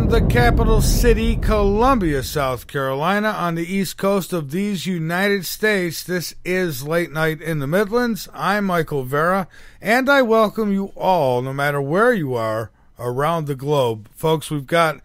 From the capital city, Columbia, South Carolina, on the east coast of these United States, this is Late Night in the Midlands. I'm Michael Vera, and I welcome you all, no matter where you are, around the globe. Folks, we've got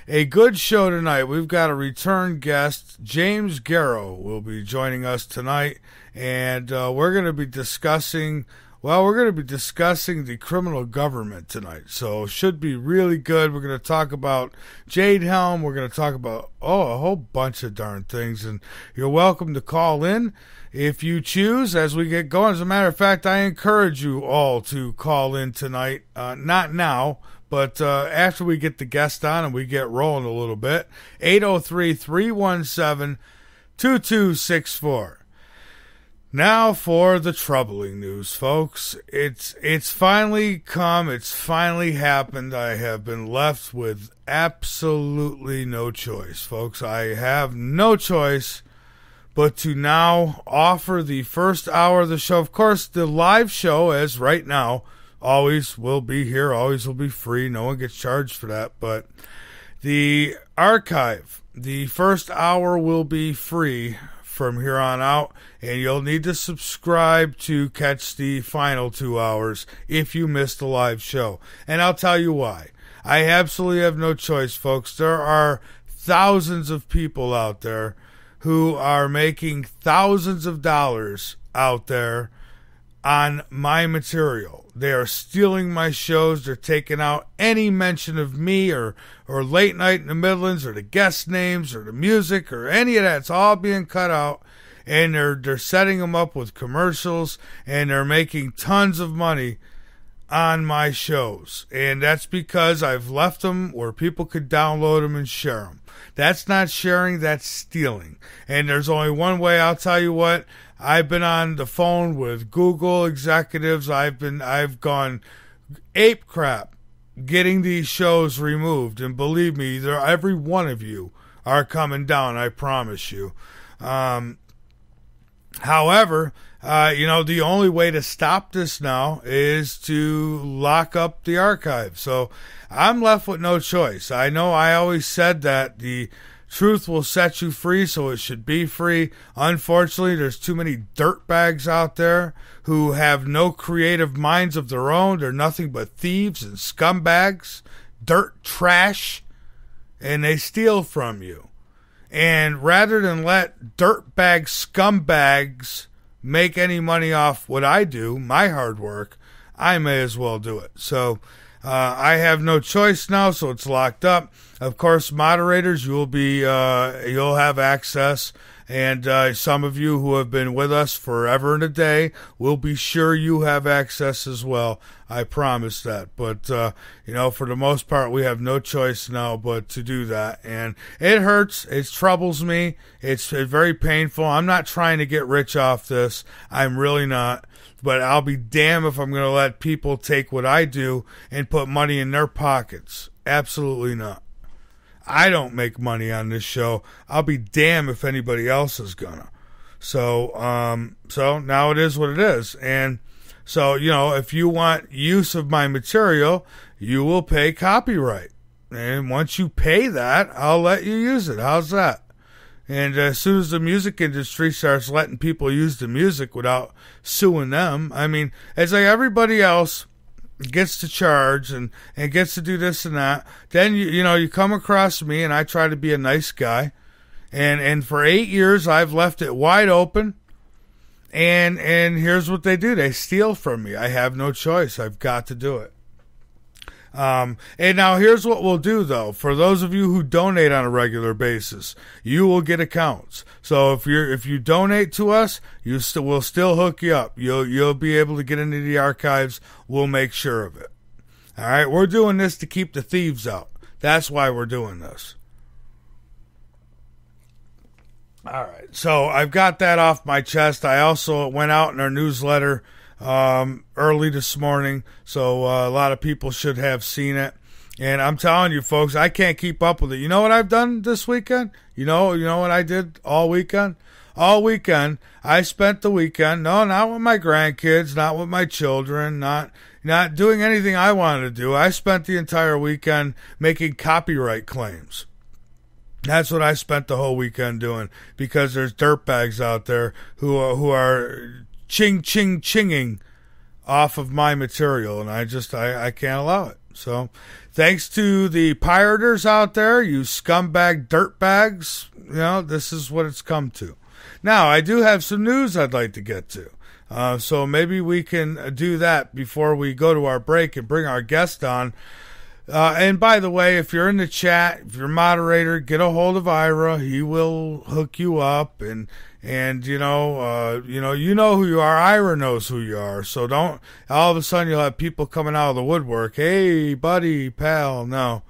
a good show tonight. We've got a return guest. James Garrow will be joining us tonight, and we're going to be discussing the criminal government tonight. So should be really good. We're going to talk about Jade Helm. We're going to talk about, a whole bunch of darn things. And you're welcome to call in if you choose as we get going. As a matter of fact, I encourage you all to call in tonight. Not now, but after we get the guest on and we get rolling a little bit. 803-317-2264. Now for the troubling news, folks. It's finally come. It's finally happened. I have been left with absolutely no choice, folks. I have no choice but to now offer the first hour of the show. Of course, the live show, as right now, always will be here, always will be free. No one gets charged for that. But the archive, the first hour will be free from here on out, and you'll need to subscribe to catch the final 2 hours if you missed the live show. And I'll tell you why. I absolutely have no choice, folks. There are thousands of people out there who are making thousands of dollars out there on my material. They are stealing my shows. They're taking out any mention of me or Late Night in the Midlands or the guest names or the music or any of that. It's all being cut out, and they're setting them up with commercials, and they're making tons of money on my shows. And that's because I've left them where people could download them and share them. That's not sharing, that's stealing. And there's only one way. I'll tell you what. I've been on the phone with Google executives. I've gone ape crap getting these shows removed. And believe me, every one of you are coming down, I promise you. However, the only way to stop this now is to lock up the archive. So I'm left with no choice. I know I always said that the truth will set you free, so it should be free. Unfortunately, there's too many dirtbags out there who have no creative minds of their own. They're nothing but thieves and scumbags, dirt trash, and they steal from you. And rather than let dirtbag scumbags make any money off what I do, my hard work, I may as well do it. So I have no choice now, so it's locked up. Of course, moderators, you'll have access, and some of you who have been with us forever and a day will be sure you have access as well. I promise that. But for the most part, we have no choice now but to do that, and it hurts. It troubles me. It's very painful. I'm not trying to get rich off this. I'm really not. But I'll be damned if I'm going to let people take what I do and put money in their pockets. Absolutely not. I don't make money on this show. I'll be damned if anybody else is gonna. So now it is what it is. And so, if you want use of my material, you will pay copyright. And once you pay that, I'll let you use it. How's that? And as soon as the music industry starts letting people use the music without suing them, I mean, it's like everybody else gets to charge and gets to do this and that. Then you come across me, and I try to be a nice guy. And for 8 years I've left it wide open. And here's what they do. They steal from me. I have no choice. I've got to do it. And now here's what we'll do, though. For those of you who donate on a regular basis, you will get accounts. So if you donate to us, we'll still hook you up. You'll be able to get into the archives. We'll make sure of it. All right, we're doing this to keep the thieves out. That's why we're doing this. All right, so I've got that off my chest. I also went out in our newsletter early this morning, so a lot of people should have seen it. And I'm telling you, folks, I can't keep up with it. You know what I've done this weekend? You know what I did all weekend? all weekend. I spent the weekend, no, not with my grandkids, not with my children, not doing anything I wanted to do. I spent the entire weekend making copyright claims. That's what I spent the whole weekend doing, because there's dirtbags out there who are chinging off of my material, and I can't allow it. So thanks to the pirators out there, you scumbag dirtbags, this is what it's come to. Now, I do have some news I'd like to get to. So maybe we can do that before we go to our break and bring our guest on. And by the way, if you're in the chat, if you're a moderator, get a hold of Ira. He will hook you up, and you know who you are. Ira knows who you are. So don't all of a sudden you'll have people coming out of the woodwork. Hey, buddy, pal. No,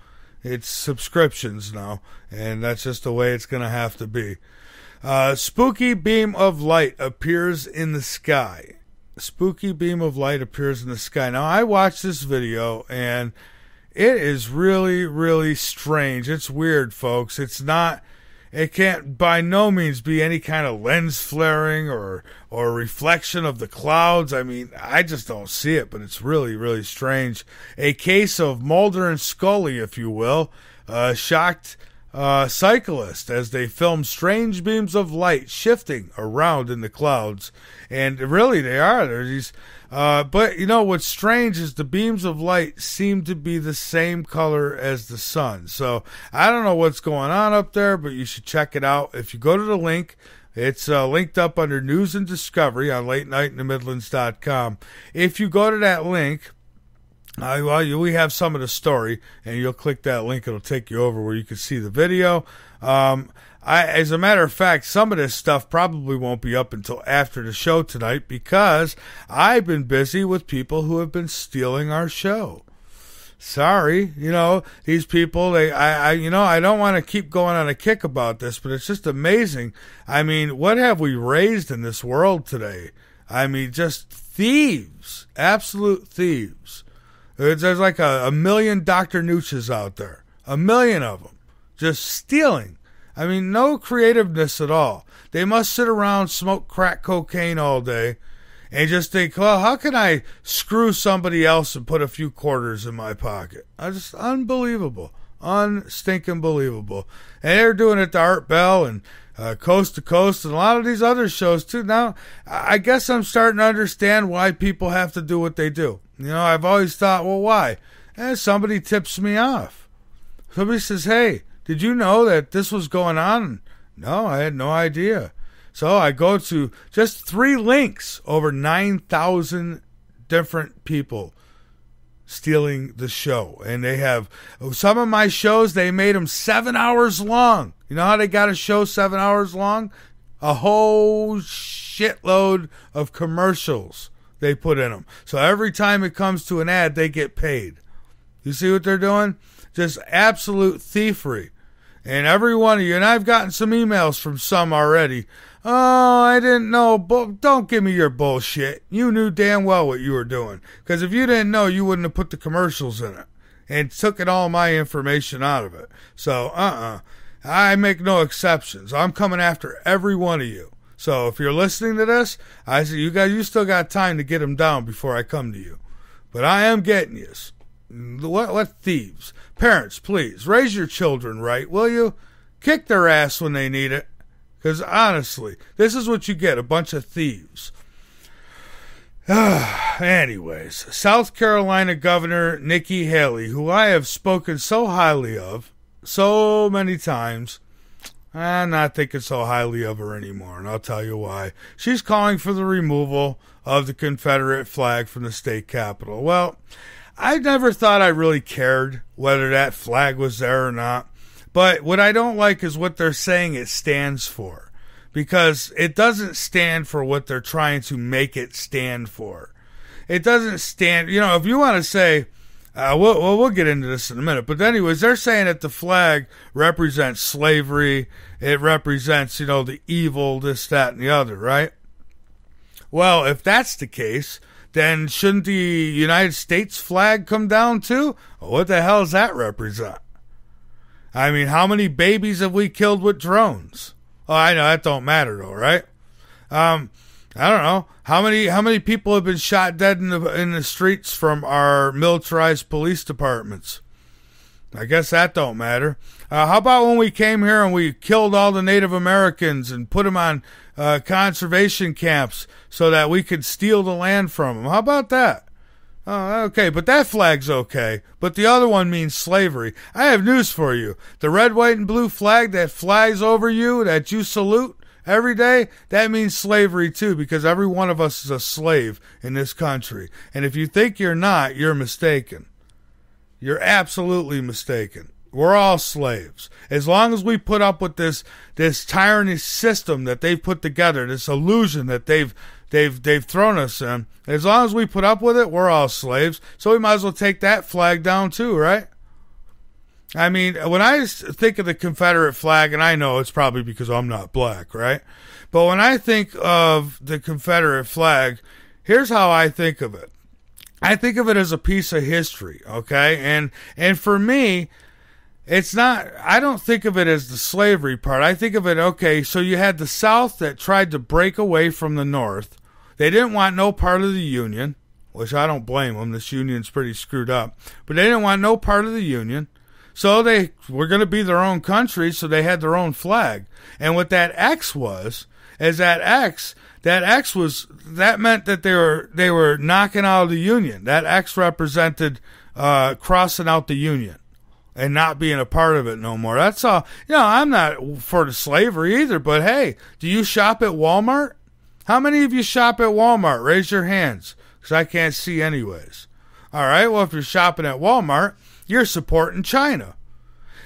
it's subscriptions now, and that's just the way it's gonna have to be. Spooky beam of light appears in the sky. Spooky beam of light appears in the sky. Now, I watched this video, and it is really, really strange. It's weird, folks. It can't by no means be any kind of lens flaring or reflection of the clouds. I mean, I just don't see it, but it's really, really strange. A case of Mulder and Scully, if you will, shocked cyclists as they film strange beams of light shifting around in the clouds. And really, they are. There's these, but what's strange is the beams of light seem to be the same color as the sun. So I don't know what's going on up there, but you should check it out. If you go to the link, it's linked up under News and Discovery on LateNightInTheMidlands.com. If you go to that link, we have some of the story, and you'll click that link. It'll take you over where you can see the video. As a matter of fact, some of this stuff probably won't be up until after the show tonight, because I've been busy with people who have been stealing our show. Sorry, these people, I don't want to keep going on a kick about this, but it's just amazing. I mean, what have we raised in this world today? I mean, just thieves, absolute thieves. There's like a million Dr. Nooches out there. A million of them. Just stealing. I mean, no creativeness at all. They must sit around, smoke crack cocaine all day, and just think, well, how can I screw somebody else and put a few quarters in my pocket? Just unbelievable. Unstinking believable. And they're doing it to Art Bell and Coast to Coast and a lot of these other shows too. Now, I guess I'm starting to understand why people have to do what they do. I've always thought, well, why? Somebody tips me off. Somebody says, hey, did you know that this was going on? No, I had no idea. So I go to just 3 links, over 9,000 different people stealing the show. And they have some of my shows, they made them 7 hours long. You know how they got a show 7 hours long? A whole shitload of commercials they put in them. So every time it comes to an ad, they get paid. You see what they're doing? Just absolute thievery. And every one of you, and I've gotten some emails from some already. Oh, I didn't know. Don't give me your bullshit. You knew damn well what you were doing. Because if you didn't know, you wouldn't have put the commercials in it. And took all my information out of it. So, I make no exceptions. I'm coming after every one of you. So if you're listening to this, I say, you still got time to get them down before I come to you. But I am getting you. What thieves? Parents, please, raise your children right, will you? Kick their ass when they need it. Because honestly, this is what you get, a bunch of thieves. Anyways, South Carolina Governor Nikki Haley, who I have spoken so highly of so many times, I'm not thinking so highly of her anymore, and I'll tell you why. She's calling for the removal of the Confederate flag from the state capitol. Well, I never thought I really cared whether that flag was there or not. But what I don't like is what they're saying it stands for. Because it doesn't stand for what they're trying to make it stand for. It doesn't stand, if you want to say, we'll get into this in a minute. But anyways, they're saying that the flag represents slavery. It represents, the evil, this, that, and the other, right? Well, if that's the case, then shouldn't the United States flag come down too? What the hell does that represent? I mean, how many babies have we killed with drones? Oh, I know that don't matter though, right? I don't know how many people have been shot dead in the streets from our militarized police departments. I guess that don't matter. How about when we came here and we killed all the Native Americans and put them on conservation camps so that we could steal the land from them? How about that? Okay, but that flag's okay. But the other one means slavery. I have news for you. The red, white, and blue flag that flies over you, that you salute every day, that means slavery too, because every one of us is a slave in this country. And if you think you're not, you're mistaken. You're absolutely mistaken. We're all slaves. As long as we put up with this tyranny system that they've put together, this illusion that they've thrown us in, as long as we put up with it, we're all slaves. So we might as well take that flag down too, right? I mean, when I think of the Confederate flag, and I know it's probably because I'm not black, right? But when I think of the Confederate flag, here's how I think of it. I think of it as a piece of history, okay? And for me, it's not, I don't think of it as the slavery part. I think of it, okay, so you had the South that tried to break away from the North. They didn't want no part of the Union, which I don't blame them. This Union's pretty screwed up. But they didn't want no part of the Union. So they were going to be their own country, so they had their own flag. And what that X was, is that X meant that they were knocking out the Union. That X represented crossing out the Union and not being a part of it no more. That's all. You know, I'm not for the slavery either, but hey, do you shop at Walmart? How many of you shop at Walmart? Raise your hands, because I can't see anyways. All right, well, if you're shopping at Walmart, you're supporting China.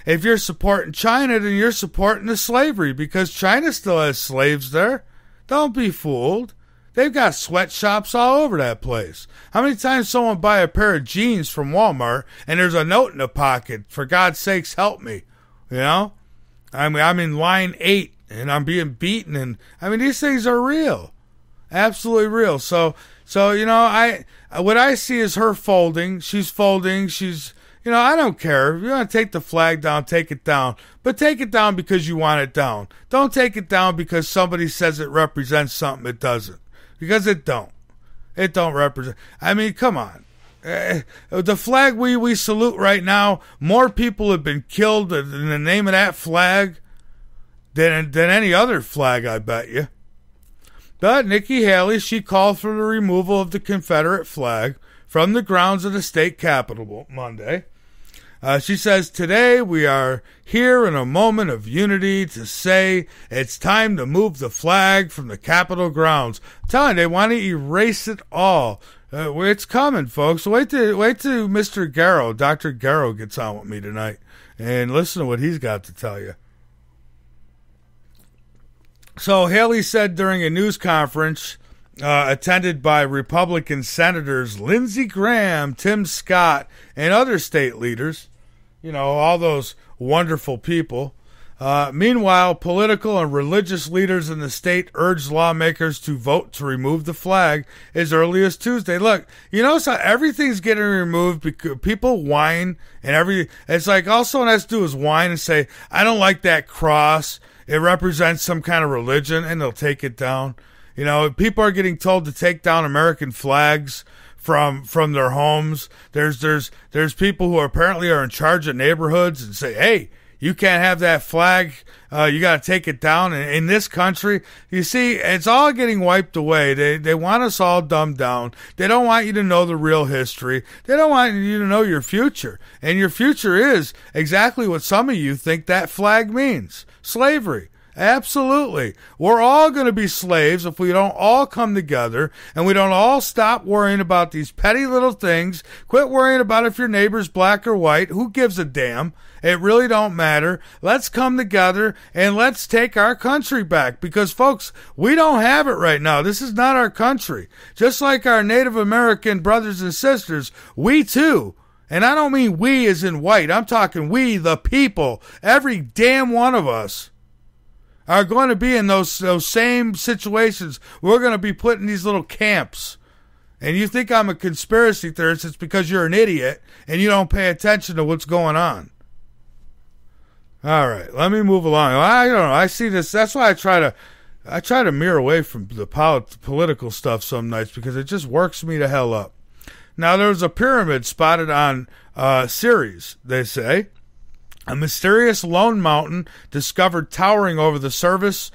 If you're supporting China, then you're supporting the slavery, because China still has slaves there. Don't be fooled. They've got sweatshops all over that place. How many times someone buy a pair of jeans from Walmart and there's a note in the pocket, for God's sakes, help me? You know? I mean, I'm in line 8 and I'm being beaten, and I mean, these things are real. Absolutely real. So you know, what I see is her folding. She's folding. She's, you know, I don't care. If you want to take the flag down, take it down. But take it down because you want it down. Don't take it down because somebody says it represents something it doesn't. Because it don't. It don't represent. I mean, come on. The flag we salute right now, more people have been killed in the name of that flag than any other flag, I bet you. But Nikki Haley, she called for the removal of the Confederate flag from the grounds of the state capitol Monday. She says, today we are here in a moment of unity to say it's time to move the flag from the Capitol grounds. I'm telling you, they want to erase it all. It's coming, folks. Wait till Mr. Garrow, Dr. Garrow, gets on with me tonight and listen to what he's got to tell you. So Haley said during a news conference attended by Republican Senators Lindsey Graham, Tim Scott, and other state leaders, you know, all those wonderful people. Meanwhile, political and religious leaders in the state urged lawmakers to vote to remove the flag as early as Tuesday. Look, you notice how everything's getting removed because people whine and it's like all someone has to do is whine and say, I don't like that cross. It represents some kind of religion, and they'll take it down. You know, people are getting told to take down American flags from their homes. There's people who apparently are in charge of neighborhoods and say, hey, you can't have that flag. You got to take it down. And in this country, you see, it's all getting wiped away. They want us all dumbed down. They don't want you to know the real history. They don't want you to know your future. And your future is exactly what some of you think that flag means. Slavery. Absolutely. We're all going to be slaves if we don't all come together and we don't all stop worrying about these petty little things. Quit worrying about if your neighbor's black or white. Who gives a damn? It really don't matter. Let's come together and let's take our country back, because, folks, we don't have it right now. This is not our country. Just like our Native American brothers and sisters, we too, and I don't mean we as in white. I'm talking we, the people, every damn one of us, are going to be in those same situations. We're going to be put in these little camps. And you think I'm a conspiracy theorist, it's because you're an idiot and you don't pay attention to what's going on. All right, let me move along. I don't know. I see this. That's why I try to mirror away from the political stuff some nights, because it just works me to hell up. Now, there was a pyramid spotted on Ceres, they say. A mysterious lone mountain discovered towering over the surface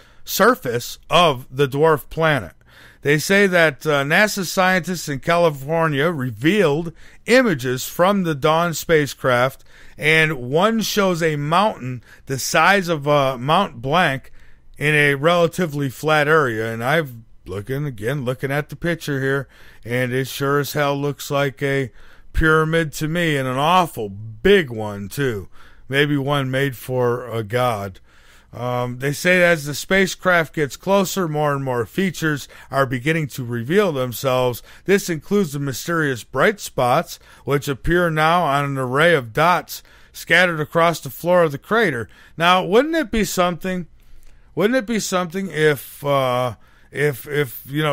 of the dwarf planet. They say that NASA scientists in California revealed images from the Dawn spacecraft, and one shows a mountain the size of Mount Blanc in a relatively flat area. And I've looking at the picture here, and it sure as hell looks like a pyramid to me, and an awful big one too. Maybe one made for a god. They say that as the spacecraft gets closer, more and more features are beginning to reveal themselves. This includes the mysterious bright spots, which appear now on an array of dots scattered across the floor of the crater. Now, wouldn't it be something if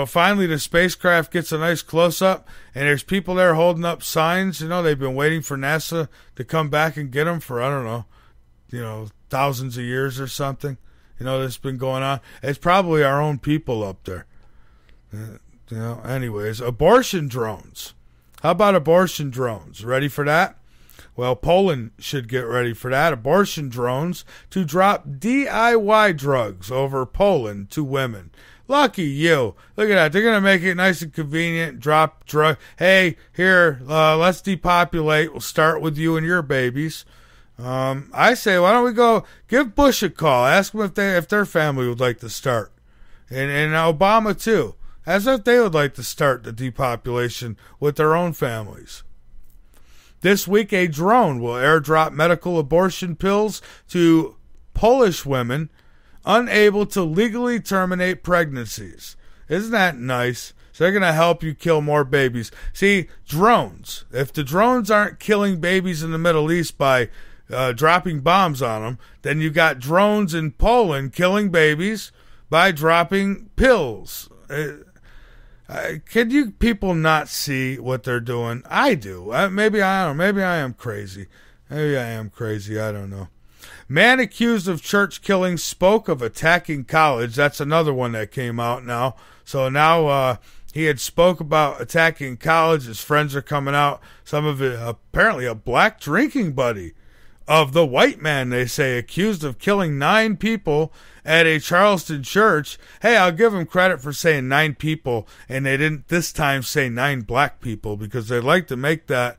finally the spacecraft gets a nice close-up and there's people there holding up signs, they've been waiting for NASA to come back and get them for, I don't know, thousands of years or something, that's been going on. It's probably our own people up there. Anyways, abortion drones. How about abortion drones? Ready for that? Well, Poland should get ready for that. Abortion drones to drop DIY drugs over Poland to women. Lucky you. Look at that. They're going to make it nice and convenient. Drop drug. Hey, here, let's depopulate. We'll start with you and your babies. I say, why don't we go give Bush a call? Ask them if their family would like to start. And Obama, too. As if they would like to start the depopulation with their own families. This week, a drone will airdrop medical abortion pills to Polish women unable to legally terminate pregnancies. Isn't that nice? So they're going to help you kill more babies. See, drones. If the drones aren't killing babies in the Middle East by dropping bombs on them, then you got drones in Poland killing babies by dropping pills. Can you people not see what they're doing? I do. Maybe I don't know. Maybe I am crazy. Maybe I am crazy. I don't know. Man accused of church killing spoke of attacking college. That's another one that came out now. So now he had spoke about attacking college. His friends are coming out. Some of it, apparently a black drinking buddy of the white man, they say, accused of killing 9 people at a Charleston church. Hey, I'll give him credit for saying 9 people, and they didn't this time say 9 black people, because they like to make that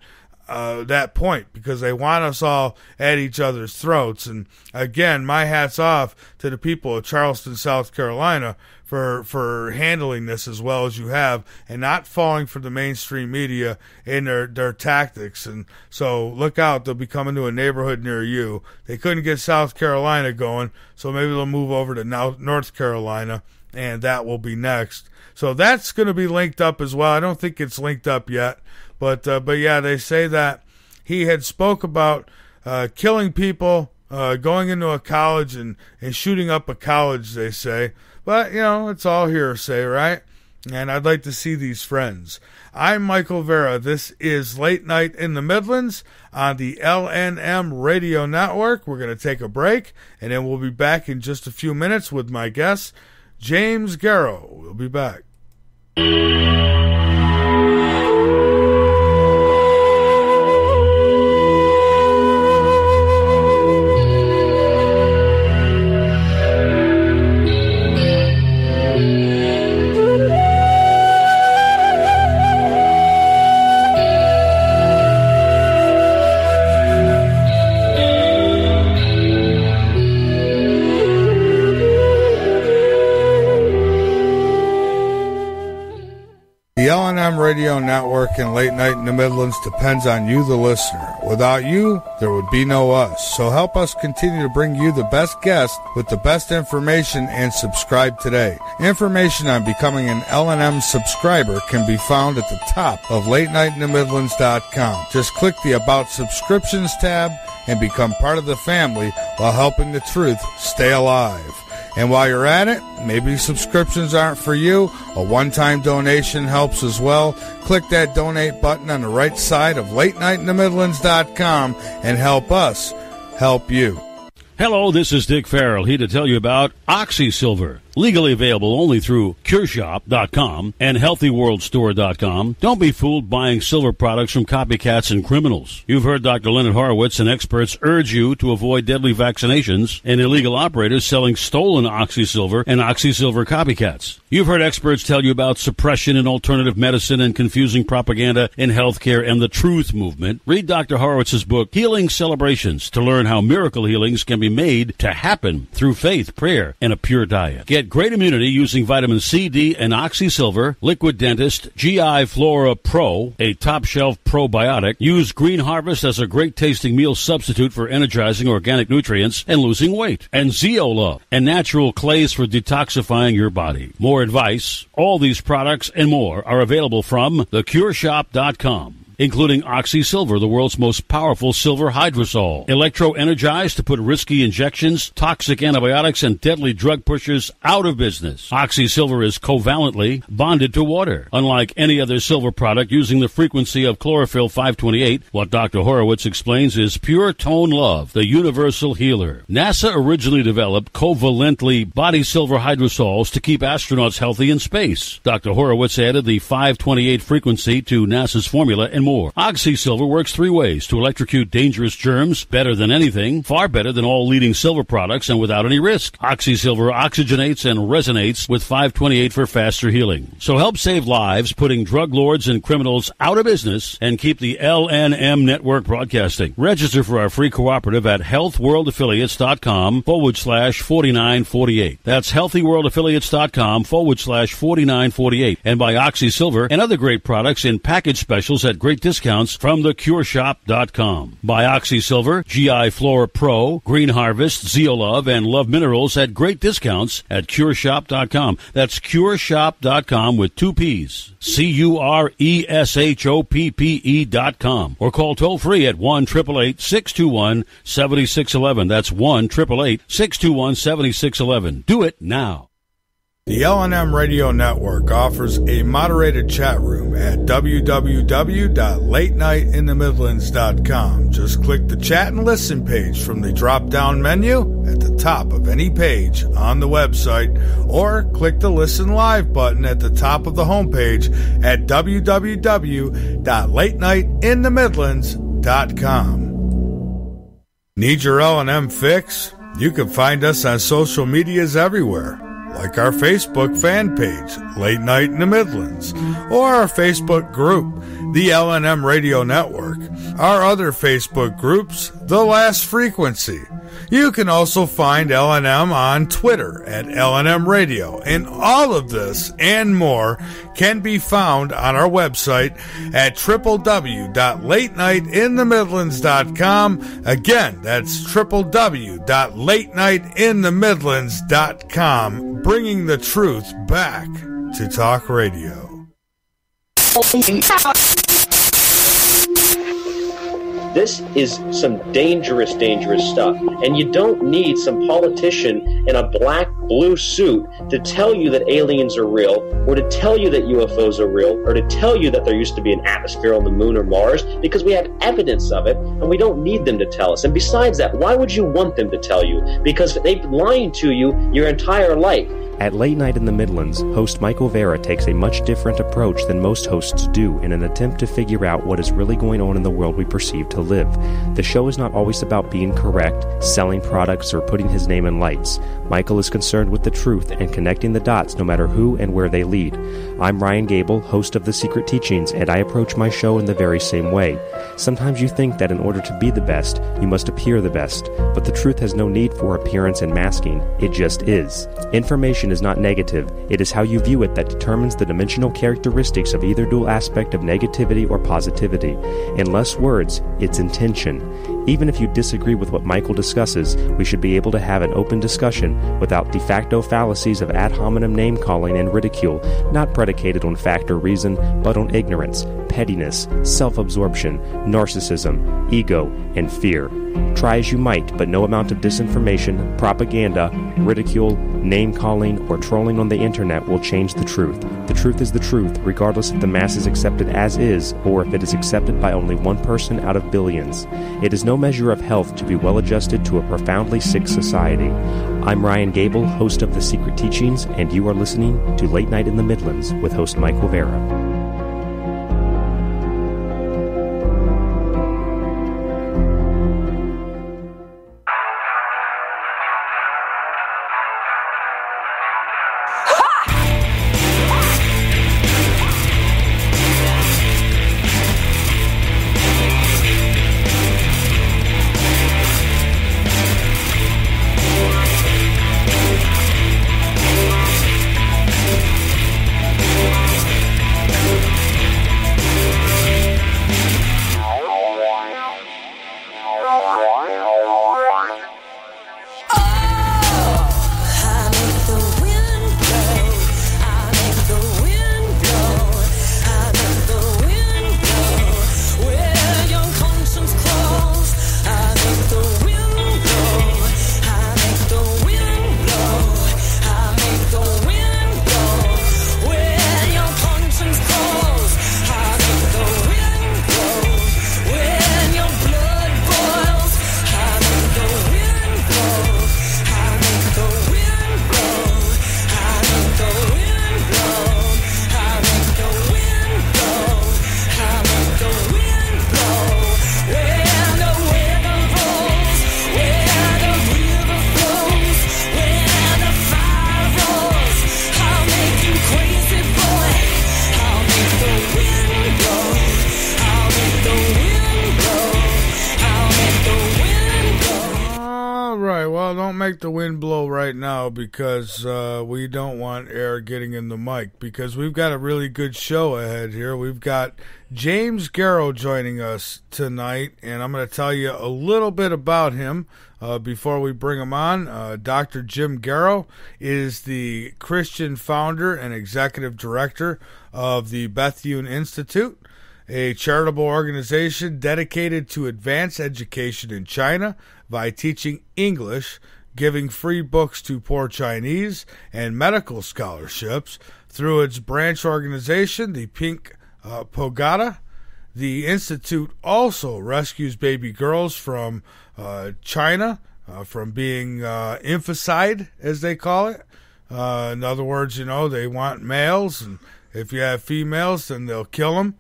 point, because they want us all at each other's throats. And again, my hat's off to the people of Charleston, South Carolina, for handling this as well as you have, and not falling for the mainstream media in their tactics. And so look out, they'll be coming to a neighborhood near you. They couldn't get South Carolina going, so maybe they'll move over to North Carolina, and that will be next. So that's going to be linked up as well. I don't think it's linked up yet, but yeah, they say that he had spoke about killing people, going into a college and shooting up a college, they say. But, it's all hearsay, right? And I'd like to see these friends. I'm Michael Vera. This is Late Night in the Midlands on the LNM Radio Network. We're going to take a break, and then we'll be back in just a few minutes with my guest, James Garrow. We'll be back. The LNM Radio Network and Late Night in the Midlands depends on you, the listener. Without you, there would be no us. So help us continue to bring you the best guests with the best information, and subscribe today. Information on becoming an LNM subscriber can be found at the top of LateNightInTheMidlands.com. Just click the About Subscriptions tab and become part of the family while helping the truth stay alive. And while you're at it, maybe subscriptions aren't for you. A one-time donation helps as well. Click that donate button on the right side of LateNightInTheMidlands.com and help us help you. Hello, this is Dick Farrell, here to tell you about OxySilver. Legally available only through CureShop.com and HealthyWorldStore.com. Don't be fooled buying silver products from copycats and criminals. You've heard Dr. Leonard Horowitz and experts urge you to avoid deadly vaccinations and illegal operators selling stolen OxySilver and OxySilver copycats. You've heard experts tell you about suppression in alternative medicine and confusing propaganda in healthcare and the truth movement. Read Dr. Horowitz's book, Healing Celebrations, to learn how miracle healings can be made to happen through faith, prayer, and a pure diet. Get great immunity using vitamin C, D, and OxySilver, Liquid Dentist, GI Flora Pro, a top-shelf probiotic. Use Green Harvest as a great-tasting meal substitute for energizing organic nutrients and losing weight. And Zeolove, and natural clays for detoxifying your body. More advice, all these products and more are available from theCureShop.com. Including OxySilver, the world's most powerful silver hydrosol. Electro-energized to put risky injections, toxic antibiotics, and deadly drug pushers out of business. OxySilver is covalently bonded to water. Unlike any other silver product using the frequency of chlorophyll 528, what Dr. Horowitz explains is pure tone love, the universal healer. NASA originally developed covalently body silver hydrosols to keep astronauts healthy in space. Dr. Horowitz added the 528 frequency to NASA's formula and more. OxySilver works three ways to electrocute dangerous germs better than anything, far better than all leading silver products, and without any risk. OxySilver oxygenates and resonates with 528 for faster healing. So help save lives, putting drug lords and criminals out of business, and keep the LNM network broadcasting. Register for our free cooperative at healthworldaffiliates.com/4948. That's healthworldaffiliates.com/4948. And buy OxySilver and other great products in package specials at great discounts from theCureShop.com. Buy OxySilver, GI Flora Pro, Green Harvest, Zeolove, and Love Minerals at great discounts at CureShop.com. That's CureShop.com with two P's. CureShoppe.com. Or call toll free at 1-888-621-7611. That's 1-888-621-7611. Do it now. The LNM Radio Network offers a moderated chat room at www.latenightinthemidlands.com. Just click the chat and listen page from the drop-down menu at the top of any page on the website, or click the Listen Live button at the top of the homepage at www.latenightinthemidlands.com. Need your LNM fix? You can find us on social medias everywhere, like our Facebook fan page, Late Night in the Midlands, or our Facebook group, the LNM Radio Network. Our other Facebook groups, The Last Frequency. You can also find LNM on Twitter at LNM Radio, and all of this and more can be found on our website at www.latenightinthemidlands.com. Again, that's www.latenightinthemidlands.com, bringing the truth back to talk radio. This is some dangerous, dangerous stuff. And you don't need some politician in a black, blue suit to tell you that aliens are real, or to tell you that UFOs are real, or to tell you that there used to be an atmosphere on the moon or Mars, because we have evidence of it, and we don't need them to tell us. And besides that, why would you want them to tell you? Because they've been lying to you your entire life. At Late Night in the Midlands, host Michael Vera takes a much different approach than most hosts do in an attempt to figure out what is really going on in the world we perceive to live. The show is not always about being correct, selling products, or putting his name in lights. Michael is concerned with the truth and connecting the dots no matter who and where they lead. I'm Ryan Gable, host of The Secret Teachings, and I approach my show in the very same way. Sometimes you think that in order to be the best, you must appear the best, but the truth has no need for appearance and masking. It just is. Information is not negative. It is how you view it that determines the dimensional characteristics of either dual aspect of negativity or positivity. In less words, it's intention. Even if you disagree with what Michael discusses, we should be able to have an open discussion without de facto fallacies of ad hominem name-calling and ridicule, not predicated on fact or reason, but on ignorance, pettiness, self-absorption, narcissism, ego, and fear. Try as you might, but no amount of disinformation, propaganda, ridicule, Name-calling or trolling on the internet will change the truth. The truth is the truth, regardless if the masses accept it as is, or if it is accepted by only one person out of billions. It is no measure of health to be well-adjusted to a profoundly sick society. I'm Ryan Gable, host of The Secret Teachings, and you are listening to Late Night in the Midlands with host Michael Vera. The wind blow right now because we don't want air getting in the mic, because we've got a really good show ahead here. We've got James Garrow joining us tonight, and I'm going to tell you a little bit about him before we bring him on. Dr. Jim Garrow is the Christian founder and executive director of the Bethune Institute, a charitable organization dedicated to advance education in China by teaching English, giving free books to poor Chinese, and medical scholarships. Through its branch organization, the Pink Pagoda, the Institute also rescues baby girls from China from being infanticide, as they call it. In other words, they want males, and if you have females, then they'll kill them.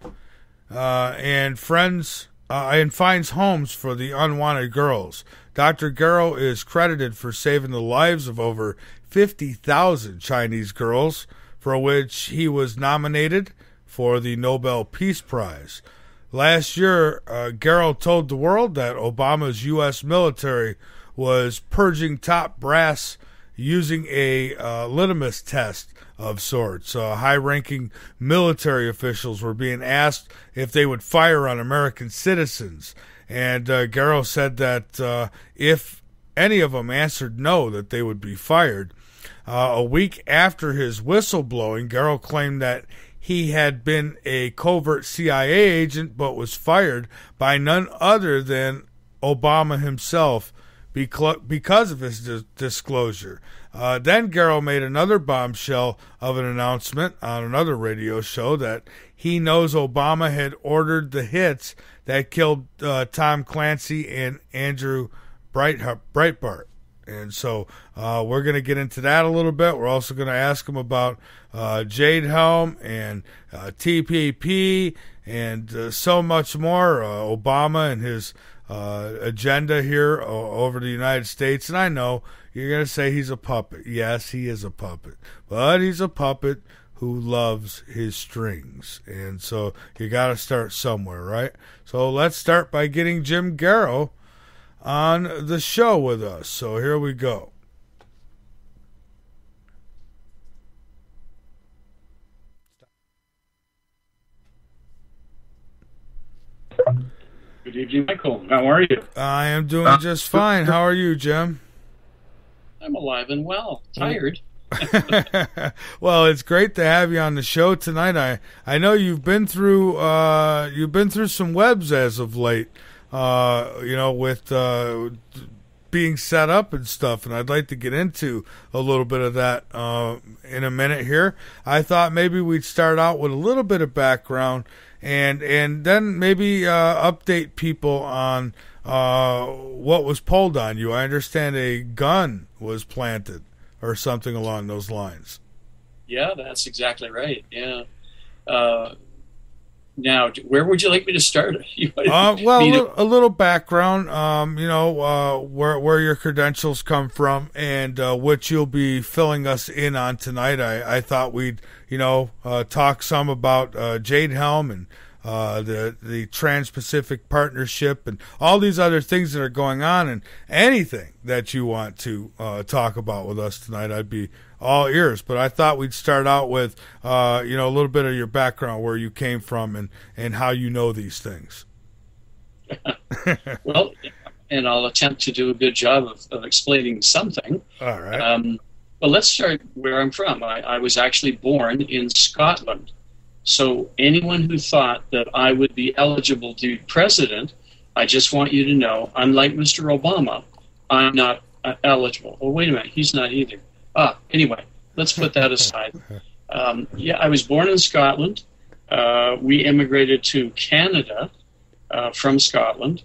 And finds homes for the unwanted girls. Dr. Garrow is credited for saving the lives of over 50,000 Chinese girls, for which he was nominated for the Nobel Peace Prize. Last year, Garrow told the world that Obama's U.S. military was purging top brass using a litmus test of sorts. High-ranking military officials were being asked if they would fire on American citizens. And Garrow said that if any of them answered no, that they would be fired. A week after his whistleblowing, Garrow claimed that he had been a covert CIA agent but was fired by none other than Obama himself because of his disclosure. Then Garrow made another bombshell of an announcement on another radio show that he knows Obama had ordered the hits that killed Tom Clancy and Andrew Breitbart. And so we're going to get into that a little bit. We're also going to ask him about Jade Helm and TPP and so much more. Obama and his agenda here over the United States. And I know you're going to say he's a puppet. Yes, he is a puppet. But he's a puppet who loves his strings. And so you got to start somewhere, right? So let's start by getting Jim Garrow on the show with us. So here we go. Good evening, Michael. How are you? I am doing just fine. How are you, Jim? I'm alive and well. Tired. Well, it's great to have you on the show tonight. I know you've been through some webs as of late. With being set up and stuff, and I'd like to get into a little bit of that in a minute here. I thought maybe we'd start out with a little bit of background and then maybe update people on what was pulled on you. I understand a gun was planted or something along those lines. Yeah, that's exactly right. Yeah. Now, where would you like me to start? Well, a little background, where your credentials come from and what you'll be filling us in on tonight. I thought we'd, talk some about Jade Helm and the Trans-Pacific Partnership and all these other things that are going on, and anything that you want to talk about with us tonight, I'd be all ears. But I thought we'd start out with, a little bit of your background, where you came from and how you know these things. Well, and I'll attempt to do a good job of explaining something. All right. But let's start where I'm from. I was actually born in Scotland. So anyone who thought that I would be eligible to be president, I just want you to know, unlike Mr. Obama, I'm not eligible. Oh, wait a minute, he's not either. Anyway, let's put that aside. I was born in Scotland. We immigrated to Canada from Scotland,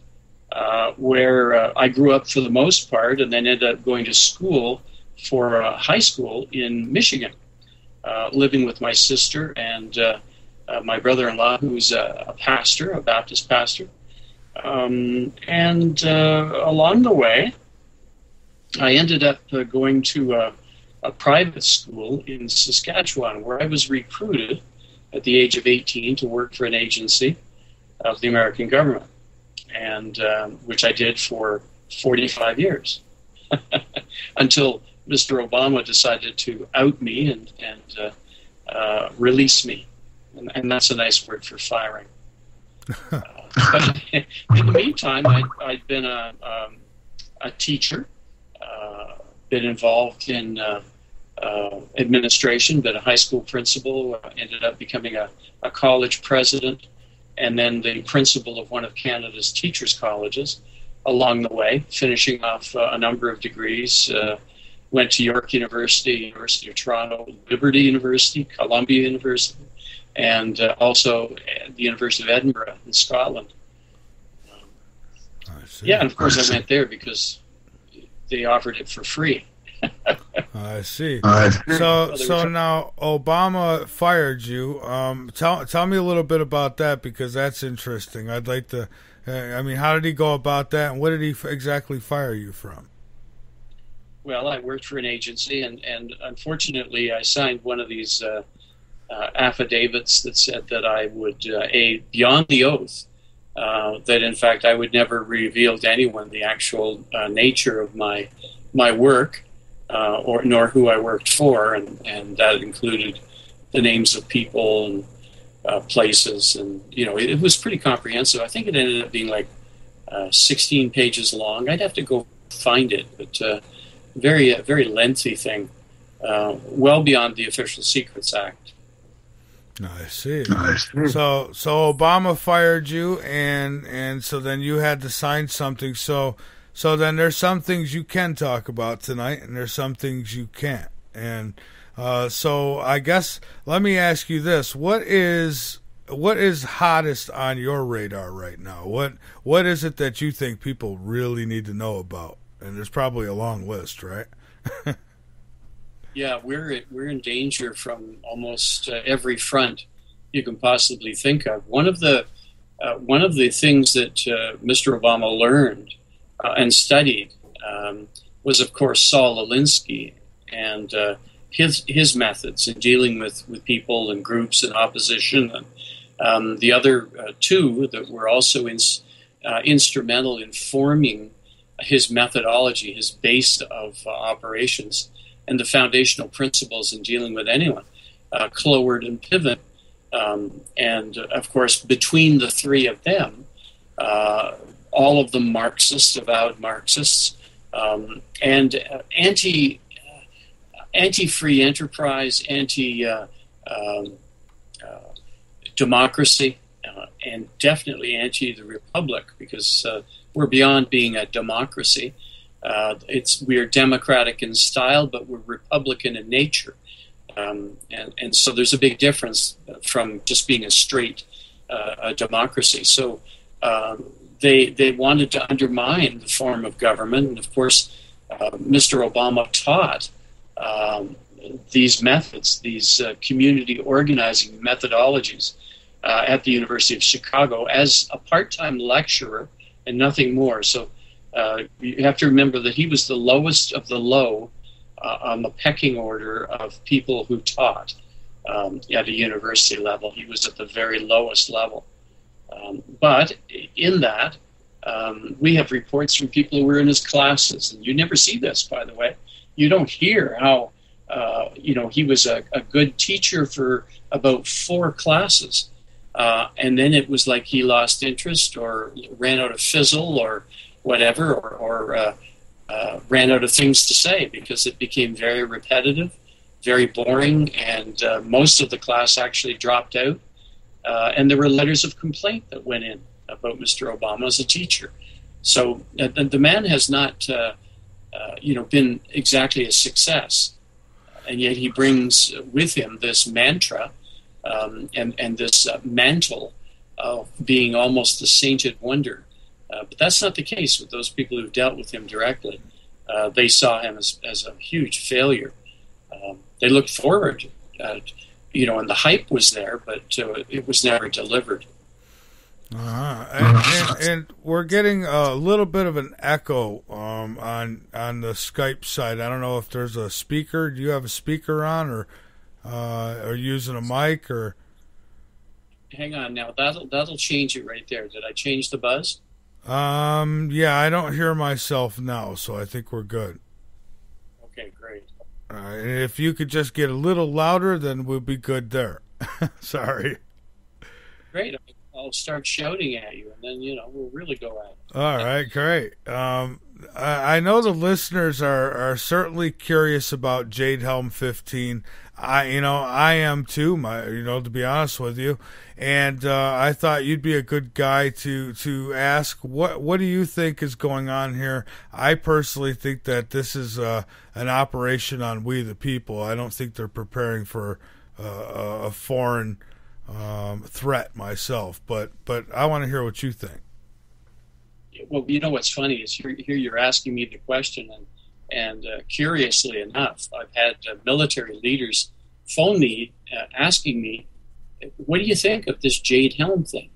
where I grew up for the most part, and then ended up going to school for high school in Michigan, living with my sister and my brother-in-law, who's a pastor, a Baptist pastor. And along the way, I ended up going to a private school in Saskatchewan, where I was recruited at the age of 18 to work for an agency of the American government, and which I did for 45 years until Mr. Obama decided to out me and release me. And that's a nice word for firing. But in the meantime, I'd been a teacher, been involved in administration, been a high school principal, ended up becoming a college president, and then the principal of one of Canada's teachers' colleges along the way, finishing off a number of degrees. Went to York University, University of Toronto, Liberty University, Columbia University, and also the University of Edinburgh in Scotland. Yeah, and of course I went there because they offered it for free. I see. So now Obama fired you. Tell me a little bit about that, because that's interesting. I'd like to. How did he go about that, and what did he exactly fire you from? Well, I worked for an agency, and unfortunately, I signed one of these affidavits that said that I would, beyond the oath, that in fact I would never reveal to anyone the actual nature of my work, nor who I worked for, and that included the names of people and places, and it was pretty comprehensive. I think it ended up being like 16 pages long. I'd have to go find it, but very lengthy thing, well beyond the Official Secrets Act. I see. So Obama fired you, and so then you had to sign something. So then there's some things you can talk about tonight, and there's some things you can't. And so I guess let me ask you this: what is hottest on your radar right now? What is it that you think people really need to know about? And there's probably a long list, right? Yeah, we're in danger from almost every front you can possibly think of. One of the things that Mr. Obama learned and studied was, of course, Saul Alinsky and his methods in dealing with people and groups and opposition, and the other two that were also instrumental in forming his methodology, his base of operations, and the foundational principles in dealing with anyone, Cloward and Piven. And, of course, between the three of them, all of them Marxists, avowed Marxists, and anti-free enterprise, anti-democracy, and definitely anti the republic, because we're beyond being a democracy. We are democratic in style, but we're Republican in nature. And so there's a big difference from just being a straight a democracy. So they wanted to undermine the form of government. And of course, Mr. Obama taught these methods, these community organizing methodologies at the University of Chicago as a part-time lecturer and nothing more. So you have to remember that he was the lowest of the low on the pecking order of people who taught at a university level. He was at the very lowest level. But in that, we have reports from people who were in his classes. And you never see this, by the way. You don't hear how, he was a good teacher for about 4 classes. And then it was like he lost interest or ran out of fizzle or whatever, or ran out of things to say because it became very repetitive, very boring, and most of the class actually dropped out. And there were letters of complaint that went in about Mr. Obama as a teacher. So the man has not, been exactly a success. And yet he brings with him this mantra and this mantle of being almost the sainted wonder. But that's not the case with those people who've dealt with him directly. They saw him as a huge failure. They looked forward, and the hype was there, but it was never delivered. And we're getting a little bit of an echo on the Skype side. I don't know if there's a speaker. Do you have a speaker on, or are you using a mic, or? Hang on now. That'll change it right there. Did I change the buzz? Yeah, I don't hear myself now, so I think we're good. Okay, great. All right, and if you could just get a little louder, then we'll be good there. Sorry. Great. I'll start shouting at you, and then, we'll really go at it. All right, great. I know the listeners are certainly curious about Jade Helm 15. I am too, to be honest with you. And I thought you'd be a good guy to ask, what do you think is going on here? I personally think that this is an operation on we the people. I don't think they're preparing for a foreign threat myself, but I want to hear what you think. Well, what's funny is here you're asking me the question, and curiously enough, I've had military leaders phone me asking me, what do you think of this Jade Helm thing?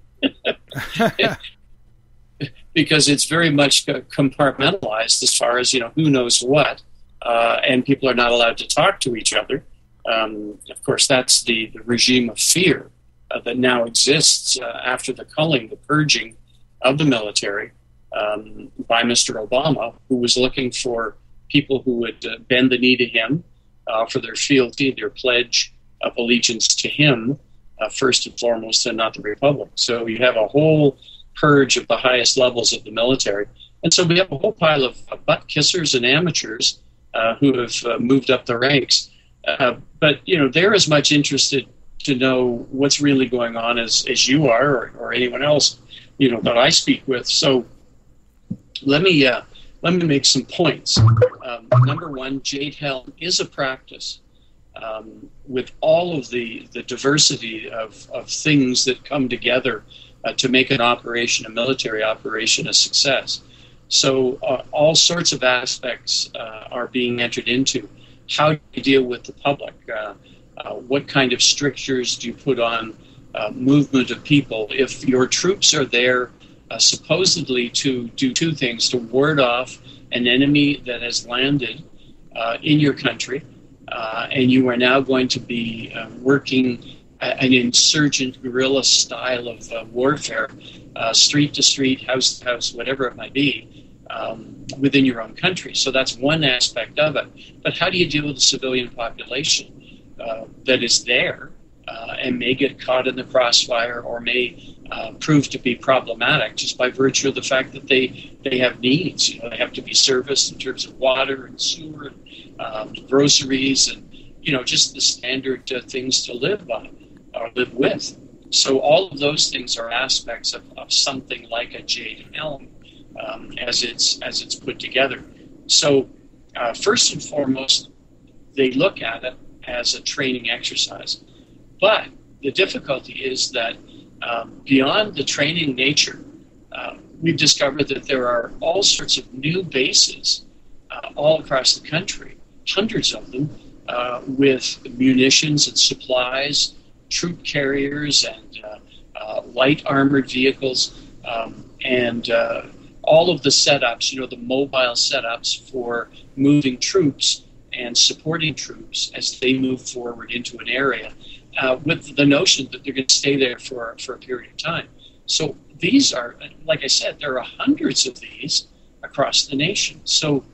Because it's very much compartmentalized as far as, who knows what, and people are not allowed to talk to each other. Of course, that's the regime of fear that now exists after the culling, the purging of the military by Mr. Obama, who was looking for people who would bend the knee to him for their fealty, their pledge of allegiance to him, first and foremost, and not the Republic. So you have a whole purge of the highest levels of the military. And so we have a whole pile of butt kissers and amateurs who have moved up the ranks. But, they're as much interested to know what's really going on as you are, or anyone else, that I speak with. So let me make some points. Number one, Jade Helm is a practice with all of the diversity of things that come together to make an operation, a military operation, a success. So all sorts of aspects are being entered into. How do you deal with the public? What kind of strictures do you put on movement of people? If your troops are there supposedly to do 2 things, to ward off an enemy that has landed in your country, and you are now going to be working an insurgent guerrilla style of warfare, street to street, house to house, whatever it might be, within your own country. So that's one aspect of it. But how do you deal with the civilian population that is there and may get caught in the crossfire or may prove to be problematic just by virtue of the fact that they have needs? They have to be serviced in terms of water and sewer and groceries and just the standard things to live by or live with. So all of those things are aspects of something like a Jade Helm as it's put together. So first and foremost, they look at it as a training exercise. But the difficulty is that beyond the training nature, we've discovered that there are all sorts of new bases all across the country, hundreds of them, with munitions and supplies, troop carriers and light armored vehicles, and all of the setups, the mobile setups for moving troops and supporting troops as they move forward into an area, with the notion that they're going to stay there for a period of time. So these are, like I said, there are hundreds of these across the nation. So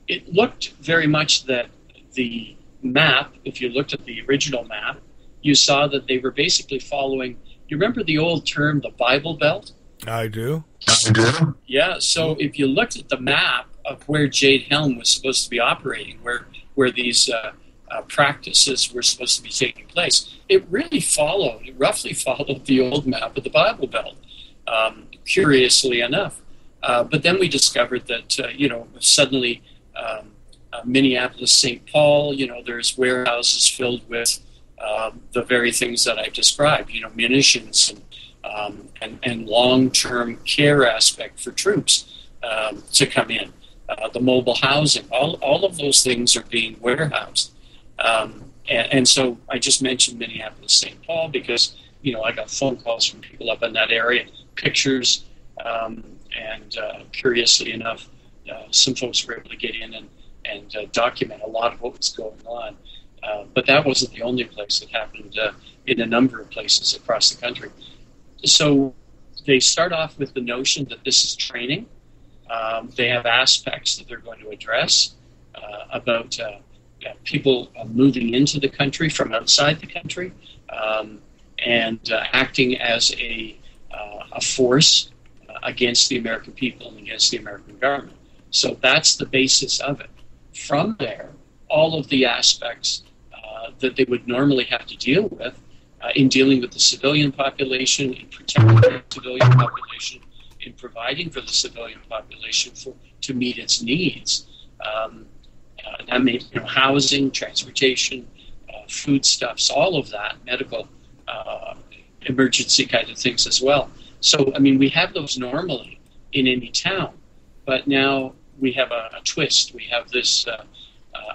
it looked very much that the map, if you looked at the original map, you saw that they were basically following, you remember the old term, the Bible Belt? I do. Yeah, so if you looked at the map of where Jade Helm was supposed to be operating, where these practices were supposed to be taking place, it roughly followed the old map of the Bible Belt, curiously enough. But then we discovered that, suddenly Minneapolis, St. Paul, there's warehouses filled with the very things that I've described, munitions and long-term care aspect for troops to come in. The mobile housing, all of those things are being warehoused. And so I just mentioned Minneapolis, St. Paul, because, I got phone calls from people up in that area, pictures, and curiously enough, some folks were able to get in and document a lot of what was going on. But that wasn't the only place. It happened in a number of places across the country. So they start off with the notion that this is training. They have aspects that they're going to address about people moving into the country from outside the country, and acting as a force against the American people and against the American government. So that's the basis of it. From there, all of the aspects that they would normally have to deal with in dealing with the civilian population, in protecting the civilian population, in providing for the civilian population to meet its needs. That means housing, transportation, foodstuffs, all of that, medical emergency kind of things as well. So, we have those normally in any town, but now we have a twist. We have this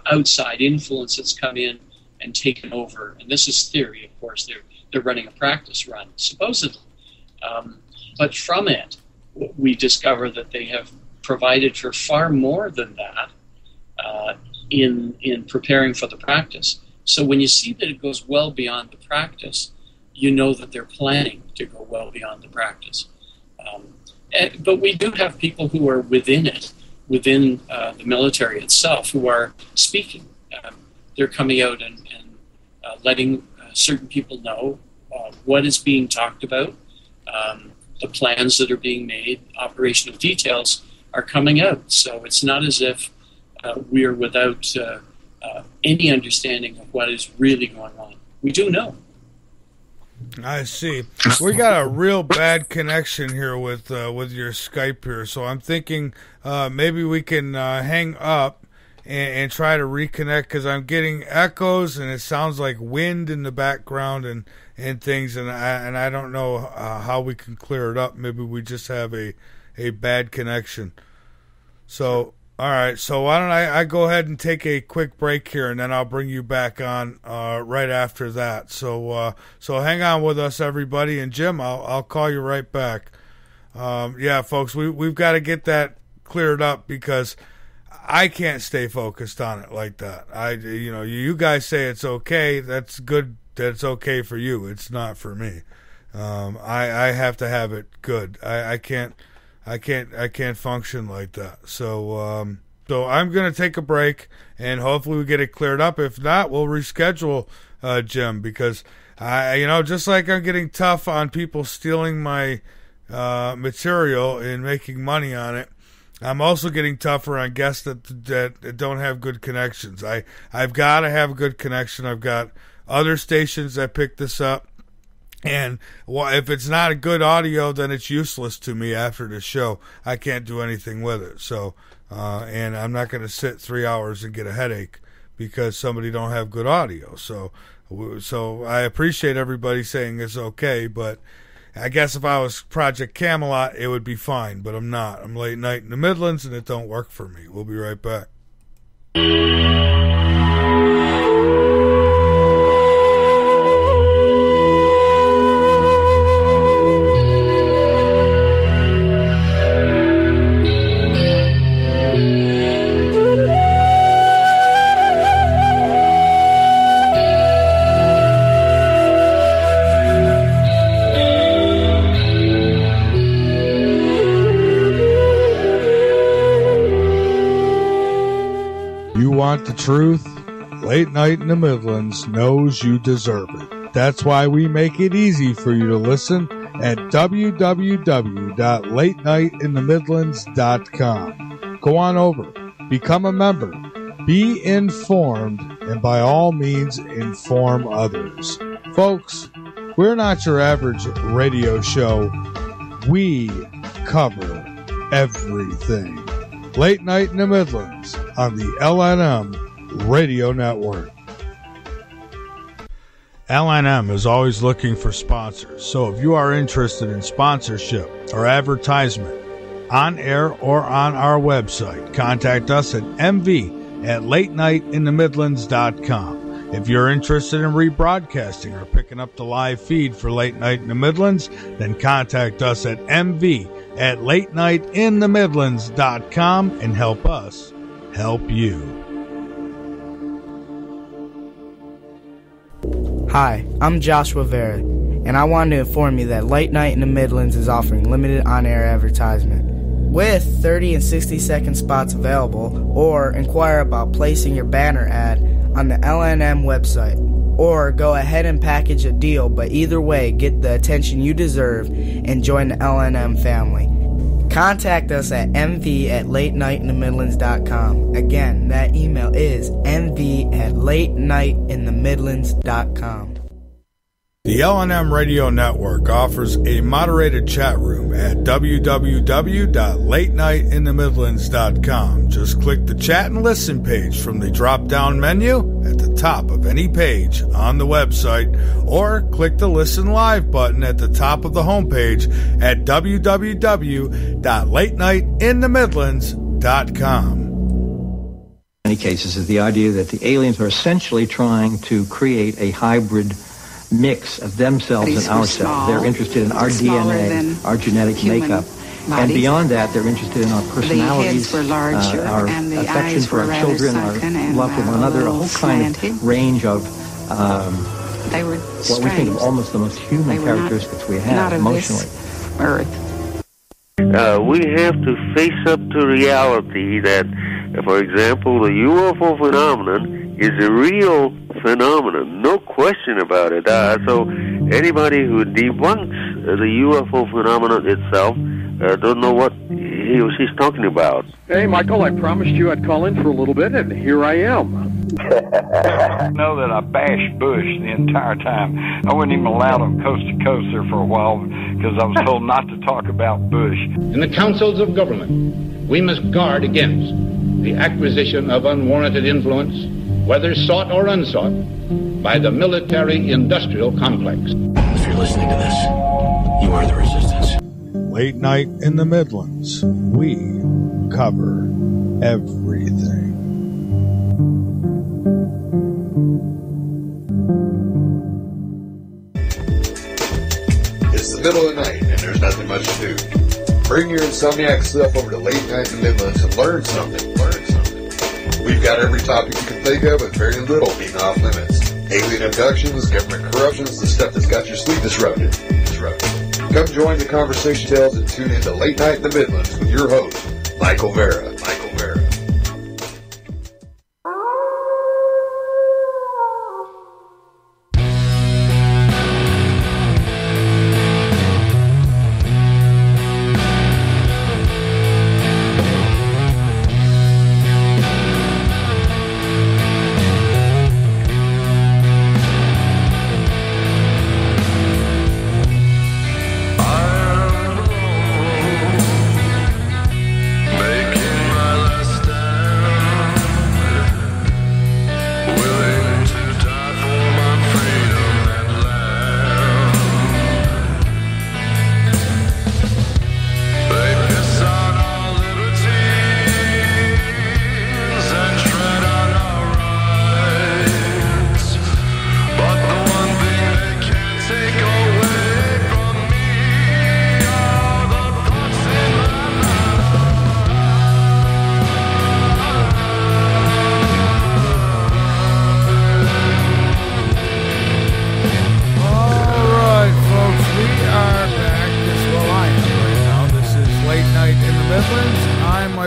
outside influence that's come in and taken over. And this is theory, of course. They're running a practice run, supposedly. But from it, we discover that they have provided for far more than that in preparing for the practice. So when you see that it goes well beyond the practice, you know that they're planning to go well beyond the practice. But we do have people who are within it, within the military itself, who are speaking. They're coming out and letting certain people know what is being talked about, the plans that are being made, operational details are coming out. So it's not as if we are without any understanding of what is really going on. We do know. I see. We got a real bad connection here with your Skype here, so I'm thinking maybe we can hang up and try to reconnect, because I'm getting echoes and it sounds like wind in the background and things, and I don't know how we can clear it up. Maybe we just have a bad connection. So, all right. So why don't I go ahead and take a quick break here, and then I'll bring you back on right after that. So hang on with us, everybody, and Jim, I'll call you right back. Yeah, folks, we've got to get that cleared up, because I can't stay focused on it like that. You guys say it's okay. That's good. That's okay for you. It's not for me. I have to have it good. I can't function like that. So I'm going to take a break, and hopefully we get it cleared up. If not, we'll reschedule Jim, because just like I'm getting tough on people stealing my material and making money on it, I'm also getting tougher on guests that don't have good connections. I've got to have a good connection. I've got other stations that pick this up. And if it's not a good audio, then it's useless to me after the show. I can't do anything with it. So, and I'm not going to sit 3 hours and get a headache because somebody don't have good audio. So I appreciate everybody saying it's okay, but I guess if I was Project Camelot, it would be fine, but I'm not. I'm late night in the Midlands, and it don't work for me. We'll be right back. Want the truth? Late Night in the Midlands knows you deserve it. That's why we make it easy for you to listen at www.latenightinthe.midlands.com. Go on over, become a member, be informed, and by all means inform others. Folks, we're not your average radio show. We cover everything. Late Night in the Midlands on the LNM Radio Network. LNM is always looking for sponsors, so if you are interested in sponsorship or advertisement on air or on our website, contact us at mv@latenightinthe.midlands.com. If you're interested in rebroadcasting or picking up the live feed for Late Night in the Midlands, then contact us at mv@latenightinthe.midlands.com and help us help you. Hi, I'm Joshua Vera, and I wanted to inform you that Late Night in the Midlands is offering limited on-air advertisement. With 30 and 60-second spots available, or inquire about placing your banner ad on the LNM website. Or go ahead and package a deal, but either way, get the attention you deserve and join the LNM family. Contact us at mv@latenightinthe.midlands.com. Again, that email is mv@latenightinthe.midlands.com. The LNM Radio Network offers a moderated chat room at www.latenightinthe.midlands.com. Just click the chat and listen page from the drop-down menu at the top of any page on the website, or click the Listen Live button at the top of the homepage at www.latenightinthe.midlands.com. In many cases is the idea that the aliens are essentially trying to create a hybrid mix of themselves and ourselves. They're interested in our DNA, our genetic makeup. And beyond that, they're interested in our personalities, our affection for our children, our love for one another, a whole kind of range of what we think of almost the most human characteristics we have emotionally. We have to face up to reality that, for example, the UFO phenomenon is a real phenomenon, no question about it. So anybody who debunks the UFO phenomenon itself don't know what he or she's talking about. Hey, Michael, I promised you I'd call in for a little bit, and here I am. I know that I bashed Bush the entire time. I wouldn't even allow him coast to coast there for a while because I was told not to talk about Bush. In the councils of government, we must guard against the acquisition of unwarranted influence, whether sought or unsought, by the military-industrial complex. If you're listening to this, you are the resistance. Late Night in the Midlands. We cover everything. It's the middle of the night and there's nothing much to do. Bring your insomniac self over to Late Night in the Midlands and learn something. We've got every topic you can think of and very little being off limits. Alien abductions, government corruptions, the stuff that's got your sleep disrupted. Come join the conversation tales and tune into Late Night in the Midlands with your host, Michael Vera.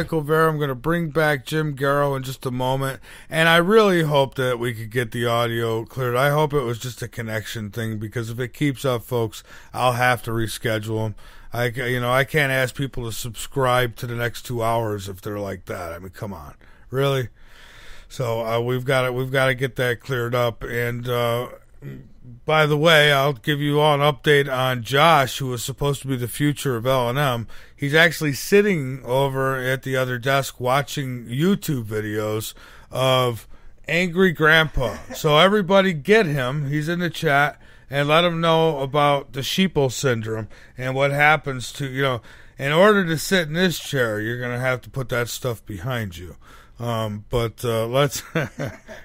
Michael Vera. I'm going to bring back Jim Garrow in just a moment, and I really hope that we could get the audio cleared. I hope it was just a connection thing, because if it keeps up, folks, I'll have to reschedule them. I can't ask people to subscribe to the next 2 hours if they're like that. I mean, come on, really? So we've got to get that cleared up. And by the way, I'll give you all an update on Josh, who was supposed to be the future of LNM. He's actually sitting over at the other desk watching YouTube videos of Angry Grandpa. So everybody get him. He's in the chat. And let him know about the sheeple syndrome and what happens to, in order to sit in this chair, you're going to have to put that stuff behind you. Let's,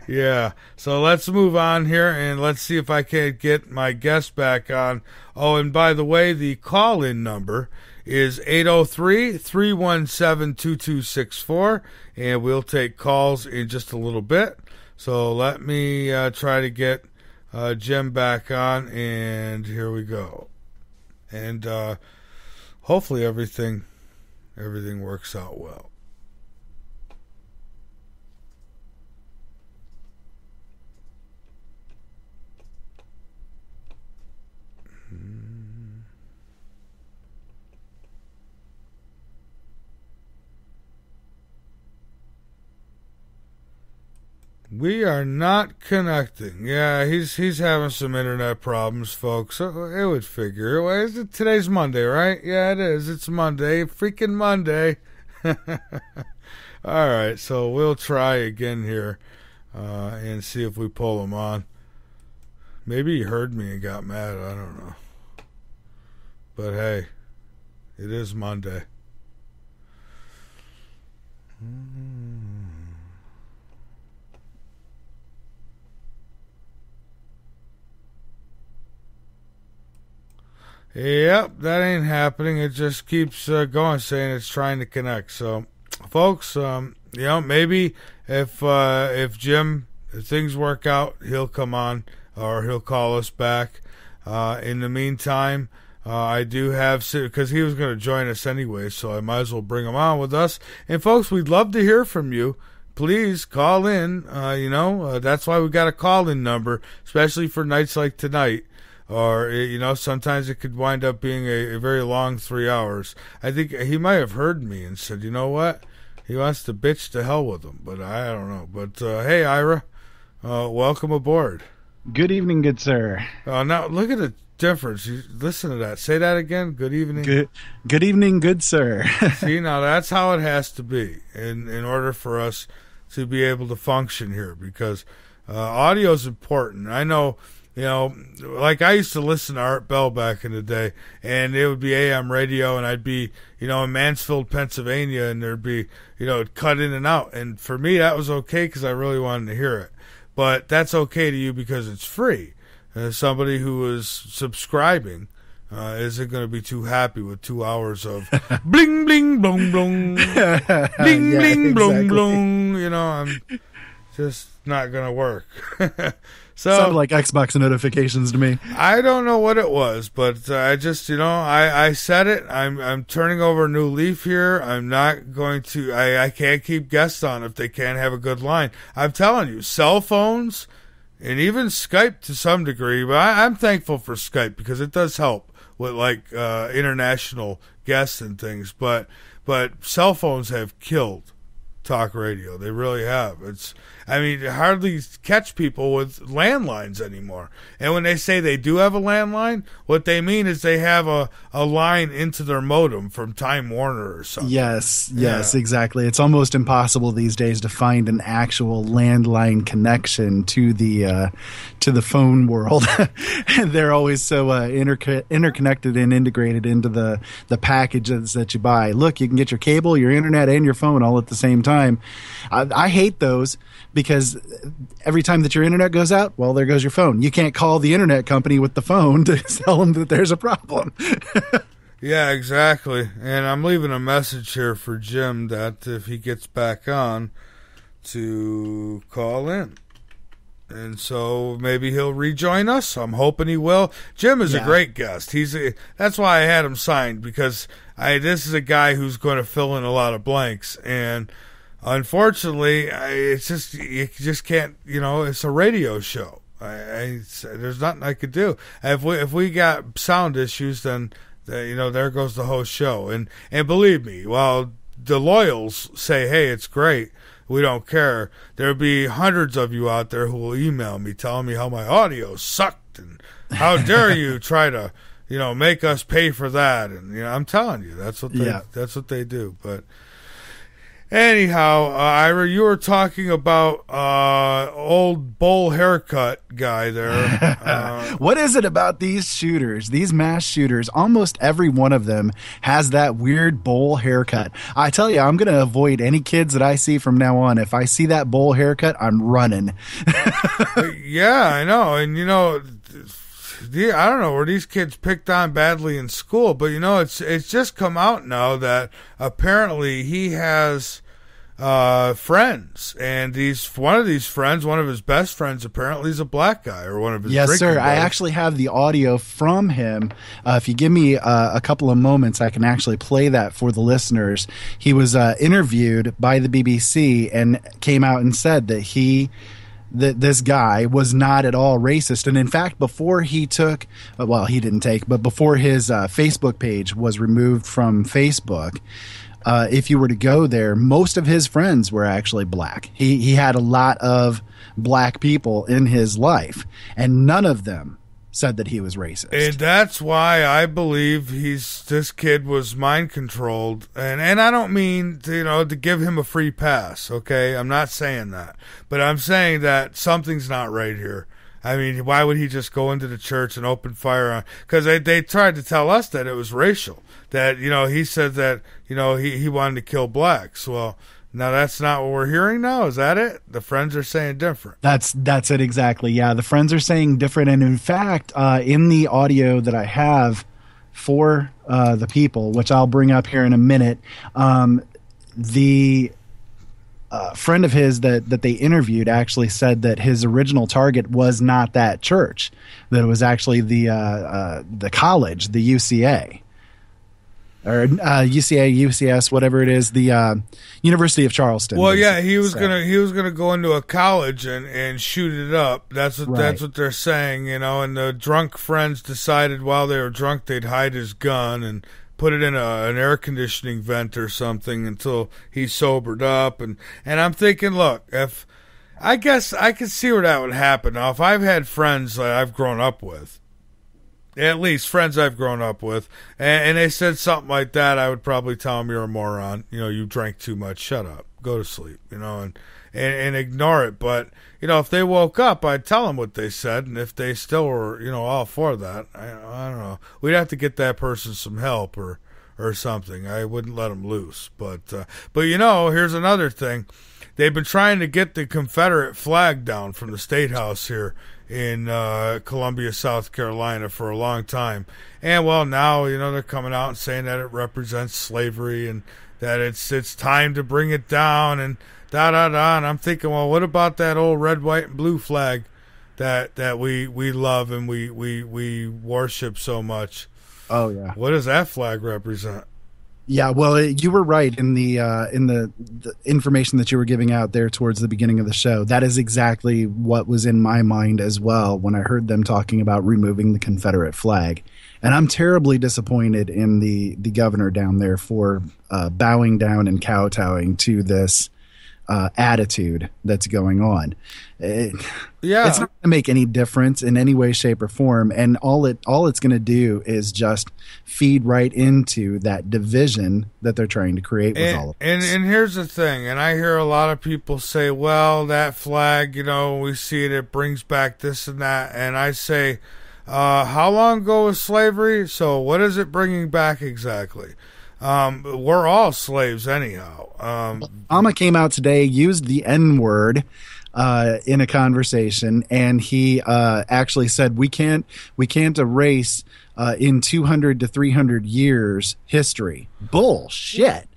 yeah. So let's move on here, and let's see if I can get my guest back on. Oh, and by the way, the call-in number is 803-317-2264, and we'll take calls in just a little bit. So let me try to get Jim back on, and here we go. And hopefully everything works out well. We are not connecting. Yeah, he's having some internet problems, folks. So it would figure. Today's Monday, right? Yeah, it is. It's Monday. Freaking Monday. All right, so we'll try again here and see if we pull him on. Maybe he heard me and got mad. I don't know. But hey, it is Monday. Yep, that ain't happening. It just keeps going, saying it's trying to connect. So, folks, maybe if Jim, if things work out, he'll come on or he'll call us back. In the meantime, I do have, because he was going to join us anyway, so I might as well bring him on with us. And folks, we'd love to hear from you. Please call in. That's why we got a call-in number, especially for nights like tonight. Or, sometimes it could wind up being a very long 3 hours. I think he might have heard me and said, you know what? He wants to bitch to hell with him. But I don't know. But, hey, Ira, welcome aboard. Good evening, good sir. Now, look at the difference. Listen to that. Say that again. Good evening. Good evening, good sir. See, now that's how it has to be in order for us to be able to function here. Because audio is important. I know... like I used to listen to Art Bell back in the day, and it would be AM radio, and I'd be, in Mansfield, Pennsylvania, and there'd be, it'd cut in and out. And for me, that was okay because I really wanted to hear it. But that's okay to you because it's free. Somebody who is subscribing isn't going to be too happy with 2 hours of bling, bling, blong, blong, bling, bling, blong, blong. I'm just not going to work. So, sounded like Xbox notifications to me. I don't know what it was, but I just, I said it. I'm turning over a new leaf here. I'm not going to, I can't keep guests on if they can't have a good line. I'm telling you, cell phones and even Skype to some degree, but I'm thankful for Skype because it does help with international guests and things. But cell phones have killed talk radio. They really have. You hardly catch people with landlines anymore. And when they say they do have a landline, what they mean is they have a line into their modem from Time Warner or something. Yes, exactly. It's almost impossible these days to find an actual landline connection to the phone world. They're always so interconnected and integrated into the packages that you buy. Look, you can get your cable, your internet, and your phone all at the same time. I hate those because every time that your internet goes out, well, there goes your phone. You can't call the internet company with the phone to tell them that there's a problem. Yeah, exactly. And I'm leaving a message here for Jim that if he gets back on, to call in. And so maybe he'll rejoin us. I'm hoping he will. Jim is a great guest. That's why I had him signed, because this is a guy who's going to fill in a lot of blanks. And unfortunately, it's just, you just can't, it's a radio show. There's nothing I could do. If we got sound issues, then there goes the whole show. And believe me, while the loyals say, hey, it's great, we don't care, there'll be hundreds of you out there who will email me telling me how my audio sucked and how dare you try to make us pay for that. And I'm telling you, that's what they do. But anyhow, Ira, you were talking about old bowl haircut guy there. What is it about these shooters, these mass shooters? Almost every one of them has that weird bowl haircut. I tell you, I'm going to avoid any kids that I see from now on. If I see that bowl haircut, I'm running. Yeah, I know. And, I don't know, were these kids picked on badly in school? But, it's just come out now that apparently he has friends, and one of his best friends, apparently is a black guy, or one of his Yes, sir. buddies. I actually have the audio from him. If you give me a couple of moments, I can actually play that for the listeners. He was interviewed by the BBC and came out and said that this guy was not at all racist. And in fact, before he before his Facebook page was removed from Facebook, if you were to go there, most of his friends were actually black. He had a lot of black people in his life, and none of them said that he was racist. And that's why I believe this kid was mind controlled. And I don't mean to give him a free pass, okay? I'm not saying that. But I'm saying that something's not right here. I mean, why would he just go into the church and open fire on? Because they tried to tell us that it was racial. That, he said that, he wanted to kill blacks. Well, now that's not what we're hearing now. Is that it? The friends are saying different. That's it exactly. Yeah, the friends are saying different. And in fact, in the audio that I have for the people, which I'll bring up here in a minute, the friend of his that they interviewed actually said that his original target was not that church, that it was actually the college, the UCA. Or UCA, UCS, whatever it is, the University of Charleston. Well, yeah, he was gonna go into a college and shoot it up. That's what they're saying, And the drunk friends decided while they were drunk they'd hide his gun and put it in an air conditioning vent or something until he sobered up. And I'm thinking, look, if I guess I could see where that would happen. Now, if I've had friends that I've grown up with. At least friends I've grown up with, and they said something like that, I would probably tell them, you're a moron. You drank too much. Shut up. Go to sleep. And ignore it. But if they woke up, I'd tell them what they said, and if they still were all for that, I don't know. We'd have to get that person some help or something. I wouldn't let them loose. But here's another thing. They've been trying to get the Confederate flag down from the State House here in Columbia, South Carolina for a long time. And, well, now, they're coming out and saying that it represents slavery and that it's time to bring it down and da-da-da. And I'm thinking, well, what about that old red, white, and blue flag that we love and we worship so much? Oh, yeah. What does that flag represent? Yeah, well, you were right in the information that you were giving out there towards the beginning of the show. That is exactly what was in my mind as well when I heard them talking about removing the Confederate flag. And I'm terribly disappointed in the governor down there for bowing down and kowtowing to this attitude that's going on. It's not going to make any difference in any way, shape, or form, and all it's going to do is just feed right into that division that they're trying to create with all of us. And here's the thing, and I hear a lot of people say, well, that flag, we see it brings back this and that, and I say, how long ago was slavery? So what is it bringing back exactly? We're all slaves anyhow. Obama came out today, used the N-word in a conversation, and he actually said we can't erase in 200 to 300 years history. Bullshit.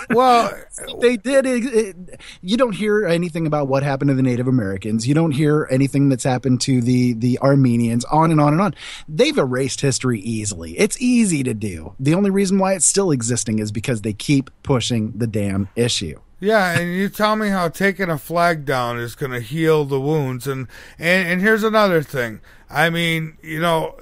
Well, they did. You don't hear anything about what happened to the Native Americans. You don't hear anything that's happened to the Armenians, on and on and on. They've erased history easily. It's easy to do. The only reason why it's still existing is because they keep pushing the damn issue. Yeah, and you tell me how taking a flag down is going to heal the wounds. And here's another thing. I mean,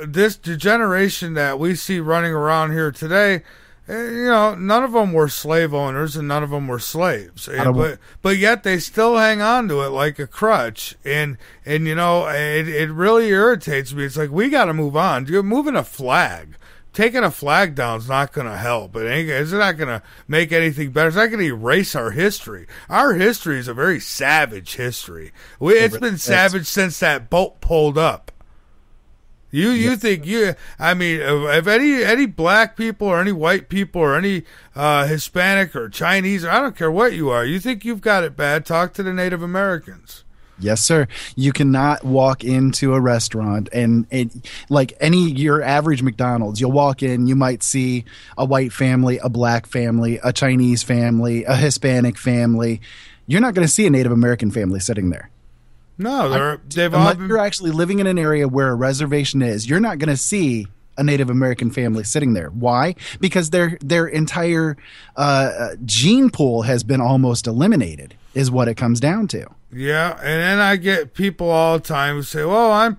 this generation that we see running around here today, none of them were slave owners and none of them were slaves. But yet they still hang on to it like a crutch. And it really irritates me. It's like, we got to move on. You're moving a flag. Taking a flag down is not going to help. It's not going to make anything better. It's not going to erase our history. Our history is a very savage history. It's been savage since that boat pulled up. You think if any black people or any white people or any Hispanic or Chinese, I don't care what you are, you think you've got it bad, talk to the Native Americans. Yes, sir. You cannot walk into a restaurant and like your average McDonald's, you'll walk in, you might see a white family, a black family, a Chinese family, a Hispanic family. You're not going to see a Native American family sitting there. No, you're actually living in an area where a reservation is, you're not going to see a Native American family sitting there. Why? Because their entire gene pool has been almost eliminated, is what it comes down to. Yeah, and then I get people all the time who say, "Well, I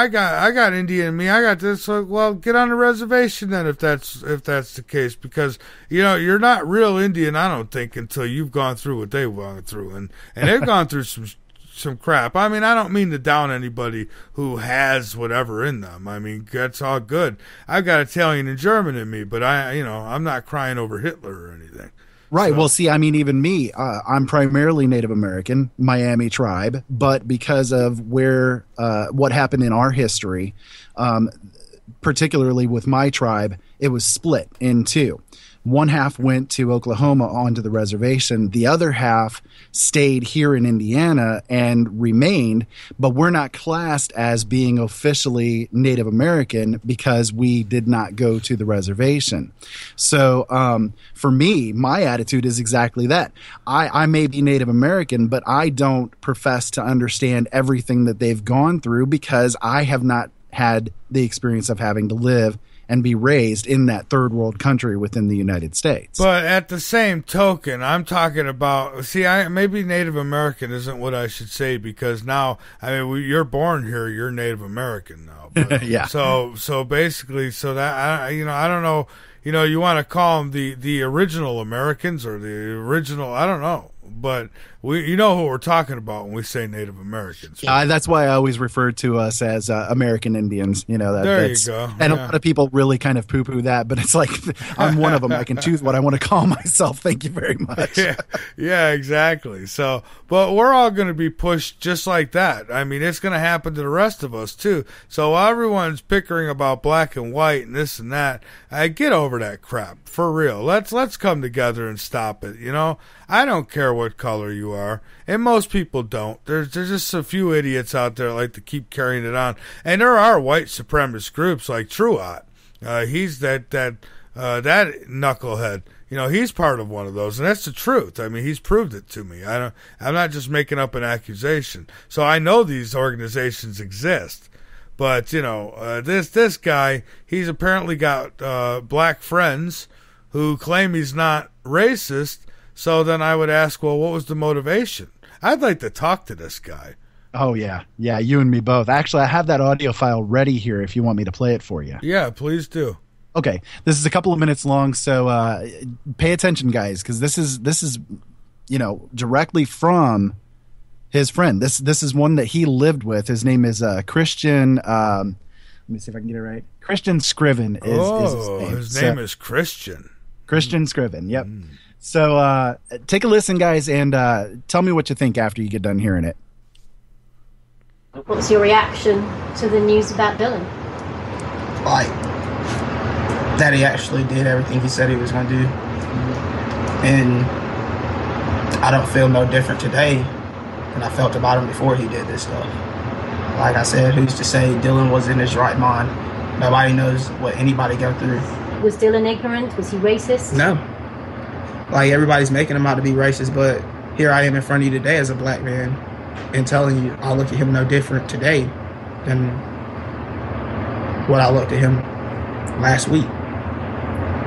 got Indian in me. I got this." So, well, get on the reservation then, if that's the case, because you're not real Indian, I don't think, until you've gone through what they've gone through, and they've gone through some crap. I mean, I don't mean to down anybody who has whatever in them. I mean, that's all good. I've got Italian and German in me, but I'm not crying over Hitler or anything. Right. So. Well, see, I mean, even me, I'm primarily Native American, Miami tribe, but because of what happened in our history, particularly with my tribe, it was split in two. One half went to Oklahoma onto the reservation. The other half stayed here in Indiana and remained, but we're not classed as being officially Native American because we did not go to the reservation. So for me, my attitude is exactly that. I may be Native American, but I don't profess to understand everything that they've gone through because I have not had the experience of having to live and be raised in that third world country within the United States. But at the same token, I'm talking about, maybe Native American isn't what I should say, because now, you're born here, you're Native American now. But, yeah. So basically, that, I don't know, you want to call them the original Americans or the original, I don't know. But who we're talking about when we say Native Americans. That's why I always refer to us as American Indians. There you go. And a lot of people really kind of poo-poo that, but it's like, I'm one of them. I can choose what I want to call myself. Thank you very much. Yeah, exactly. So, but we're all going to be pushed just like that. I mean, it's going to happen to the rest of us too. So while everyone's pickering about black and white and this and that, get over that crap for real. Let's come together and stop it. I don't care what color you are, and most people don't. There's just a few idiots out there that like to keep carrying it on, and there are white supremacist groups like Truott. He's that knucklehead. He's part of one of those, and that's the truth. I mean, he's proved it to me. I'm not just making up an accusation. So I know these organizations exist. But this guy, he's apparently got black friends who claim he's not racist. So then I would ask, well, what was the motivation? I'd like to talk to this guy. Oh, yeah. Yeah, you and me both. Actually, I have that audio file ready here if you want me to play it for you. Yeah, please do. Okay. This is a couple of minutes long, so pay attention, guys, because this is directly from his friend. This is one that he lived with. His name is Christian. Let me see if I can get it right. Christian Scriven is his name. His name is Christian. Christian Scriven, yep. So take a listen, guys, and tell me what you think after you get done hearing it. What's your reaction to the news about Dylan? Like, that he actually did everything he said he was going to do. And I don't feel no different today and I felt about him before he did this stuff. Like I said, who's to say Dylan was in his right mind? Nobody knows what anybody go through. Was Dylan ignorant? Was he racist? No. Like, everybody's making him out to be racist, but here I am in front of you today as a black man and telling you I look at him no different today than what I looked at him last week.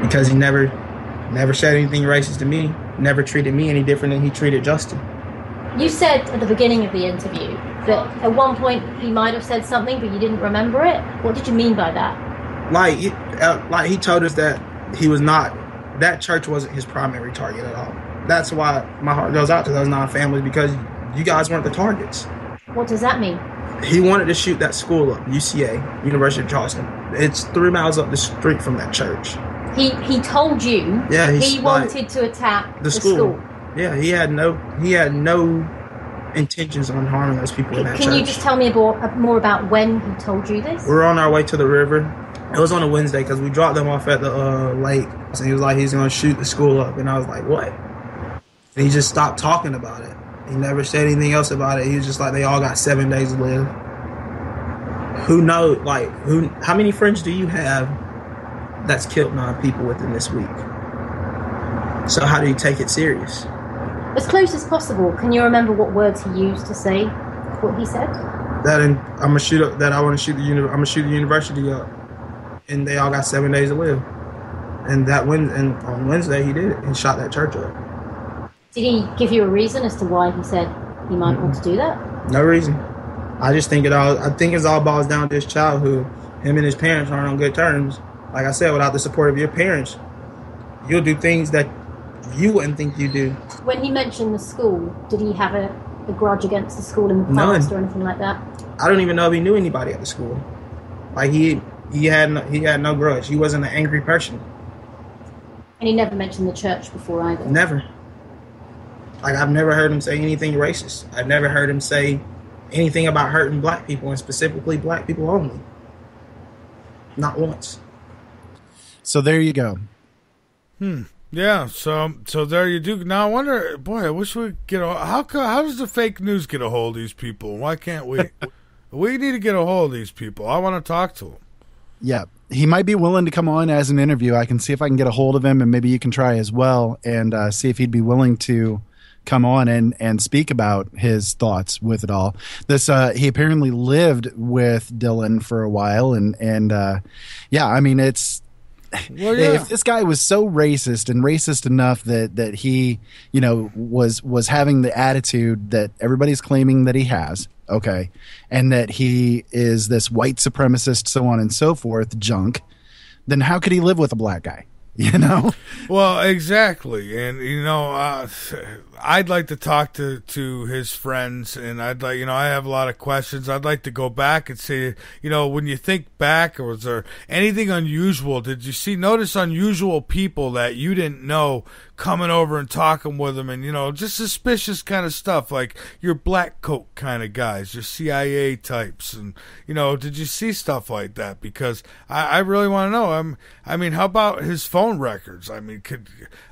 Because he never said anything racist to me, never treated me any different than he treated Justin. You said at the beginning of the interview that at one point he might have said something, but you didn't remember it. What did you mean by that? Like he told us that he was not, that church wasn't his primary target at all. That's why my heart goes out to those 9 families, because you guys weren't the targets. What does that mean? He wanted to shoot that school up, UCA, University of Charleston. It's 3 miles up the street from that church. He told you he wanted to attack the school. Yeah, he had no intentions on harming those people in that church. Can you just tell me more about when he told you this? We were on our way to the river. It was on a Wednesday because we dropped them off at the lake. So he was like, he's going to shoot the school up. And I was like, what? And he just stopped talking about it. He never said anything else about it. He was just like, they all got 7 days to live. Who knows? Like, how many friends do you have that's killed 9 people within this week? So how do you take it serious? As close as possible, can you remember what words he used to say what he said? I'm gonna shoot up. That I want to shoot I'm gonna shoot the university up, and they all got 7 days to live. And on Wednesday he did it. He shot that church up. Did he give you a reason as to why he said he might want to do that? No reason. I just think it all boils down to his childhood. Him and his parents aren't on good terms. Like I said, without the support of your parents, you'll do things that you wouldn't think you do. When he mentioned the school, did he have a grudge against the school in the past or anything like that? I don't even know if he knew anybody at the school. Like he had no grudge. He wasn't an angry person. And he never mentioned the church before either? Never. Like, I've never heard him say anything racist. I've never heard him say anything about hurting black people, and specifically black people only. Not once. So there you go. Yeah, so there you do. Now I wonder, boy, I wish we get how does the fake news get a hold of these people? Why can't we? We need to get a hold of these people. I want to talk to them. Yeah, he might be willing to come on as an interview. I can see if I can get a hold of him, and maybe you can try as well, and see if he'd be willing to come on and speak about his thoughts with it all. This he apparently lived with Dylan for a while, and yeah, I mean it's. Well, yeah. If this guy was so racist and racist enough that he, was having the attitude that everybody's claiming that he has, okay, and that he is this white supremacist, so on and so forth, junk, then how could he live with a black guy? Well, exactly. And, I'd like to talk to his friends, and I'd like, I have a lot of questions. I'd like to go back and say, when you think back, was there anything unusual? Did you notice unusual people that you didn't know coming over and talking with them, and, just suspicious kind of stuff, like your black coat kind of guys, your CIA types, and, did you see stuff like that? Because I really want to know. I mean, how about his phone records? I mean,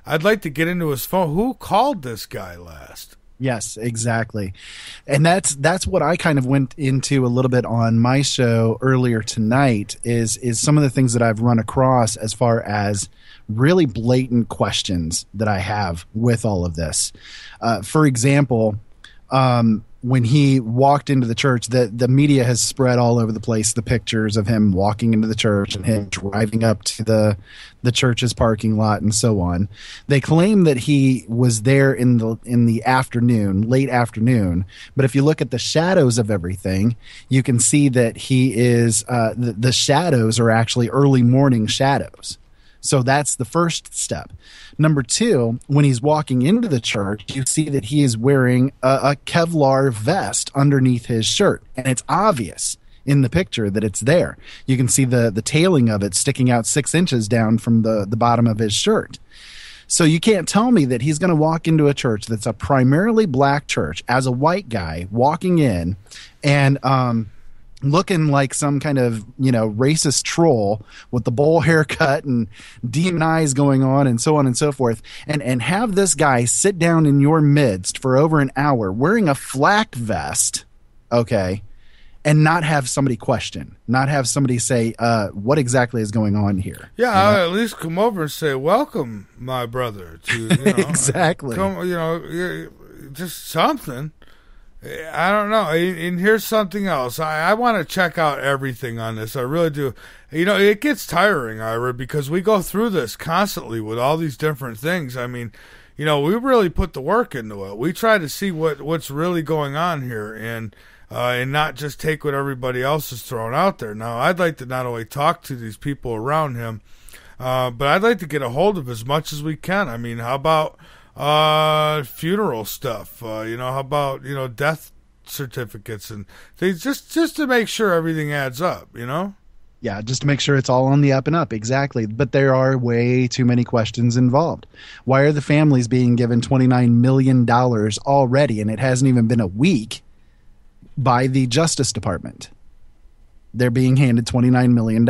I'd like to get into his phone. Who called this guy last? Yes, exactly. And that's what I kind of went into a little bit on my show earlier tonight is some of the things that I've run across as far as really blatant questions that I have with all of this. For example, when he walked into the church, the media has spread all over the place the pictures of him walking into the church and him driving up to the church's parking lot and so on. They claim that he was there in the afternoon, late afternoon, but if you look at the shadows of everything, you can see that he is the shadows are actually early morning shadows. So that's the first step. Number 2, when he's walking into the church, you see that he is wearing a Kevlar vest underneath his shirt. And it's obvious in the picture that it's there. You can see the tailing of it sticking out 6 inches down from the bottom of his shirt. So you can't tell me that he's going to walk into a church that's a primarily black church as a white guy walking in and looking like some kind of, racist troll with the bowl haircut and demon eyes going on and so on and so forth, and have this guy sit down in your midst for over an hour wearing a flak vest, okay, and not have somebody question, not have somebody say, what exactly is going on here? Yeah, I'll at least come over and say, welcome, my brother, to, exactly. Just something. I don't know. And here's something else. I want to check out everything on this. I really do. It gets tiring, Ira, because we go through this constantly with all these different things. I mean, we really put the work into it. We try to see what's really going on here and not just take what everybody else is throwing out there. Now, I'd like to not only talk to these people around him, but I'd like to get a hold of as much as we can. I mean, how about funeral stuff, how about, death certificates and things, just to make sure everything adds up, Yeah, just to make sure it's all on the up and up. Exactly. But there are way too many questions involved. Why are the families being given $29 million already, and it hasn't even been a week, by the Justice Department? They're being handed $29 million.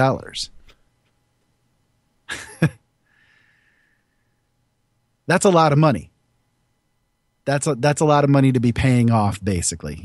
That's a lot of money. That's a lot of money to be paying off, basically,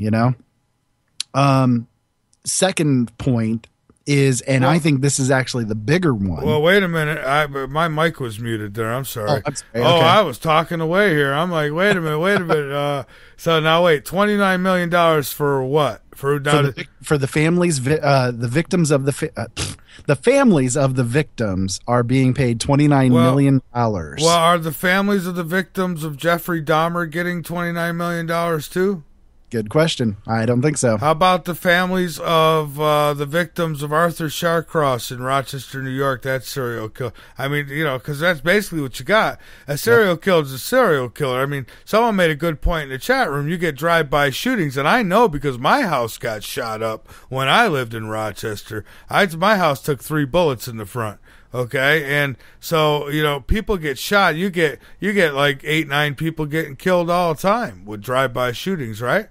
Second point is, and I think this is actually the bigger one. Well, wait a minute. My mic was muted there. I'm sorry. I'm sorry. Oh, Okay. I was talking away here. I'm like, wait a minute. So now wait, $29 million for what? For the families, the victims of the families of the victims are being paid $29 million. Well, are the families of the victims of Jeffrey Dahmer getting $29 million too? Good question. I don't think so. How about the families of the victims of Arthur Shawcross in Rochester, New York? That serial killer. I mean, because that's basically what you got. A serial killer is a serial killer. I mean, someone made a good point in the chat room. You get drive-by shootings, and I know because my house got shot up when I lived in Rochester. My house took 3 bullets in the front. Okay, and so people get shot. You get like 8-9 people getting killed all the time with drive-by shootings, right?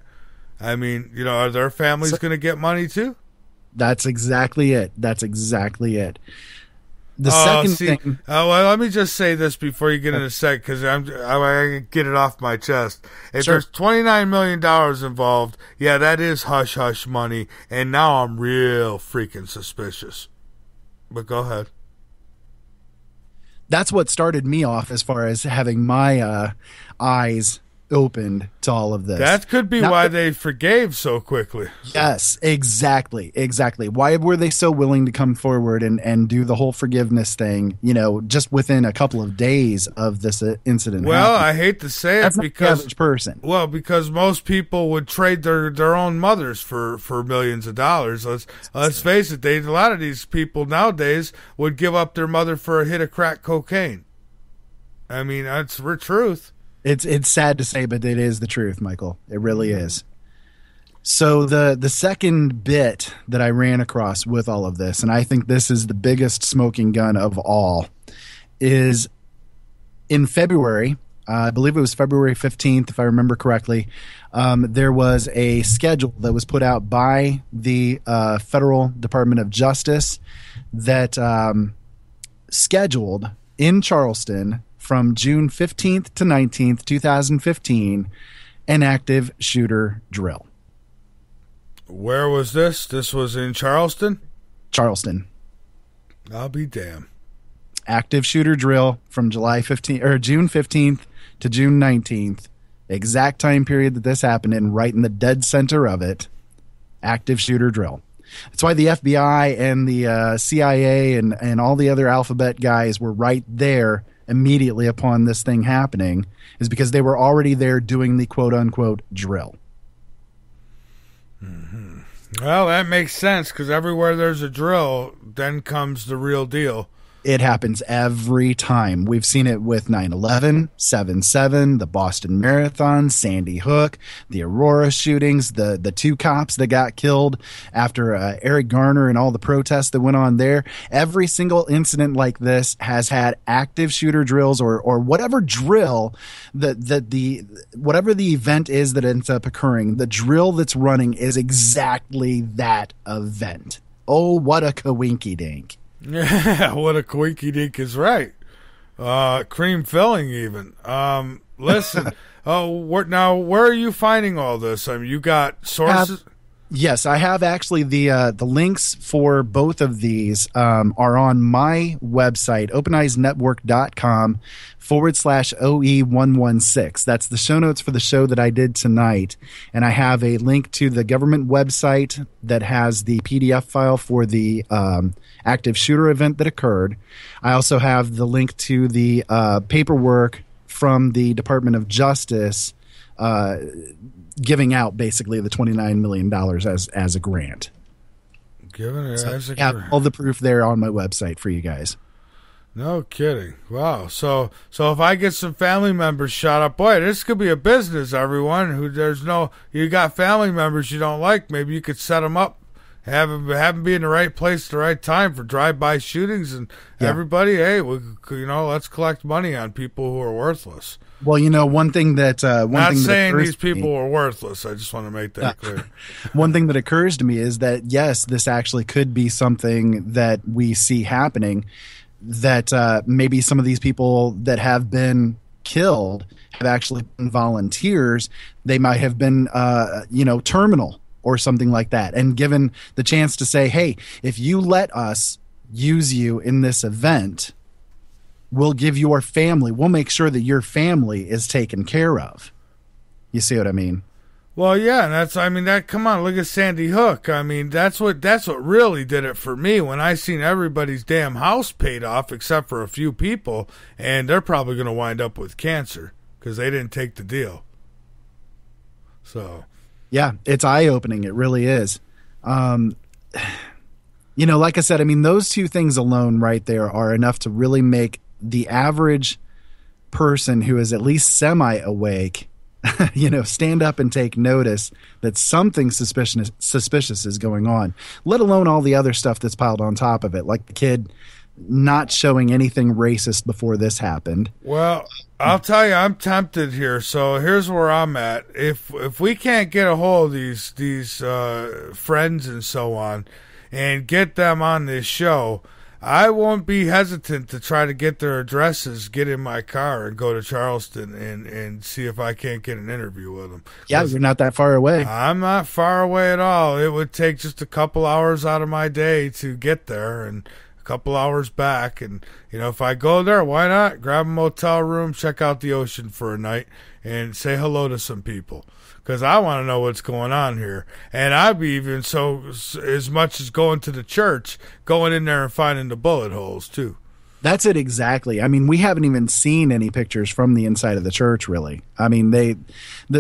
I mean, are their families going to get money too? That's exactly it. The second thing. Well, let me just say this before you get in a sec, because I get it off my chest. If there's $29 million involved, yeah, that is hush hush money, and now I'm real freaking suspicious. But go ahead. That's what started me off as far as having my eyes opened to all of this. That could be why they forgave so quickly. Yes, exactly. Why were they so willing to come forward and do the whole forgiveness thing, just within a couple of days of this incident? Well, I hate to say it, That's not because the average person. Well, because most people would trade their own mothers for millions of dollars. Let's face it, a lot of these people nowadays would give up their mother for a hit of crack cocaine. I mean, that's the truth. It's sad to say, but it is the truth, Michael. It really is. So the second bit that I ran across with all of this, and I think this is the biggest smoking gun of all, is in February, I believe it was February 15th, if I remember correctly, there was a schedule that was put out by the Federal Department of Justice that scheduled in Charleston from June 15th to 19th, 2015, an active shooter drill. Where was this? This was in Charleston? Charleston. I'll be damned. Active shooter drill from June 15th to June 19th. Exact time period that this happened in, right in the dead center of it. Active shooter drill. That's why the FBI and the CIA and all the other alphabet guys were right there immediately upon this thing happening, is because they were already there doing the quote-unquote drill. Mm-hmm. Well, that makes sense, because everywhere there's a drill, then comes the real deal. It happens every time. We've seen it with 9/11, 7/7, the Boston Marathon, Sandy Hook, the Aurora shootings, the two cops that got killed after Eric Garner and all the protests that went on there. Every single incident like this has had active shooter drills or whatever drill whatever the event is that ends up occurring. The drill that's running is exactly that event. Oh, what a coinky dink. Yeah, what a quinky dink is right. Cream filling even. Listen, where are you finding all this? I mean, you got sources? Yes, I have actually the links for both of these are on my website, openeyesnetwork.com/OE116. That's the show notes for the show that I did tonight. And I have a link to the government website that has the PDF file for the active shooter event that occurred. I also have the link to the paperwork from the Department of Justice giving out basically the $29 million as a grant. Giving it as a grant. All the proof there on my website for you guys. No kidding. Wow. So if I get some family members shot up, boy, this could be a business, everyone. You got family members you don't like, maybe you could set them up, have them be in the right place at the right time for drive-by shootings, and everybody, hey, let's collect money on people who are worthless. Well, one thing that not saying these people are worthless. I just want to make that clear. One thing that occurs to me is that yes, this actually could be something that we see happening. That maybe some of these people that have been killed have actually been volunteers. They might have been, terminal or something like that, and given the chance to say, "Hey, if you let us use you in this event, we'll give your family. We'll make sure that your family is taken care of." You see what I mean? Well, yeah, and come on, look at Sandy Hook. I mean, that's what really did it for me when I seen everybody's damn house paid off except for a few people, and they're probably going to wind up with cancer because they didn't take the deal. So, yeah, it's eye-opening. It really is. Like I said, those two things alone right there are enough to really make the average person who is at least semi-awake stand up and take notice that something suspicious is going on, let alone all the other stuff that's piled on top of it, like the kid not showing anything racist before this happened. Well, I'll tell you, I'm tempted here. So here's where I'm at. If we can't get a hold of these friends and so on and get them on this show, I won't be hesitant to try to get their addresses, get in my car, and go to Charleston and see if I can't get an interview with them. Yeah, you're not that far away. I'm not far away at all. It would take just a couple hours out of my day to get there and a couple hours back. And, if I go there, why not? Grab a motel room, check out the ocean for a night, and say hello to some people. Because I want to know what's going on here. And I'd be even as much as going to the church, going in there and finding the bullet holes, too. That's it exactly. We haven't even seen any pictures from the inside of the church, really.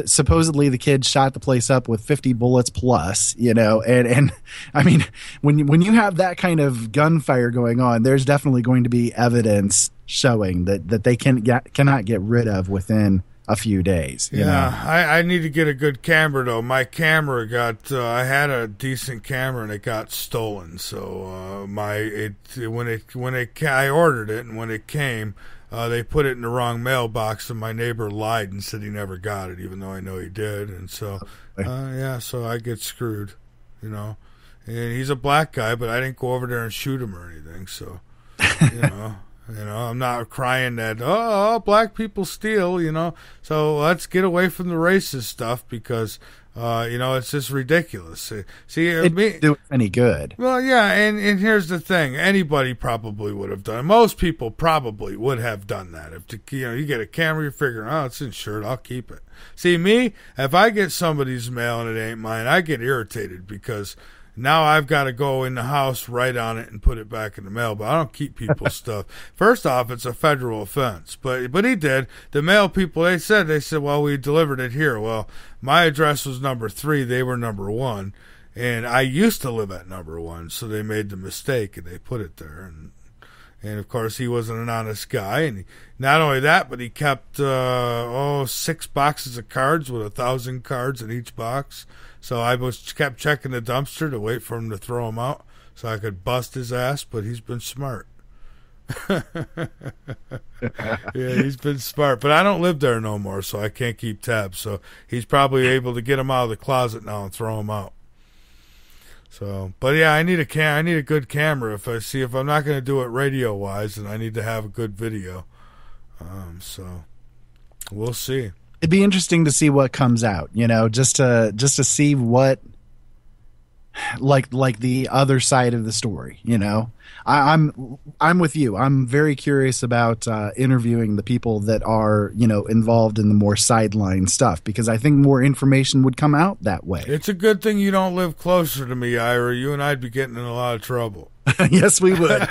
Supposedly the kid shot the place up with 50 bullets plus, and when you have that kind of gunfire going on, there's definitely going to be evidence showing that they cannot get rid of within a few days. I need to get a good camera though. My camera got I had a decent camera and it got stolen. So I ordered it, and when it came, they put it in the wrong mailbox, and my neighbor lied and said he never got it, even though I know he did. And so so I get screwed, And he's a black guy, but I didn't go over there and shoot him or anything. So I'm not crying that, black people steal, So let's get away from the racist stuff because, it's just ridiculous. See, it didn't do any good. Well, yeah, and here's the thing. Anybody probably would have done it. Most people probably would have done that. If you get a camera, you're figuring, it's insured, I'll keep it. See, me, if I get somebody's mail and it ain't mine, I get irritated because now I've got to go in the house, write on it, and put it back in the mail. But I don't keep people's stuff. First off, it's a federal offense. But he did. The mail people, they said, well, we delivered it here. Well, my address was number 3. They were number 1. And I used to live at number 1. So they made the mistake, and they put it there. And, of course, he wasn't an honest guy. And not only that, but he kept, 6 boxes of cards with 1,000 cards in each box. So I kept checking the dumpster to wait for him to throw them out so I could bust his ass, but he's been smart. Yeah, he's been smart. But I don't live there no more, so I can't keep tabs. So he's probably able to get them out of the closet now and throw them out. So, but yeah, I need a good camera. If I'm not going to do it radio wise, then I need to have a good video. So we'll see. It'd be interesting to see what comes out, just to see what, like the other side of the story, I'm with you. I'm very curious about interviewing the people that are, involved in the more sideline stuff, because I think more information would come out that way. It's a good thing you don't live closer to me, Ira. You and I'd be getting in a lot of trouble. Yes, we would.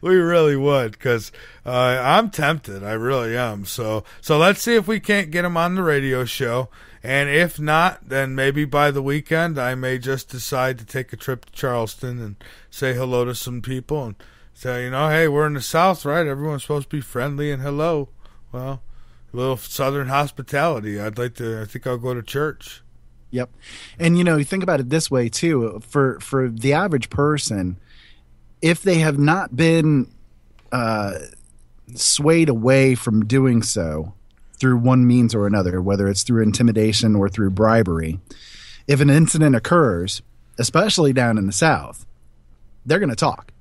We really would, because I'm tempted. I really am. So let's see if we can't get him on the radio show. And if not, then maybe by the weekend I may just decide to take a trip to Charleston and say hello to some people and say, hey, we're in the South, right? Everyone's supposed to be friendly and hello. Well, a little Southern hospitality. I think I'll go to church. Yep. And, you think about it this way, too. For the average person, if they have not been swayed away from doing so through one means or another, whether it's through intimidation or through bribery, if an incident occurs, especially down in the South, they're going to talk.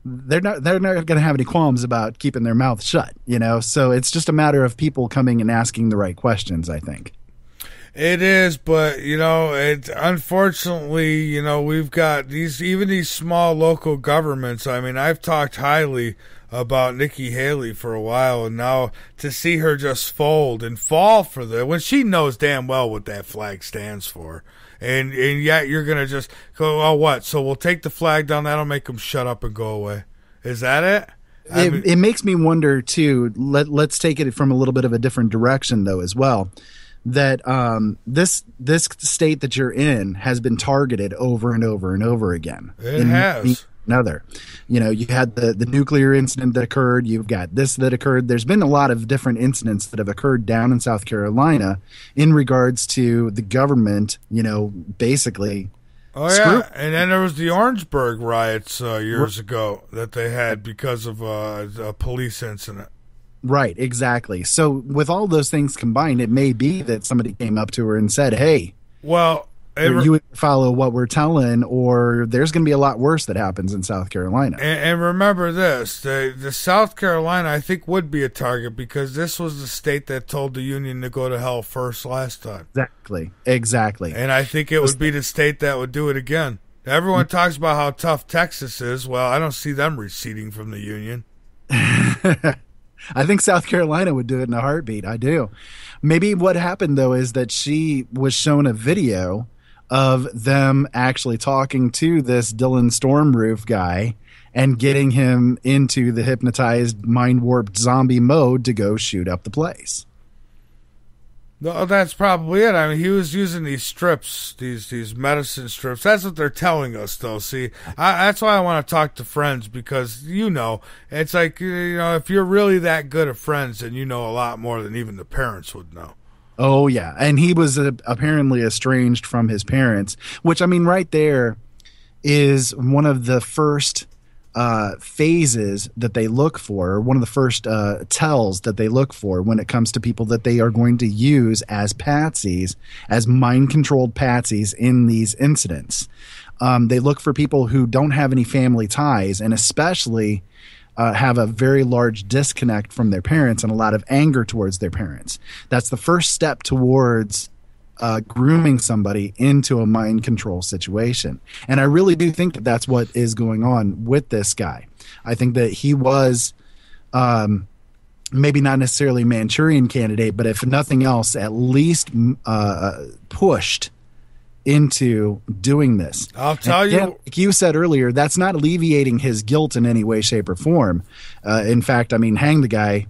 They're not going to have any qualms about keeping their mouth shut, So it's just a matter of people coming and asking the right questions, I think. It is, but it's unfortunately, we've got these small local governments. I mean, I've talked highly about Nikki Haley for a while, and now to see her just fold and fall for when she knows damn well what that flag stands for, and yet you're gonna just go, oh, what? So we'll take the flag down. That'll make them shut up and go away. Is that it? It makes me wonder too. Let's take it from a little bit of a different direction though, as well. That this state that you're in has been targeted over and over and over again. It has. Another, you had the nuclear incident that occurred. You've got this that occurred. There's been a lot of different incidents that have occurred down in South Carolina in regards to the government, basically. Oh, yeah. And then there was the Orangeburg riots years ago that they had because of a police incident. Right, exactly. So with all those things combined, it may be that somebody came up to her and said, hey, well, you follow what we're telling, or there's going to be a lot worse that happens in South Carolina. And remember this, the South Carolina, I think, would be a target because this was the state that told the Union to go to hell first last time. Exactly. And I think it would be the state that would do it again. Everyone talks about how tough Texas is. Well, I don't see them receding from the Union. I think South Carolina would do it in a heartbeat. I do. Maybe what happened, though, is that she was shown a video of them actually talking to this Dylan Stormroof guy and getting him into the hypnotized, mind-warped zombie mode to go shoot up the place. No, that's probably it. I mean, he was using these strips, these medicine strips. That's what they're telling us, though. See, that's why I want to talk to friends because, it's like, if you're really that good of friends, then you know a lot more than even the parents would know. Oh, yeah. And he was apparently estranged from his parents, which, I mean, right there is one of the first phases that they look for, or one of the first tells that they look for when it comes to people that they are going to use as patsies, as mind-controlled patsies in these incidents. They look for people who don't have any family ties and especially have a very large disconnect from their parents and a lot of anger towards their parents. That's the first step towards grooming somebody into a mind control situation. And I really do think that that's what is going on with this guy. I think that he was maybe not necessarily a Manchurian candidate, but if nothing else, at least pushed into doing this. I'll tell you, like you said earlier, that's not alleviating his guilt in any way, shape, or form. In fact, I mean, hang the guy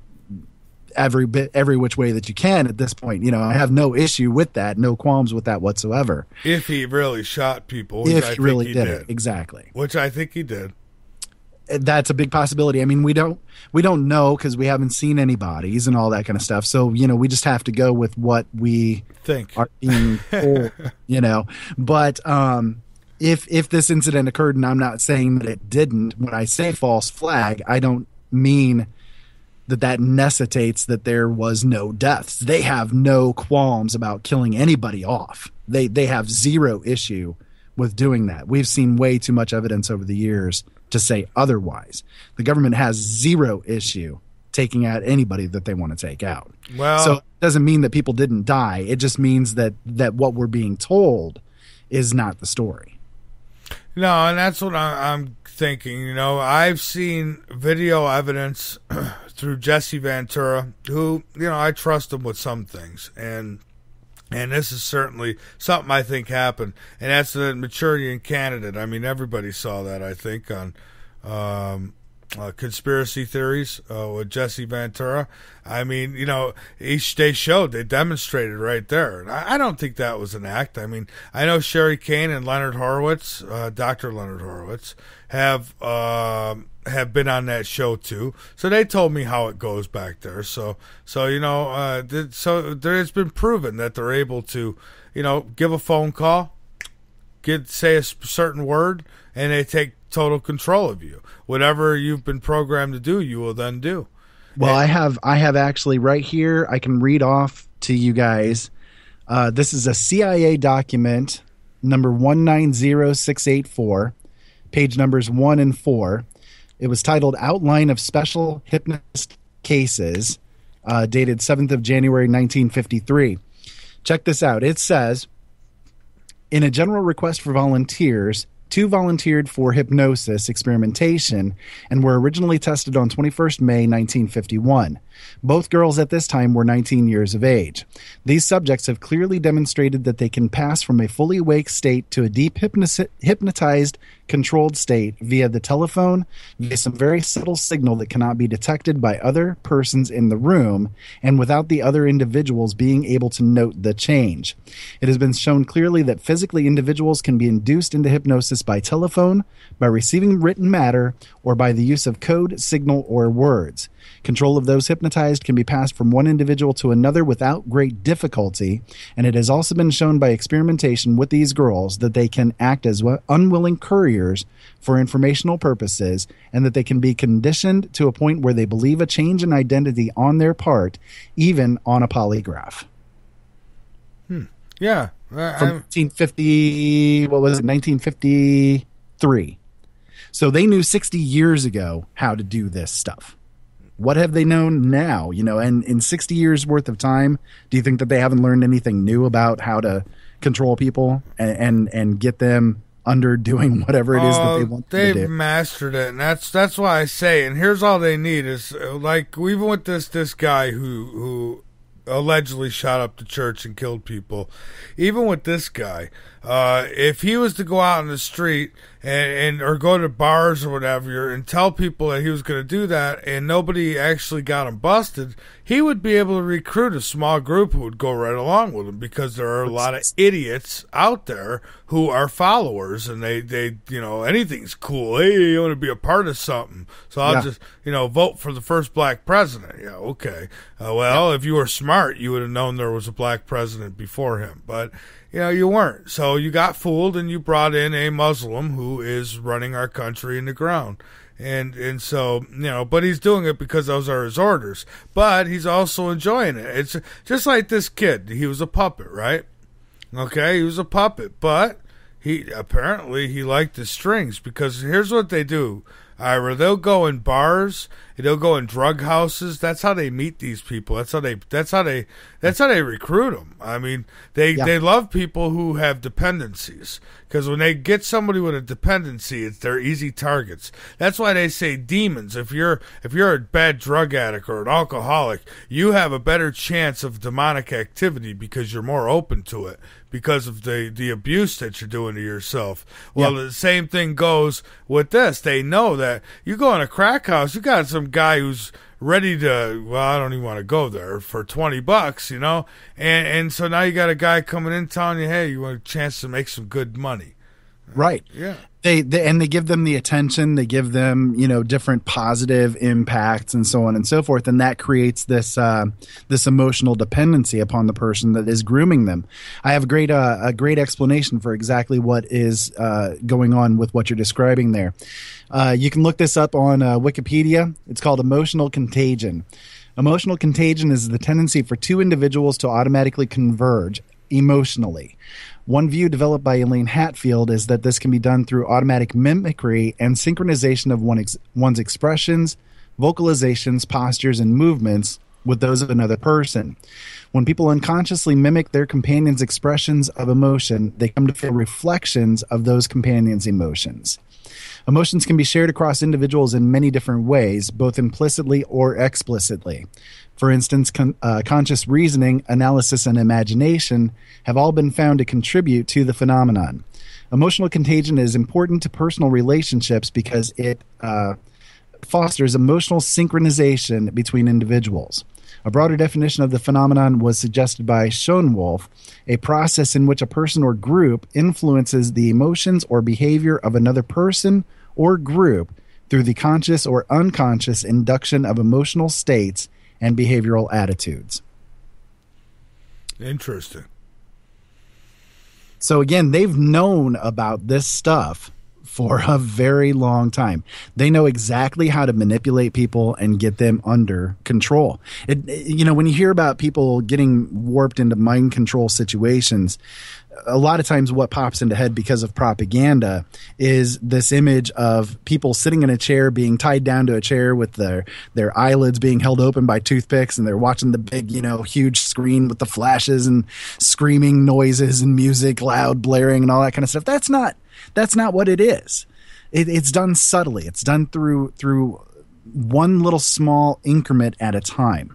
every which way that you can at this point. I have no issue with that, no qualms with that whatsoever. If he really shot people, if he really did it, exactly. Which I think he did. That's a big possibility. I mean, we don't know because we haven't seen any bodies and all that kind of stuff. So, we just have to go with what we think are being told, But if this incident occurred, and I'm not saying that it didn't, when I say false flag, I don't mean that necessitates that there was no deaths. They have no qualms about killing anybody off. They have zero issue with doing that. We've seen way too much evidence over the years to say otherwise. The government has zero issue taking out anybody that they want to take out. Well, so it doesn't mean that people didn't die. It just means that what we're being told is not the story. No, and that's what I'm thinking. I've seen video evidence through Jesse Ventura, who, I trust him with some things. And this is certainly something I think happened. And that's the maturity in candidate. I mean, everybody saw that, I think, on conspiracy theories with Jesse Ventura. I mean, they demonstrated right there. And I don't think that was an act. I mean, I know Sherry Kane and Leonard Horowitz, Dr. Leonard Horowitz, have been on that show too. So they told me how it goes back there. So it's been proven that they're able to, give a phone call, say a certain word, and they take total control of you. Whatever you've been programmed to do, you will then do. Well, I have actually right here, I can read off to you guys. This is a CIA document, number 190684, page numbers 1 and 4. It was titled Outline of Special Hypnotist Cases, dated 7th of January, 1953. Check this out. It says, in a general request for volunteers, 2 volunteered for hypnosis experimentation and were originally tested on 21st May 1951. Both girls at this time were 19 years of age. These subjects have clearly demonstrated that they can pass from a fully awake state to a deep hypnotized controlled state via the telephone, via some very subtle signal that cannot be detected by other persons in the room, and without the other individuals being able to note the change. It has been shown clearly that physically individuals can be induced into hypnosis by telephone, by receiving written matter, or by the use of code, signal, or words. Control of those hypnotized can be passed from one individual to another without great difficulty, and it has also been shown by experimentation with these girls that they can act as unwilling couriers for informational purposes, and that they can be conditioned to a point where they believe a change in identity on their part, even on a polygraph. Yeah. From 1950, 1953. So they knew 60 years ago how to do this stuff. What have they known now? And in 60 years worth of time, do you think that they haven't learned anything new about how to control people and get them under doing whatever it is that they want to do? They've mastered it, and that's why I say, and here's all they need is, like, even with this guy who allegedly shot up the church and killed people, even with this guy, if he was to go out in the street or go to bars or whatever and tell people that he was going to do that and nobody actually got him busted, he would be able to recruit a small group who would go right along with him, because there are a lot of idiots out there who are followers, and they anything's cool. Hey, you want to be a part of something, so I'll just vote for the first black president. Yeah, okay. If you were smart, you would have known there was a black president before him, but you weren't. So you got fooled, and you brought in a Muslim who is running our country in the ground. And so, but he's doing it because those are his orders. But he's also enjoying it. It's just like this kid. He was a puppet, right? Okay, he was a puppet. But he liked the strings, because here's what they do. Ira, they'll go in bars, they'll go in drug houses. That's how they meet these people. That's how they recruit them. I mean, they love people who have dependencies, because when they get somebody with a dependency, they're easy targets. That's why they say demons. If you're a bad drug addict or an alcoholic, you have a better chance of demonic activity because you're more open to it, because of the abuse that you're doing to yourself. Well, the same thing goes with this. They know that you go in a crack house, you got some guy who's ready to, I don't even want to go there, for $20, and so now you got a guy coming in telling you, hey, you want a chance to make some good money. Right. Yeah. They give them the attention, they give them, different positive impacts and so on and so forth. And that creates this emotional dependency upon the person that is grooming them. I have a great explanation for exactly what is going on with what you're describing there. You can look this up on Wikipedia. It's called emotional contagion. Emotional contagion is the tendency for two individuals to automatically converge emotionally. One view developed by Elaine Hatfield is that this can be done through automatic mimicry and synchronization of one's expressions, vocalizations, postures, and movements with those of another person. When people unconsciously mimic their companion's expressions of emotion, they come to feel reflections of those companions' emotions. Emotions can be shared across individuals in many different ways, both implicitly or explicitly. For instance, conscious reasoning, analysis, and imagination have all been found to contribute to the phenomenon. Emotional contagion is important to personal relationships because it fosters emotional synchronization between individuals. A broader definition of the phenomenon was suggested by Schoenwolf, a process in which a person or group influences the emotions or behavior of another person or group through the conscious or unconscious induction of emotional states and behavioral attitudes. Interesting. So again, they've known about this stuff for a very long time. They know exactly how to manipulate people and get them under control. When you hear about people getting warped into mind control situations, a lot of times what pops into head because of propaganda is this image of people sitting in a chair being tied down to a chair with their eyelids being held open by toothpicks, and they're watching the big, huge screen with the flashes and screaming noises and music loud blaring and all that kind of stuff. That's not what it is. It's done subtly. It's done through one little small increment at a time.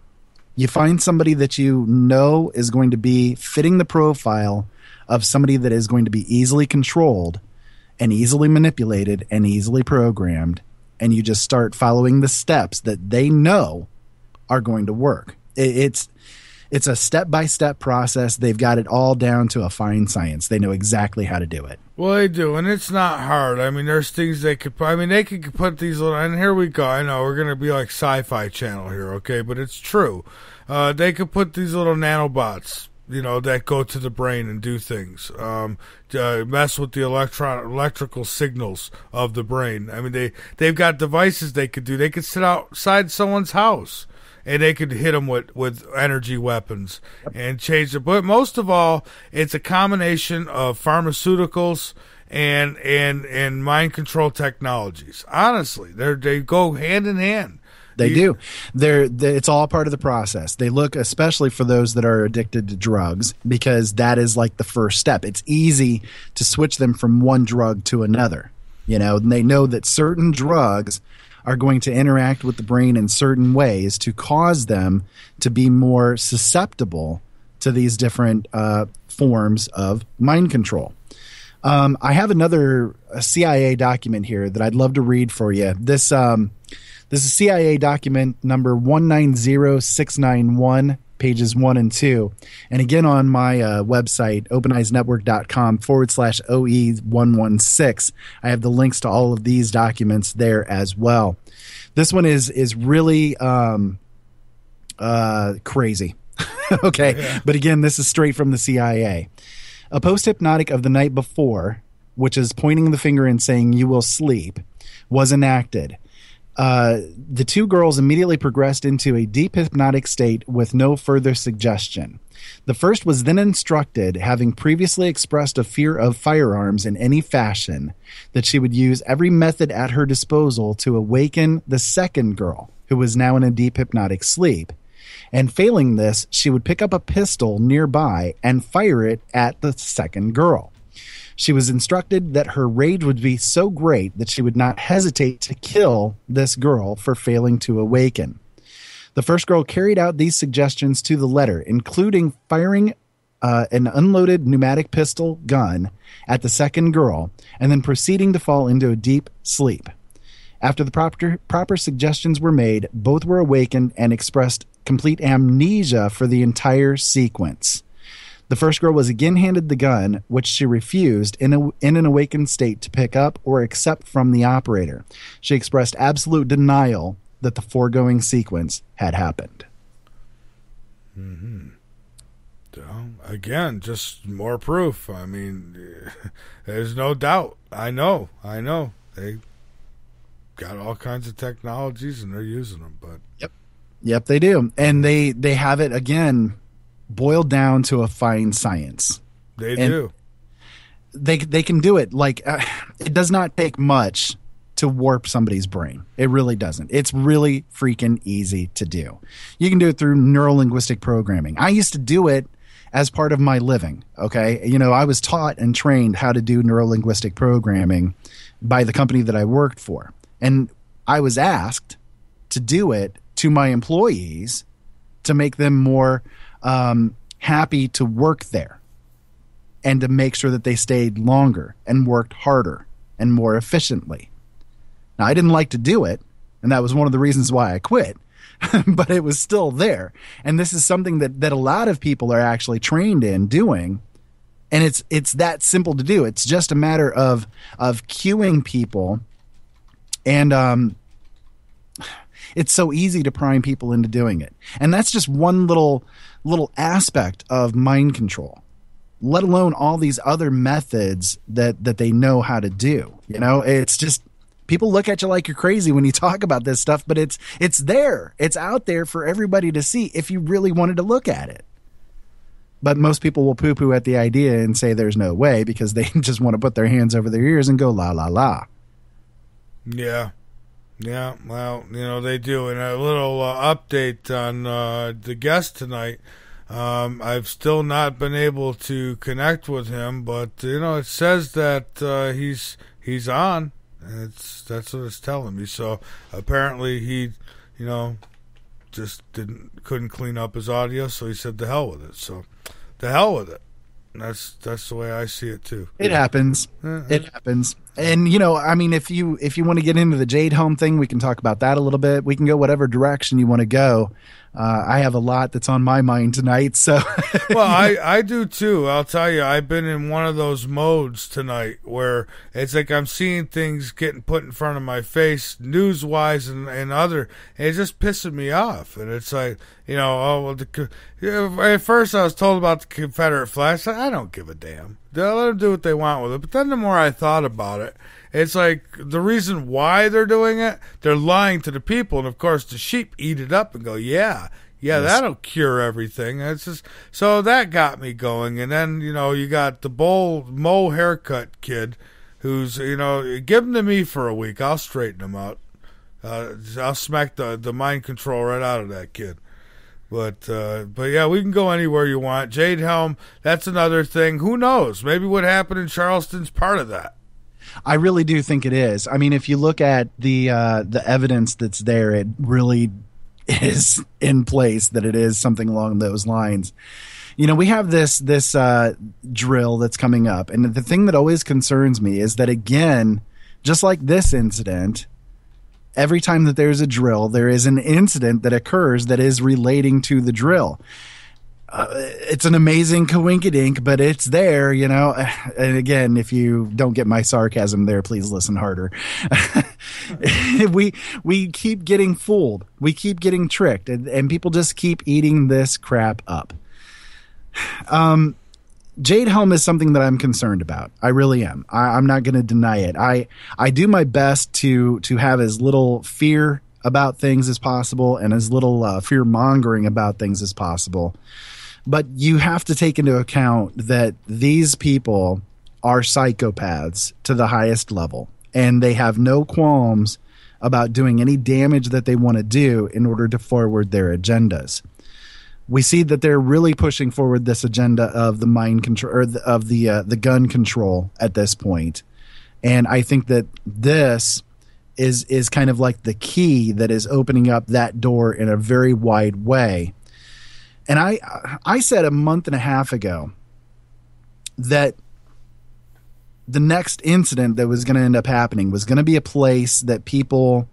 You find somebody that you know is going to be fitting the profile of somebody that is going to be easily controlled and easily manipulated and easily programmed, and you just start following the steps that they know are going to work. It's a step-by-step process. They've got it all down to a fine science. They know exactly how to do it. Well, they do, and it's not hard. I mean, there's things they could put these little, and here we go. I know we're going to be like Sci-Fi Channel here, okay, but it's true. They could put these little nanobots, that go to the brain and do things, mess with the electrical signals of the brain. I mean, they've got devices they could do. They could sit outside someone's house, and they could hit them with energy weapons and change it. But most of all, it's a combination of pharmaceuticals and mind control technologies. Honestly, they go hand in hand. They do. It's all part of the process. They look especially for those that are addicted to drugs, because that is like the first step. It's easy to switch them from one drug to another. And they know that certain drugs are going to interact with the brain in certain ways to cause them to be more susceptible to these different forms of mind control. I have another CIA document here that I'd love to read for you. This is CIA document number 190691, pages 1 and 2. And again, on my website, openeyesnetwork.com/OE116, I have the links to all of these documents there as well. This one is really crazy. Okay. Yeah. But again, this is straight from the CIA. A post-hypnotic of the night before, which is pointing the finger and saying, "You will sleep," was enacted. The two girls immediately progressed into a deep hypnotic state with no further suggestion. The first was then instructed, having previously expressed a fear of firearms in any fashion, that she would use every method at her disposal to awaken the second girl, who was now in a deep hypnotic sleep. And failing this, she would pick up a pistol nearby and fire it at the second girl. She was instructed that her rage would be so great that she would not hesitate to kill this girl for failing to awaken. The first girl carried out these suggestions to the letter, including firing an unloaded pneumatic pistol gun at the second girl, and then proceeding to fall into a deep sleep. After the proper suggestions were made, both were awakened and expressed complete amnesia for the entire sequence. The first girl was again handed the gun, which she refused in an awakened state to pick up or accept from the operator. She expressed absolute denial that the foregoing sequence had happened. Mm-hmm. So, again, just more proof. I mean, there's no doubt. I know. They got all kinds of technologies and they're using them. But Yep, they do. And they have it, again, boiled down to a fine science. They do. They can do it. Like, it does not take much to warp somebody's brain. It really doesn't. It's really freaking easy to do. You can do it through neuro-linguistic programming. I used to do it as part of my living, okay? You know, I was taught and trained how to do neuro-linguistic programming by the company that I worked for. And I was asked to do it to my employees to make them more happy to work there and to make sure that they stayed longer and worked harder and more efficiently. Now, I didn't like to do it, and that was one of the reasons why I quit, but it was still there. And this is something that a lot of people are actually trained in doing, and it's that simple to do. It's just a matter of cueing people, and it's so easy to prime people into doing it. And that's just one little aspect of mind control, let alone all these other methods that they know how to do. You know, it's just, people look at you like you're crazy when you talk about this stuff, but it's there. It's out there for everybody to see if you really wanted to look at it. But most people will poo-poo at the idea and say there's no way because they just want to put their hands over their ears and go la, la, la. Yeah. Yeah, well, you know, they do. And a little update on the guest tonight. I've still not been able to connect with him, but, you know, it says that he's on. That's what it's telling me. So apparently he, you know, just couldn't clean up his audio, so he said to hell with it. So to hell with it. That's the way I see it too. It happens. It happens. And, you know, I mean, if you want to get into the Jade Helm thing, we can talk about that a little bit. We can go whatever direction you want to go. I have a lot that's on my mind tonight. So, well, I do too. I'll tell you, I've been in one of those modes tonight where it's like I'm seeing things getting put in front of my face, news-wise and other. And it's just pissing me off. And it's like, you know, at first I was told about the Confederate flag. I don't give a damn. They'll let them do what they want with it. But then the more I thought about it, it's like the reason why they're doing it, they're lying to the people. And, of course, the sheep eat it up and go, yeah, yes. That'll cure everything. It's just, so that got me going. And then, you know, you got the Mo haircut kid who's, you know, give him to me for a week. I'll straighten him out. I'll smack the mind control right out of that kid. But yeah, we can go anywhere you want. Jade Helm, that's another thing. Who knows? Maybe what happened in Charleston's part of that. I really do think it is. I mean, if you look at the evidence that's there, it really is in place that it is something along those lines. You know, we have this drill that's coming up, and the thing that always concerns me is that, again, just like this incident, every time that there's a drill, there is an incident that occurs that is relating to the drill. It's an amazing coinkydink, but it's there, you know. And again, if you don't get my sarcasm there, please listen harder. We keep getting fooled. We keep getting tricked, and people just keep eating this crap up. Jade Helm is something that I'm concerned about. I really am. I'm not going to deny it. I do my best to have as little fear about things as possible and as little fear mongering about things as possible. But you have to take into account that these people are psychopaths to the highest level, and they have no qualms about doing any damage that they want to do in order to forward their agendas. We see that they're really pushing forward this agenda of the mind control, or of the gun control at this point. And I think that this is kind of like the key that is opening up that door in a very wide way. And I said a month and a half ago that the next incident that was going to end up happening was going to be a place that people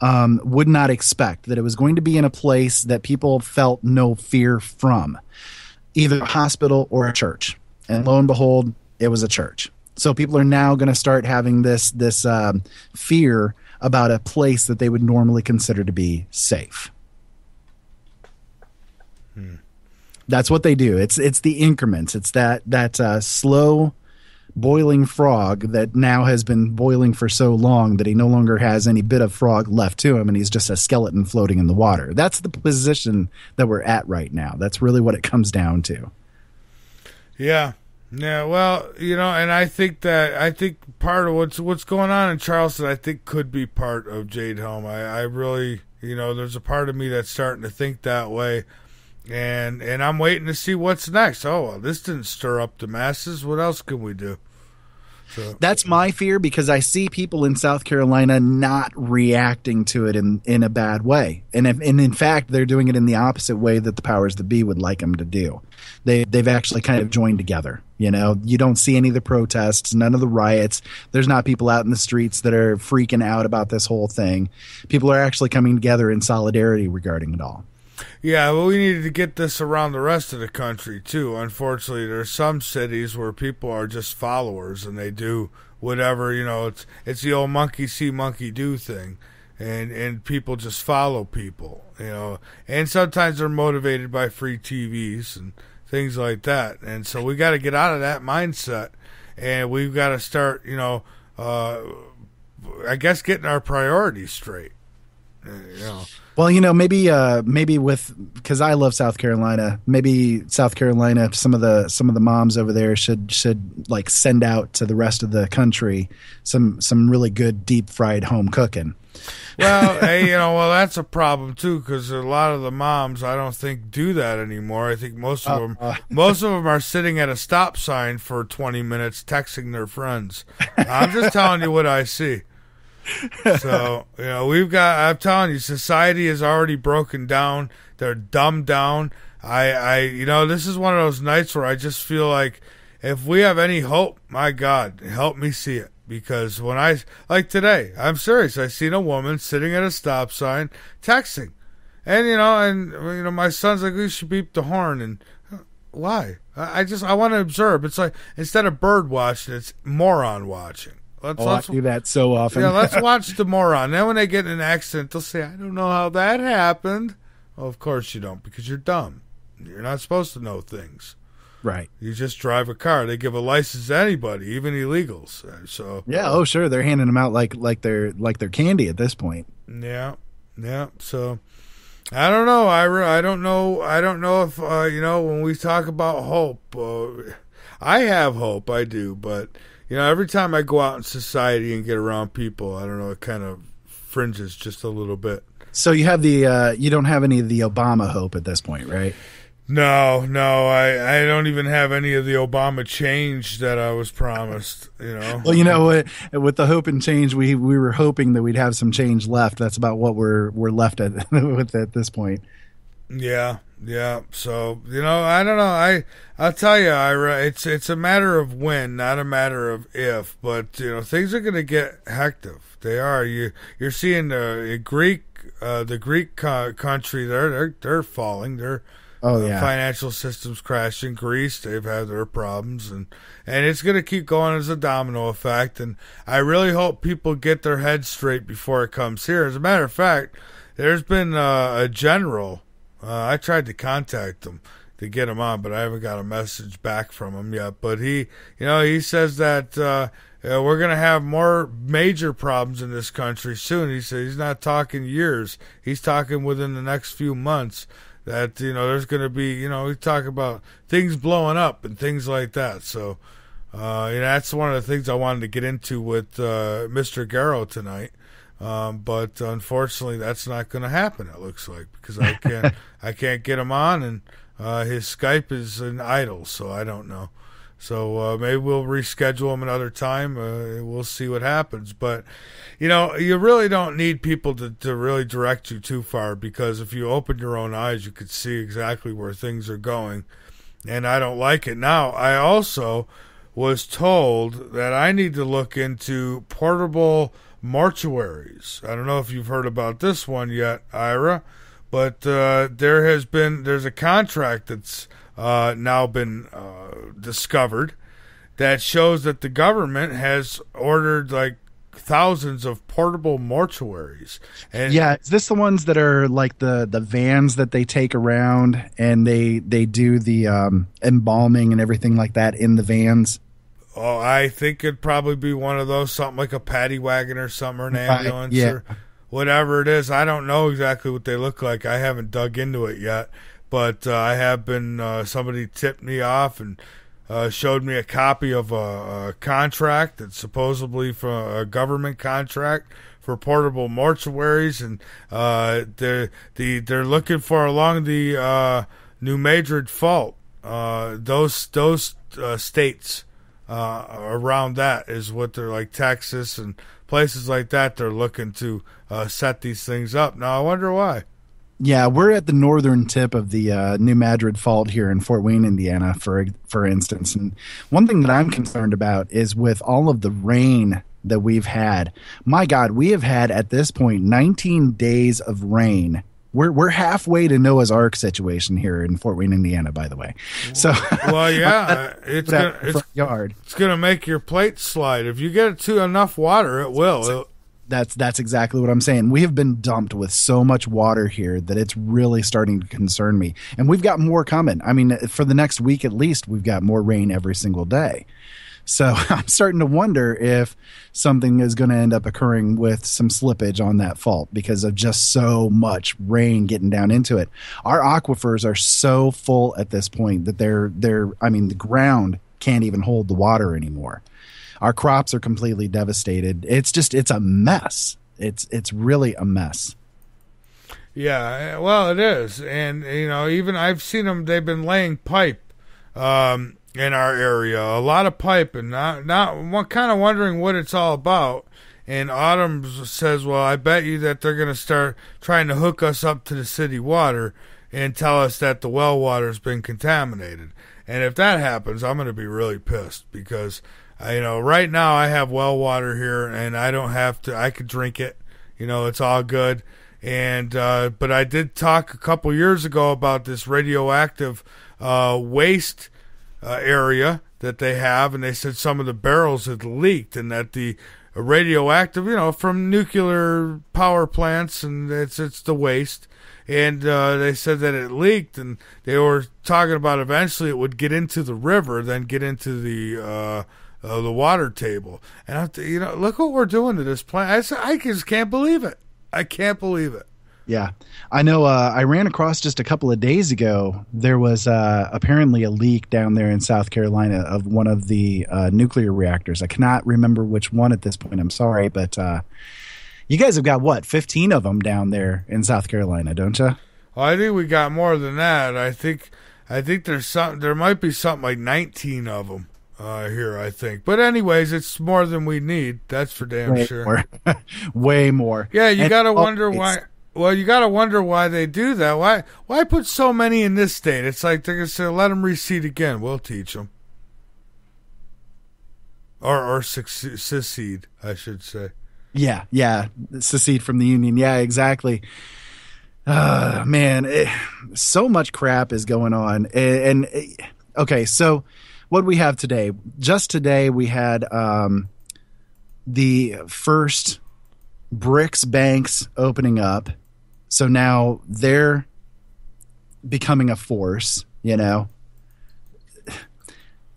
would not expect, that it was going to be in a place that people felt no fear from. either a hospital or a church. And lo and behold, it was a church. So people are now going to start having this fear about a place that they would normally consider to be safe. That's what they do. It's the increments. It's that slow boiling frog that now has been boiling for so long that he no longer has any bit of frog left to him, and he's just a skeleton floating in the water. That's the position that we're at right now. That's really what it comes down to. Yeah. Yeah, well, and I think part of what's going on in Charleston, I think could be part of Jade Helm. I really, there's a part of me that's starting to think that way. And I'm waiting to see what's next. Oh, well, this didn't stir up the masses. What else can we do? So that's my fear, because I see people in South Carolina not reacting to it in a bad way. And in fact, they're doing it in the opposite way that the powers that be would like them to do. They've actually kind of joined together. You don't see any of the protests, none of the riots. There's not people out in the streets that are freaking out about this whole thing. People are actually coming together in solidarity regarding it all. Yeah, well, we needed to get this around the rest of the country, too. Unfortunately, there's some cities where people are just followers, and they do whatever, it's the old monkey see, monkey do thing. And people just follow people, And sometimes they're motivated by free TVs and things like that. And so we got to get out of that mindset, and we've got to start, I guess getting our priorities straight. Well, maybe because I love South Carolina, maybe South Carolina, some of the moms over there should like send out to the rest of the country some really good deep fried home cooking. Well, hey, that's a problem too, because a lot of the moms, I don't think, do that anymore. I think most of them are sitting at a stop sign for 20 minutes texting their friends. I'm just telling you what I see. So, I'm telling you, society is already broken down. They're dumbed down. This is one of those nights where I just feel like if we have any hope, my God, help me see it. Because like today, I'm serious. I seen a woman sitting at a stop sign texting. And, my son's like, we should beep the horn. And why? I want to observe. It's like, instead of bird watching, it's moron watching. I do that so often. Yeah, let's watch the moron. Then when they get in an accident, they'll say, I don't know how that happened. Well, of course you don't, because you're dumb. You're not supposed to know things. Right. You just drive a car. They give a license to anybody, even illegals. So yeah, oh sure, they're handing them out like they're candy at this point. Yeah. So I don't know, Ira. I don't know if when we talk about hope, I have hope. I do, but every time I go out in society and get around people, I don't know, it kind of fringes just a little bit. So you have you don't have any of the Obama hope at this point, right? No, I don't even have any of the Obama change that I was promised, Well, with the hope and change, we were hoping that we'd have some change left. That's about what we're left with at this point. Yeah. So, I don't know. I'll tell you, Ira, it's a matter of when, not a matter of if, but things are going to get hectic. They are. You're seeing the Greek country, they're falling. Their financial system's crashing. Greece, they've had their problems, and it's going to keep going as a domino effect. And I really hope people get their heads straight before it comes here. As a matter of fact, there's been a general. I tried to contact him to get him on, but I haven't got a message back from him yet. But he says that we're going to have more major problems in this country soon. He said he's not talking years. He's talking within the next few months that, there's going to be, he's talking about things blowing up and things like that. So, that's one of the things I wanted to get into with Mr. Garrow tonight. But unfortunately, that's not going to happen. It looks like, because I can't get him on, and his Skype is an idle, so I don't know. So maybe we'll reschedule him another time. We'll see what happens. But you really don't need people to really direct you too far, because if you open your own eyes, you could see exactly where things are going, and I don't like it. Now, I also was told that I need to look into portable mortuaries. I don't know if you've heard about this one yet, Ira, but there's a contract that's now been discovered that shows that the government has ordered like thousands of portable mortuaries. And yeah, is this the ones that are like the vans that they take around and they do the embalming and everything like that in the vans? Oh, I think it'd probably be one of those, something like a paddy wagon or something, or an ambulance or whatever it is. I don't know exactly what they look like. I haven't dug into it yet, but I have been, somebody tipped me off and showed me a copy of a contract that's supposedly from a government contract for portable mortuaries, and they're looking for along the New Madrid Fault. Those states around that is what they're like, Texas and places like that. They're looking to set these things up. Now I wonder why. Yeah, we're at the northern tip of the New Madrid Fault here in Fort Wayne, Indiana, for instance. And one thing that I'm concerned about is with all of the rain that we've had. My God, we have had at this point 19 days of rain. We're halfway to Noah's Ark situation here in Fort Wayne, Indiana, by the way. So, well, yeah, it's gonna make your plate slide if you get it to enough water. It will. That's exactly what I'm saying. We have been dumped with so much water here that it's really starting to concern me. And we've got more coming. I mean, for the next week at least, we've got more rain every single day. So I'm starting to wonder if something is going to end up occurring with some slippage on that fault because of just so much rain getting down into it. Our aquifers are so full at this point that the ground can't even hold the water anymore. Our crops are completely devastated. It's a mess. It's really a mess. Yeah, well, it is. And, even I've seen them, they've been laying pipe in our area, a lot of pipe, and not kind of wondering what it's all about. And Autumn says, well, I bet you that they're going to start trying to hook us up to the city water and tell us that the well water's been contaminated. And if that happens, I'm going to be really pissed because right now I have well water here, and I don't have to. I could drink it. It's all good. And but I did talk a couple years ago about this radioactive waste area that they have, and they said some of the barrels had leaked, and that the radioactive, from nuclear power plants, and it's the waste. And they said that it leaked, and they were talking about eventually it would get into the river, then get into the water table. And look what we're doing to this plant. I just can't believe it. I can't believe it. Yeah, I know. I ran across just a couple of days ago. There was apparently a leak down there in South Carolina of one of the nuclear reactors. I cannot remember which one at this point. I'm sorry, but you guys have got 15 of them down there in South Carolina, don't you? Well, I think we got more than that. I think there might be something like 19 of them. Here, I think. But anyways, it's more than we need. That's for damn sure. Way more. Yeah, you got to wonder why. Well, you got to wonder why they do that. Why put so many in this state? It's like they're going to say, let them reseed again. We'll teach them. Or secede, I should say. Yeah. Secede from the Union. Yeah, exactly. Man, so much crap is going on. Okay, so what we have today, just today we had the first BRICS banks opening up. So now they're becoming a force, And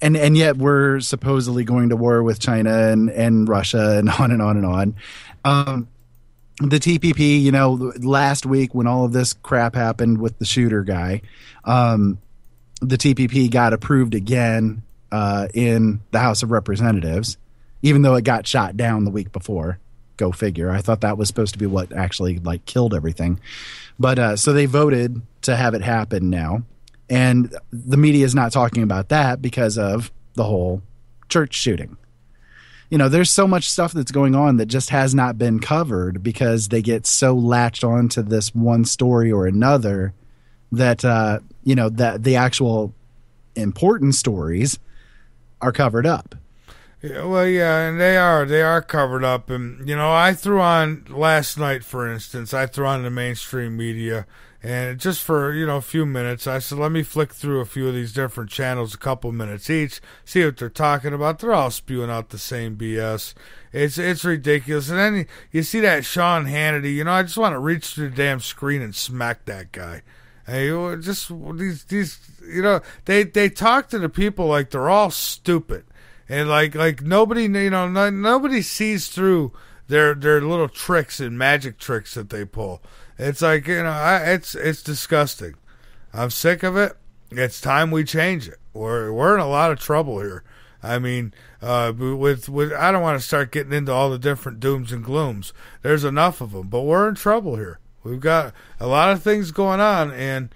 yet we're supposedly going to war with China and Russia and on and on and on. The TPP, last week when all of this crap happened with the shooter guy, the TPP got approved again in the House of Representatives, even though it got shot down the week before. Go figure. I thought that was supposed to be what actually killed everything. But so they voted to have it happen now. And the media is not talking about that because of the whole church shooting. There's so much stuff that's going on that just has not been covered because they get so latched on to this one story or another that, that the actual important stories are covered up. Yeah, well, yeah, and they are covered up. And, I threw on last night, for instance, the mainstream media, And just for, a few minutes, I said, let me flick through a few of these different channels, a couple minutes each, see what they're talking about. They're all spewing out the same BS. It's ridiculous. And then you see that Sean Hannity, I just want to reach through the damn screen and smack that guy. And just these they talk to the people like they're all stupid. And like nobody, nobody sees through their little tricks and magic tricks that they pull. It's like, it's disgusting. I'm sick of it. It's time we change it. We're in a lot of trouble here. I mean, with I don't want to start getting into all the different dooms and glooms. There's enough of them, but we're in trouble here. We've got a lot of things going on, and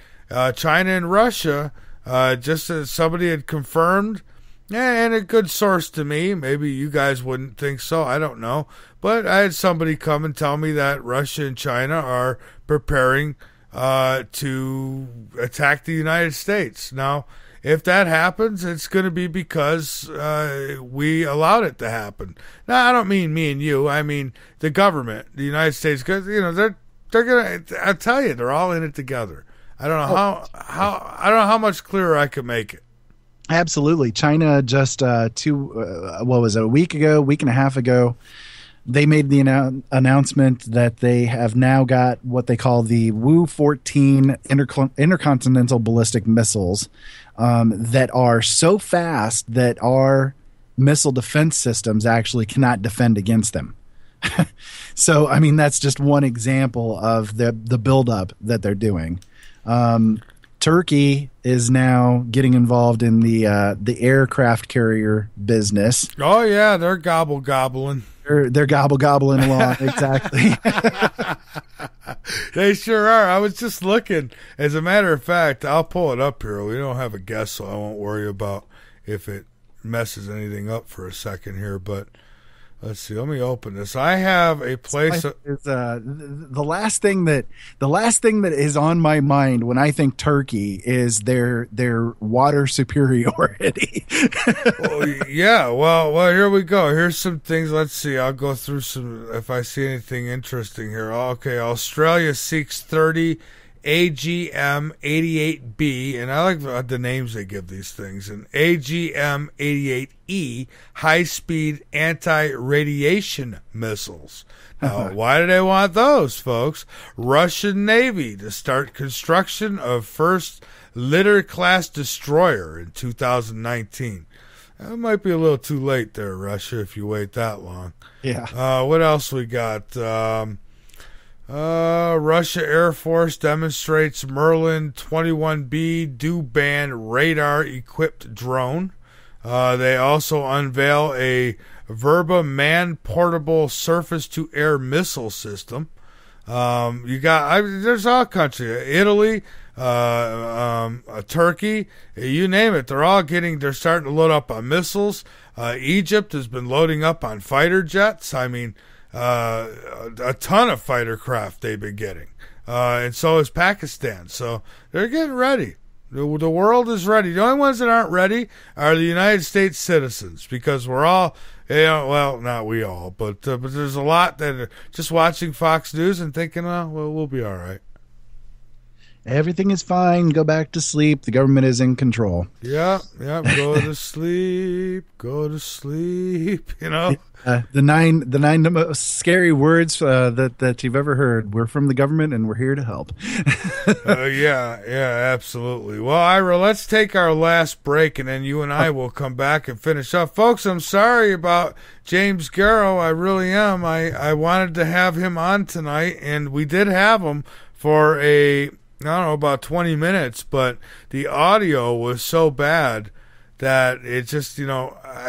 China and Russia, just as somebody had confirmed, and a good source to me, maybe you guys wouldn't think so, I don't know, but I had somebody come and tell me that Russia and China are preparing to attack the United States. Now, if that happens, it's going to be because we allowed it to happen. Now, I don't mean me and you. I mean the government, the United States, because they're going to. I tell you, they're all in it together. I don't know I don't know how much clearer I could make it. Absolutely, China just a week and a half ago, they made the announcement that they have now got what they call the Wu-14 intercontinental ballistic missiles that are so fast that our missile defense systems actually cannot defend against them. So, I mean, that's just one example of the buildup that they're doing. Turkey is now getting involved in the aircraft carrier business. Oh yeah, they're gobbling. They're gobbling along, exactly. They sure are. I was just looking. As a matter of fact, I'll pull it up here. We don't have a guest, so I won't worry about if it messes anything up for a second here. But let's see. Let me open this. I have a place. The last thing that is on my mind when I think Turkey is their water superiority. Yeah. Well. Here we go. Here's some things. Let's see. I'll go through some. If I see anything interesting here. Okay. Australia seeks 30 AGM-88B, and I like the names they give these things, and AGM-88E high-speed anti-radiation missiles. Now, why do they want those, folks? Russian Navy to start construction of first Litter-class destroyer in 2019. That might be a little too late there, Russia, if you wait that long. Yeah. What else we got? Russia Air Force demonstrates Merlin 21B dual-band radar-equipped drone. They also unveil a Verba man-portable surface-to-air missile system. There's all countries. Italy, Turkey, you name it. They're starting to load up on missiles. Egypt has been loading up on fighter jets. I mean, a ton of fighter craft they've been getting. And so is Pakistan. So they're getting ready. The world is ready. The only ones that aren't ready are the United States citizens, because we're all, well, not we all, but there's a lot that are just watching Fox News and thinking, well, we'll be all right. Everything is fine. Go back to sleep. The government is in control. Yeah. Go to sleep. The nine most scary words that you've ever heard. We're from the government, and we're here to help. Yeah, absolutely. Well, Ira, let's take our last break, and then you and I will come back and finish up. Folks, I'm sorry about James Garrow. I really am. I wanted to have him on tonight, and we did have him for about 20 minutes, but the audio was so bad that it just,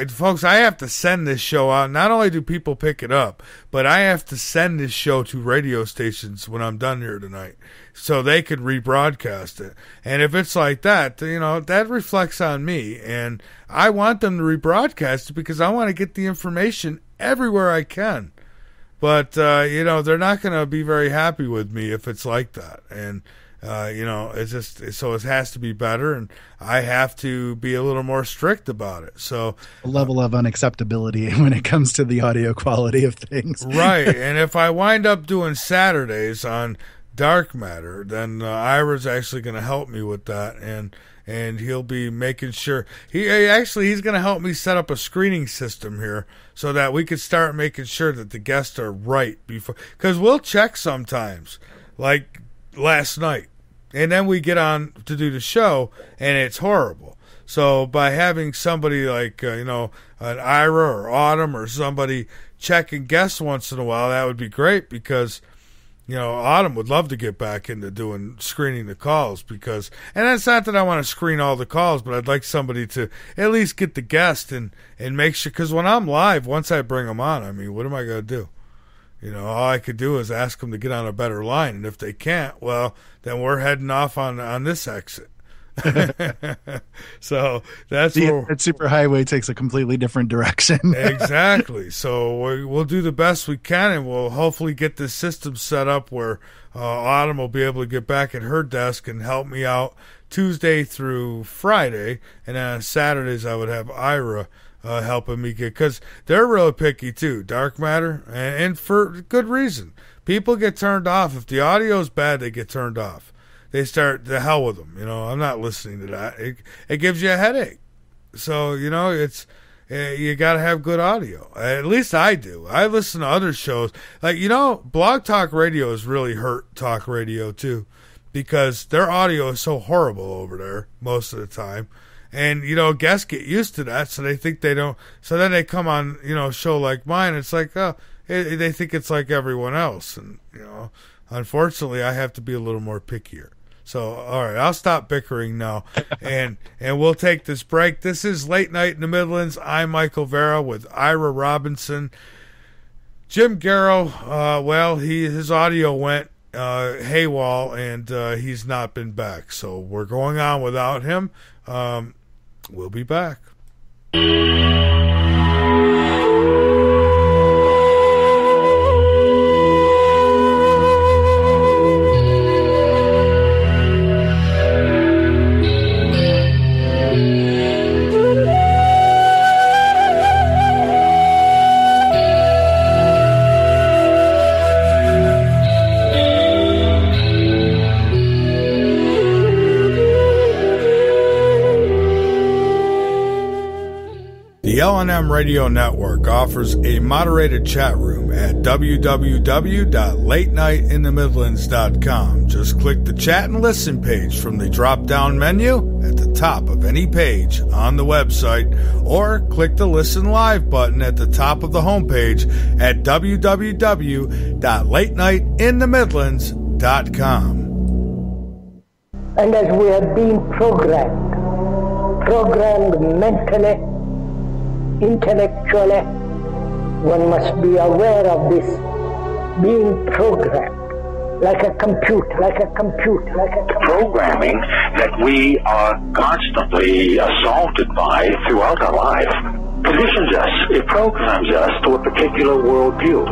folks, I have to send this show out. Not only do people pick it up, but I have to send this show to radio stations when I'm done here tonight so they could rebroadcast it. And if it's like that, that reflects on me. And I want them to rebroadcast it because I want to get the information everywhere I can. But, they're not going to be very happy with me if it's like that. And, it's just, so it has to be better, and I have to be a little more strict about it. So a level of unacceptability when it comes to the audio quality of things. Right. And if I wind up doing Saturdays on dark matter, then Ira's actually going to help me with that, and he'll be making sure he's going to help me set up a screening system here so that we can start making sure that the guests are right before, because we'll check sometimes, like last night, and then we get on to do the show and it's horrible. So by having somebody like an Ira or Autumn or somebody checking guests once in a while, that would be great, because Autumn would love to get back into screening the calls, and that's not that I want to screen all the calls, but I'd like somebody to at least get the guest and make sure, because when I'm live, once I bring them on, I mean, what am I going to do? All I could do is ask them to get on a better line, and if they can't, well, then we're heading off on this exit. So that's where that superhighway takes a completely different direction. Exactly. So we'll do the best we can, and we'll hopefully get this system set up where Autumn will be able to get back at her desk and help me out Tuesday through Friday, and then on Saturdays I would have Ira helping me because they're really picky too, dark matter, and for good reason. People get turned off if the audio's bad. They get turned off. They start, the hell with them. I'm not listening to that. It gives you a headache. So, it's, you got to have good audio. At least I do. I listen to other shows. Like, Blog Talk Radio has really hurt talk radio too, because their audio is so horrible over there most of the time. And, guests get used to that, so they think they don't. So then they come on, a show like mine. It's like, they think it's like everyone else. And, unfortunately, I have to be a little more pickier. So, all right, I'll stop bickering now, and we'll take this break. This is Late Night in the Midlands. I'm Michael Vera with Ira Robinson. Jim Garrow, his audio went haywall, and he's not been back. So we're going on without him. We'll be back. The LNM Radio Network offers a moderated chat room at www.latenightinthe-midlands.com. Just click the chat and listen page from the drop-down menu at the top of any page on the website, or click the Listen Live button at the top of the homepage at www.latenightinthe-midlands.com. And as we have been programmed mentally, intellectually, one must be aware of this being programmed like a computer. Programming that we are constantly assaulted by throughout our life positions us, it programs us to a particular worldview.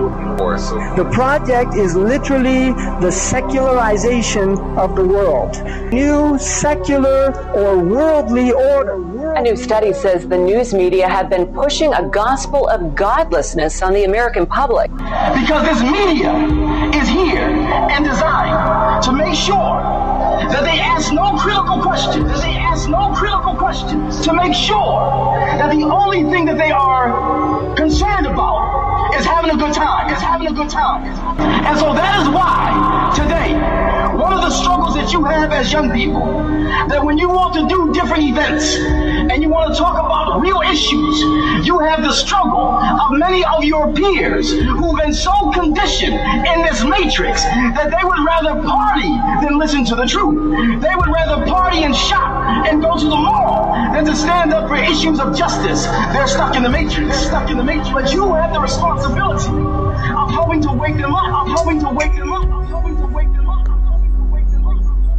The project is literally the secularization of the world. New secular or worldly order. A new study says the news media have been pushing a gospel of godlessness on the American public. Because this media is here and designed to make sure that they ask no critical questions. To make sure that the only thing that they are concerned about is having a good time. And so that is why today, one of the struggles that you have as young people, that when you want to do different events and you want to talk about real issues, you have the struggle of many of your peers who've been so conditioned in this matrix that they would rather party than listen to the truth. They would rather party and shop and go to the mall than to stand up for issues of justice. They're stuck in the matrix. But you have the responsibility of helping to wake them up.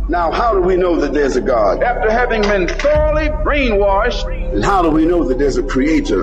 Now, how do we know that there's a God? After having been thoroughly brainwashed. And how do we know that there's a creator?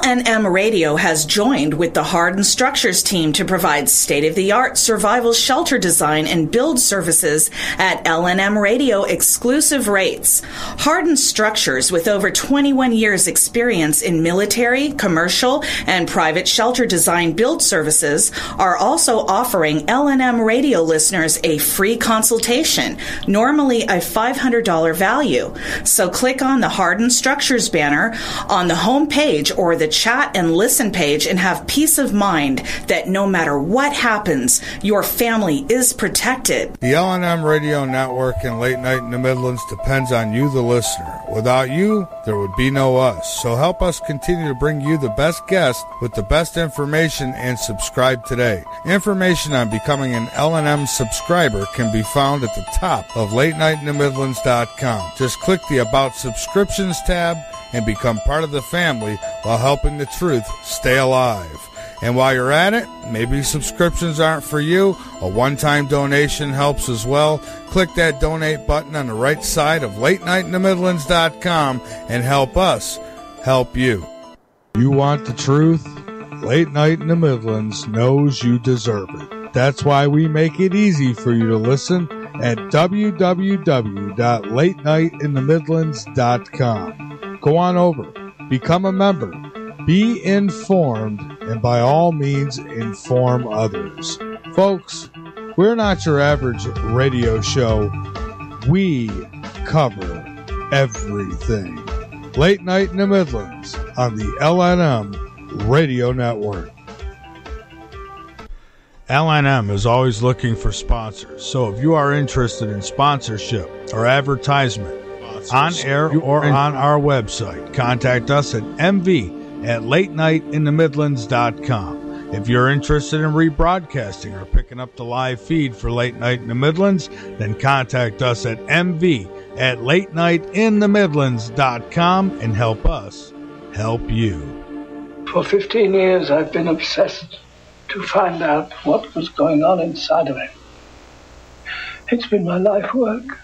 LNM Radio has joined with the Hardened Structures team to provide state-of-the-art survival shelter design and build services at LNM Radio exclusive rates. Hardened Structures, with over 21 years experience in military, commercial, and private shelter design build services, are also offering LNM Radio listeners a free consultation, normally a $500 value. So click on the Hardened Structures banner on the home page or the chat and listen page and have peace of mind that no matter what happens, your family is protected. The LNM Radio Network and Late Night in the Midlands depends on you, the listener. Without you, there would be no us. So help us continue to bring you the best guests with the best information and subscribe today. Information on becoming an LNM subscriber can be found at the top of LateNightInTheMidlands.com. Just click the About Subscriptions tab and become part of the family while helping the truth stay alive. And while you're at it, maybe subscriptions aren't for you. A one-time donation helps as well. Click that donate button on the right side of LateNightInTheMidlands.com and help us help you. You want the truth? Late Night in the Midlands knows you deserve it. That's why we make it easy for you to listen at www.latenightinthe.midlands.com. Go on over, become a member, be informed, and by all means, inform others. Folks, we're not your average radio show. We cover everything. Late Night in the Midlands on the LNM Radio Network. LNM is always looking for sponsors, so if you are interested in sponsorship or advertisement on air or on our website, contact us at mv@latenightinthe.midlands.com. If you're interested in rebroadcasting or picking up the live feed for Late Night in the Midlands, then contact us at mv@latenightinthe.midlands.com and help us help you. For 15 years, I've been obsessed to find out what was going on inside of him. It's been my life work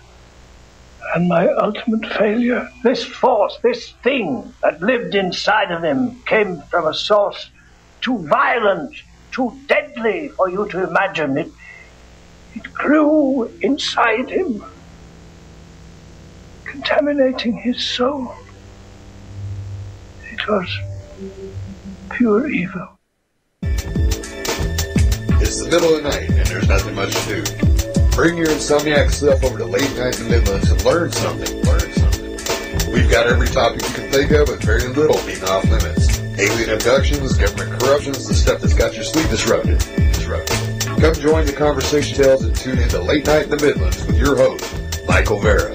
and my ultimate failure. This force, this thing that lived inside of him came from a source too violent, too deadly for you to imagine. It grew inside him, contaminating his soul. It was pure evil. It's the middle of the night, and there's nothing much to do. Bring your insomniac self over to Late Night in the Midlands and learn something. We've got every topic you can think of, with very little being off limits. Alien abductions, government corruptions, the stuff that's got your sleep disrupted. Come join the conversation, Dells, and tune into Late Night in the Midlands with your host, Michael Vera.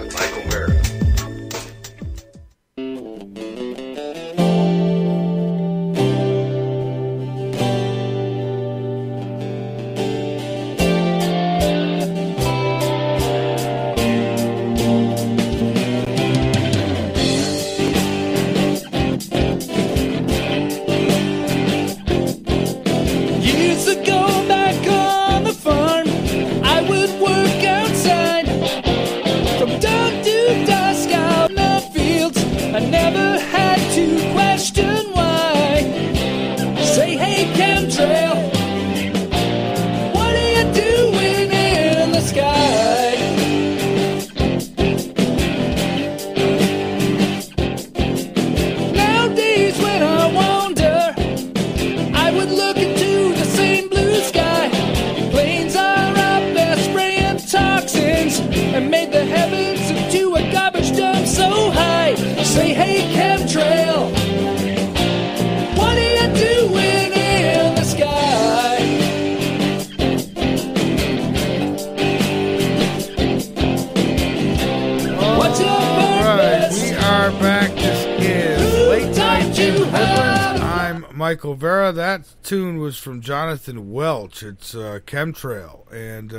Michael Vera. That tune was from Jonathan Welch. It's Chemtrail, and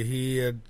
he had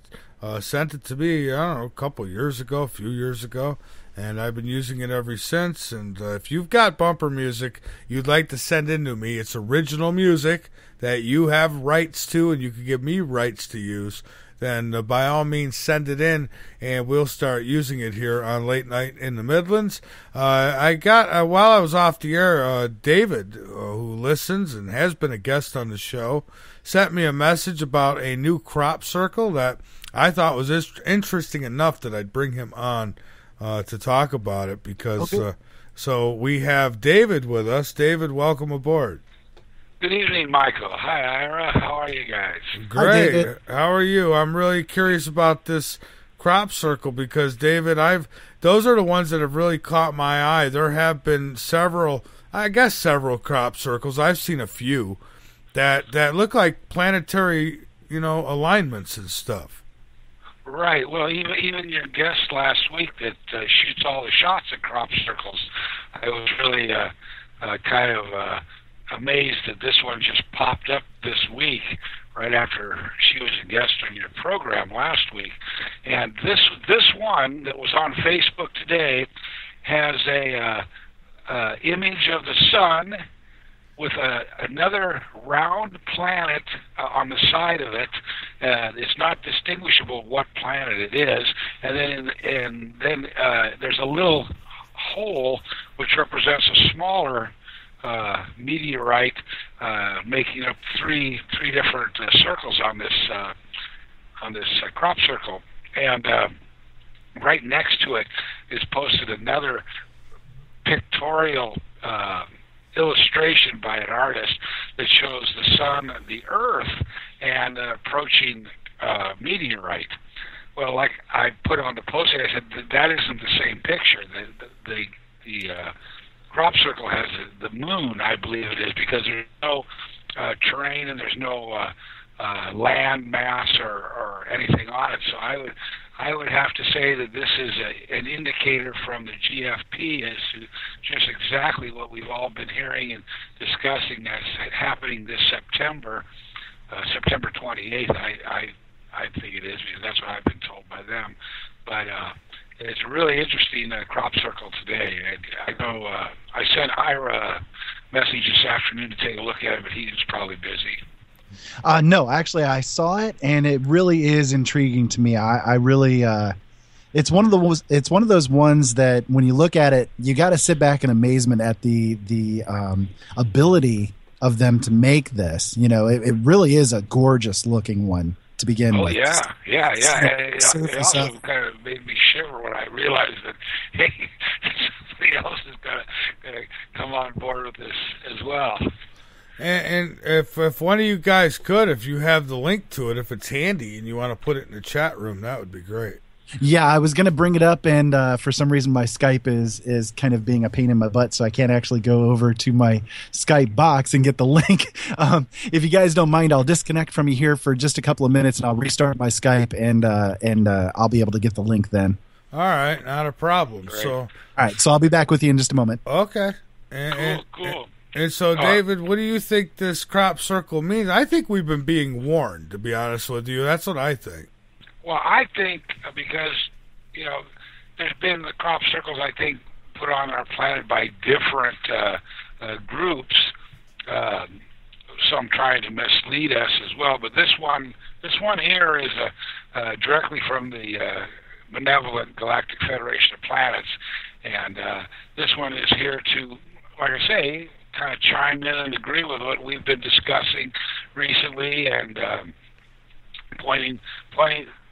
sent it to me, I don't know, a few years ago, and I've been using it ever since. And if you've got bumper music you'd like to send in to me, it's original music that you have rights to and you can give me rights to use, then by all means send it in, and we'll start using it here on Late Night in the Midlands. I got, while I was off the air, David, who listens and has been a guest on the show, sent me a message about a new crop circle that I thought was interesting enough that I'd bring him on to talk about it, because so we have David with us. David, welcome aboard. Good evening, Michael. Hi, Ira. How are you guys? Great. How are you? I'm really curious about this crop circle because, David, those are the ones that have really caught my eye. There have been several crop circles. I've seen a few that look like planetary, alignments and stuff. Right. Well, even your guest last week that shoots all the shots at crop circles, I was really kind of amazed that this one just popped up this week right after she was a guest on your program last week. And this one that was on Facebook today has a image of the sun with another round planet on the side of it. It's not distinguishable what planet it is. And then there's a little hole which represents a smaller meteorite, making up three different circles on this crop circle, and right next to it is posted another pictorial illustration by an artist that shows the sun, the Earth, and approaching meteorite. Well, like I put on the post, I said that isn't the same picture. The crop circle has the moon, I believe it is, because there's no terrain and there's no land mass or anything on it. So I would have to say that this is an indicator from the GFP as to just exactly what we've all been hearing and discussing as happening this September 28th. I think it is, because that's what I've been told by them. But it's a really interesting crop circle today. I know I sent Ira a message this afternoon to take a look at it, but he was probably busy. No, actually, I saw it, and it really is intriguing to me. I really, it's one of those ones that when you look at it, you got to sit back in amazement at the ability of them to make this. It really is a gorgeous looking one to begin with. Yeah. It also kind of made me shiver when I realized that, hey, somebody else is going to come on board with this as well. And if one of you guys could, if you have the link to it, if it's handy and you want to put it in the chat room, that would be great. Yeah, I was going to bring it up, and for some reason my Skype is kind of being a pain in my butt, so I can't actually go over to my Skype box and get the link. If you guys don't mind, I'll disconnect from you here for just a couple of minutes, and I'll restart my Skype, and I'll be able to get the link then. All right, not a problem. Great. All right, so I'll be back with you in just a moment. Okay. Cool. And so, David, what do you think this crop circle means? I think we've been being warned, to be honest with you. That's what I think. Well, I think because, there's been the crop circles, I think, put on our planet by different groups, some trying to mislead us as well. But this one here is directly from the Benevolent Galactic Federation of Planets. And this one is here to, like I say, kind of chime in and agree with what we've been discussing recently, and pointing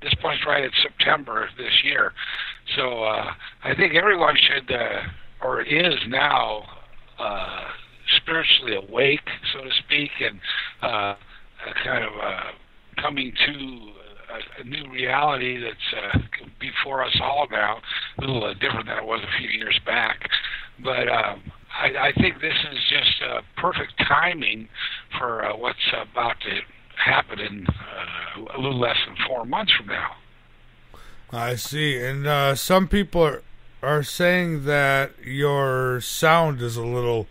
this points right at September of this year. So I think everyone should, or is now, spiritually awake, so to speak, and kind of coming to a new reality that's before us all now, a little different than it was a few years back. But I think this is just perfect timing for what's about to happen in a little less than 4 months from now. I see. And some people are saying that your sound is a little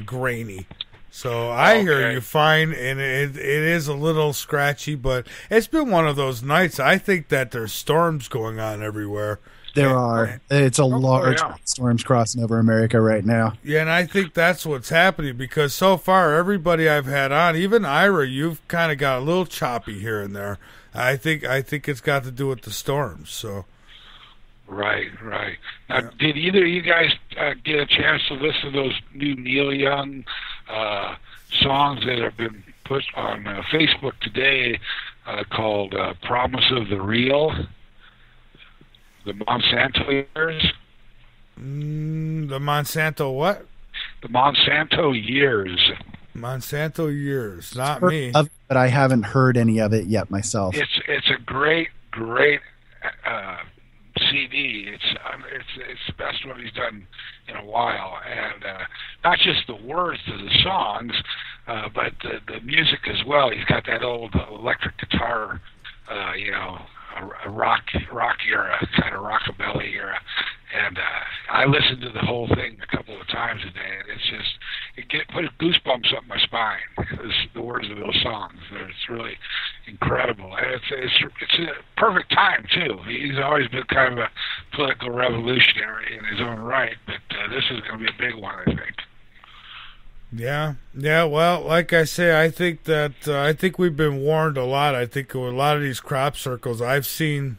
grainy. So I hear you fine, and it is a little scratchy, but it's been one of those nights. I think that there's storms going on everywhere, There are. It's a large storms crossing over America right now. Yeah, and I think that's what's happening because so far everybody I've had on, even Ira, you've kind of got a little choppy here and there. I think it's got to do with the storms. So. Right. Now, did either of you guys get a chance to listen to those new Neil Young songs that have been put on Facebook today called "Promise of the Real"? The Monsanto years. The Monsanto what? The Monsanto years. Monsanto years. Not me. But I haven't heard any of it yet myself. It's a great CD. It's the best one he's done in a while, and not just the words of the songs, but the music as well. He's got that old electric guitar, a rock era, kind of rockabilly era, and I listened to the whole thing a couple of times a day, and it put goosebumps up my spine. The words of those songs, it's really incredible, and it's a perfect time too. He's always been kind of a political revolutionary in his own right, but this is going to be a big one, I think. Yeah. Well, like I say, I think we've been warned a lot. I think with a lot of these crop circles, I've seen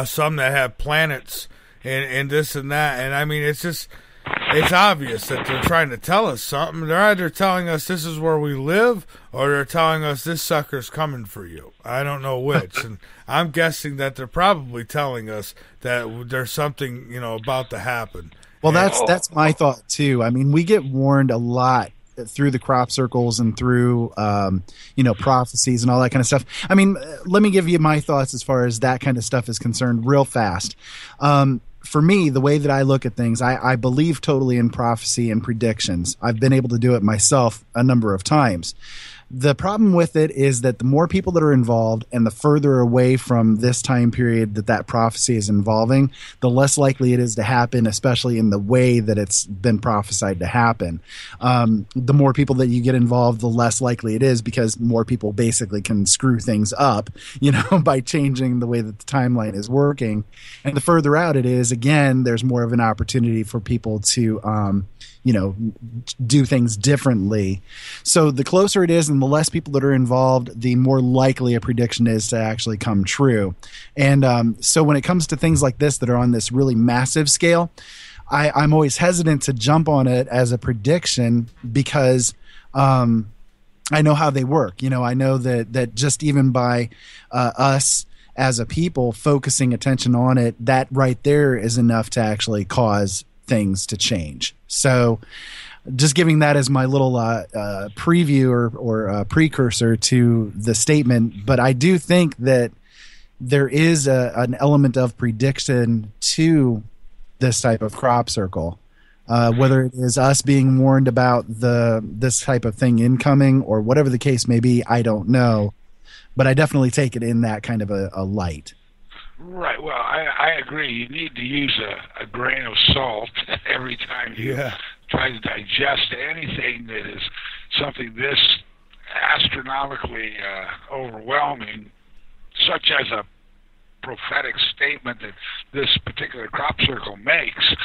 some that have planets and this and that, and I mean, it's obvious that they're trying to tell us something. They're either telling us this is where we live, or they're telling us this sucker's coming for you. I don't know which, and I'm guessing that they're probably telling us that there's something about to happen. Well, that's my thought too. I mean, we get warned a lot through the crop circles and through prophecies and all that kind of stuff. I mean, let me give you my thoughts as far as that kind of stuff is concerned real fast. For me, the way that I look at things, I believe totally in prophecy and predictions. I've been able to do it myself a number of times. The problem with it is that the more people that are involved and the further away from this time period that prophecy is involving, the less likely it is to happen, especially in the way that it's been prophesied to happen. The more people that you get involved, the less likely it is, because more people basically can screw things up, by changing the way that the timeline is working. And the further out it is, again, there's more of an opportunity for people to do things differently. So the closer it is and the less people that are involved, the more likely a prediction is to actually come true. And so when it comes to things like this that are on this really massive scale, I'm always hesitant to jump on it as a prediction because I know how they work. I know that just even by us as a people focusing attention on it, that right there is enough to actually cause things to change. So just giving that as my little preview or precursor to the statement. But I do think that there is an element of prediction to this type of crop circle, whether it is us being warned about this type of thing incoming or whatever the case may be. I don't know, but I definitely take it in that kind of a light. Right. Well, I agree. You need to use a grain of salt every time you try to digest anything that is something this astronomically overwhelming, such as a prophetic statement that this particular crop circle makes.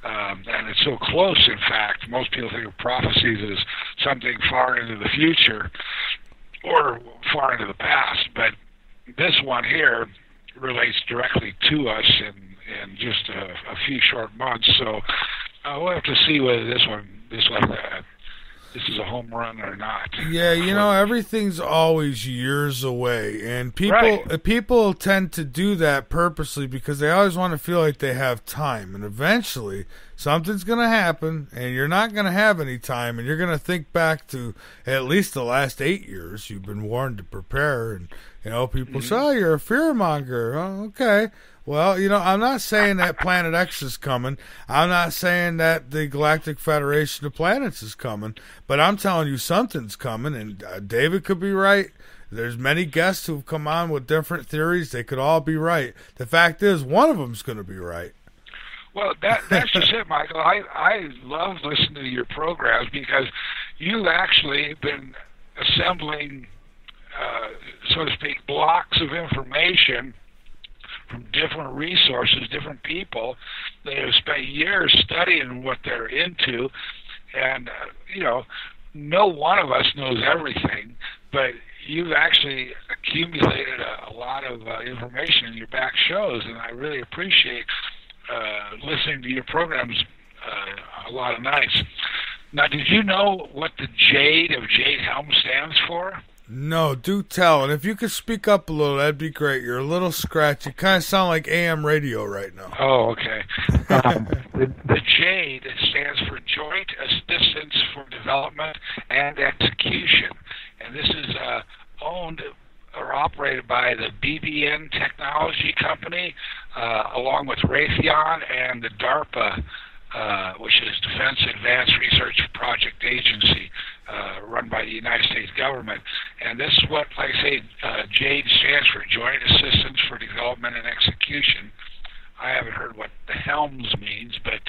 And it's so close, in fact. Most people think of prophecies as something far into the future or far into the past. But this one here relates directly to us in just a few short months. So we'll have to see whether this is a home run or not. Yeah, everything's always years away, and people tend to do that purposely because they always want to feel like they have time, and eventually something's going to happen, and you're not going to have any time, and you're going to think back to at least the last 8 years. You've been warned to prepare, and people say, "Oh, you're a fearmonger." Oh, okay. Well, I'm not saying that Planet X is coming. I'm not saying that the Galactic Federation of Planets is coming. But I'm telling you something's coming, and David could be right. There's many guests who've come on with different theories. They could all be right. The fact is, one of them's going to be right. Well, that's just it, Michael. I love listening to your programs because you've actually been assembling, so to speak, blocks of information from different resources, different people. They have spent years studying what they're into, and no one of us knows everything, but you've actually accumulated a lot of information in your back shows, and I really appreciate listening to your programs a lot of nights. Now, did you know what the Jade of Jade Helm stands for? No, do tell. And if you could speak up a little, that'd be great. You're a little scratchy. Kind of sound like AM radio right now. Oh, okay. The JADE stands for Joint Assistance for Development and Execution. And this is owned or operated by the BBN Technology Company, along with Raytheon and the DARPA, which is Defense Advanced Research Project Agency, run by the United States government. And this is what, like I say, JADE stands for, Joint Assistance for Development and Execution. I haven't heard what the HELMS means, but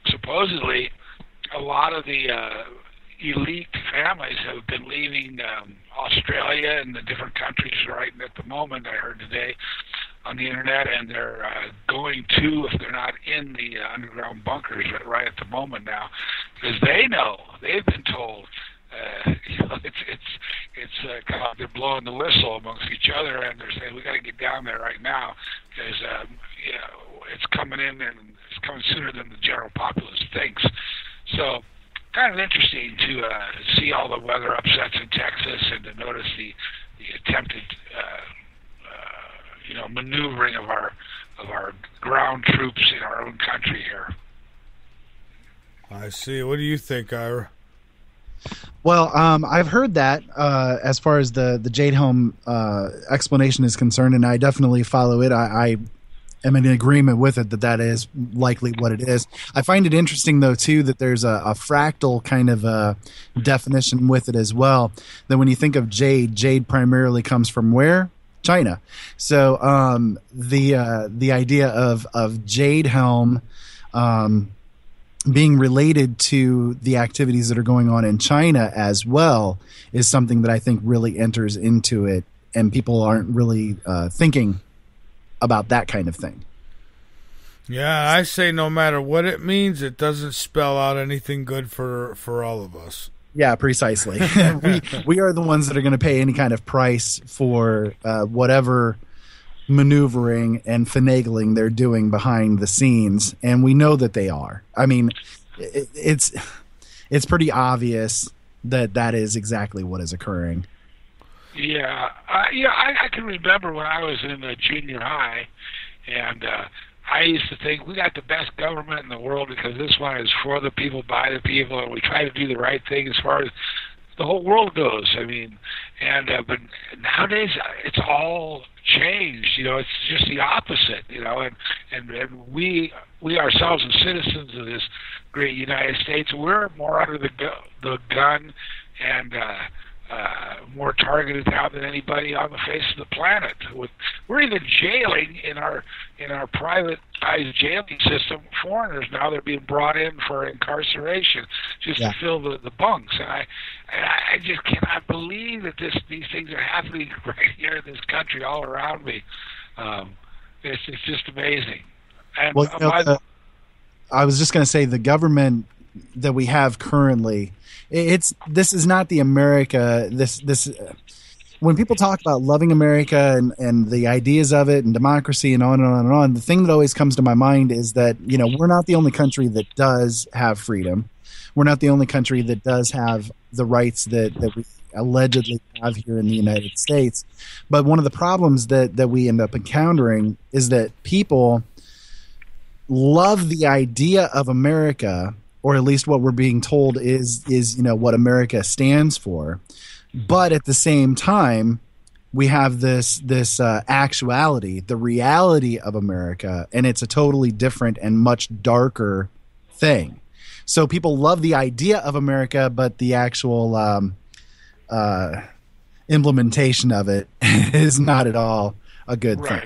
supposedly a lot of the elite families have been leaving Australia and the different countries right at the moment, I heard today on the internet, and they're going to, if they're not in the underground bunkers right at the moment now, because they know, they've been told, it's kind of like they're blowing the whistle amongst each other, and they're saying, we got to get down there right now, because it's coming in, and it's coming sooner than the general populace thinks. So, kind of interesting to see all the weather upsets in Texas, and to notice the attempted maneuvering of our ground troops in our own country here. I see. What do you think, Ira? Well, I've heard that as far as the Jade Helm explanation is concerned, and I definitely follow it. I am in agreement with it that is likely what it is. I find it interesting, though, too, that there's a fractal kind of definition with it as well. That when you think of jade primarily comes from where? China. So the idea of Jade Helm being related to the activities that are going on in China as well is something that I think really enters into it, and people aren't really thinking about that kind of thing. Yeah, I say no matter what it means, it doesn't spell out anything good for all of us. Yeah, precisely. we are the ones that are going to pay any kind of price for whatever maneuvering and finagling they're doing behind the scenes, and we know that they are. I mean, it's pretty obvious that is exactly what is occurring. Yeah, I can remember when I was in junior high, and I used to think we got the best government in the world because this one is for the people, by the people, and we try to do the right thing as far as the whole world goes. I mean, but nowadays it's all changed. It's just the opposite. And we ourselves as citizens of this great United States, we're more under the gun and more targeted now than anybody on the face of the planet. We're even jailing in our privatized jailing system foreigners now. They're being brought in for incarceration just to fill the bunks. And I just cannot believe that these things are happening right here in this country, all around me. It's just amazing. And I was just going to say the government that we have currently. This is not the America. This when people talk about loving America and the ideas of it and democracy and on and on and on, the thing that always comes to my mind is that we're not the only country that does have freedom. We're not the only country that does have the rights that we allegedly have here in the United States. But one of the problems that we end up encountering is that people love the idea of America, or at least what we're being told is what America stands for. But at the same time, we have this actuality, the reality of America, and it's a totally different and much darker thing. So people love the idea of America, but the actual implementation of it is not at all a good thing.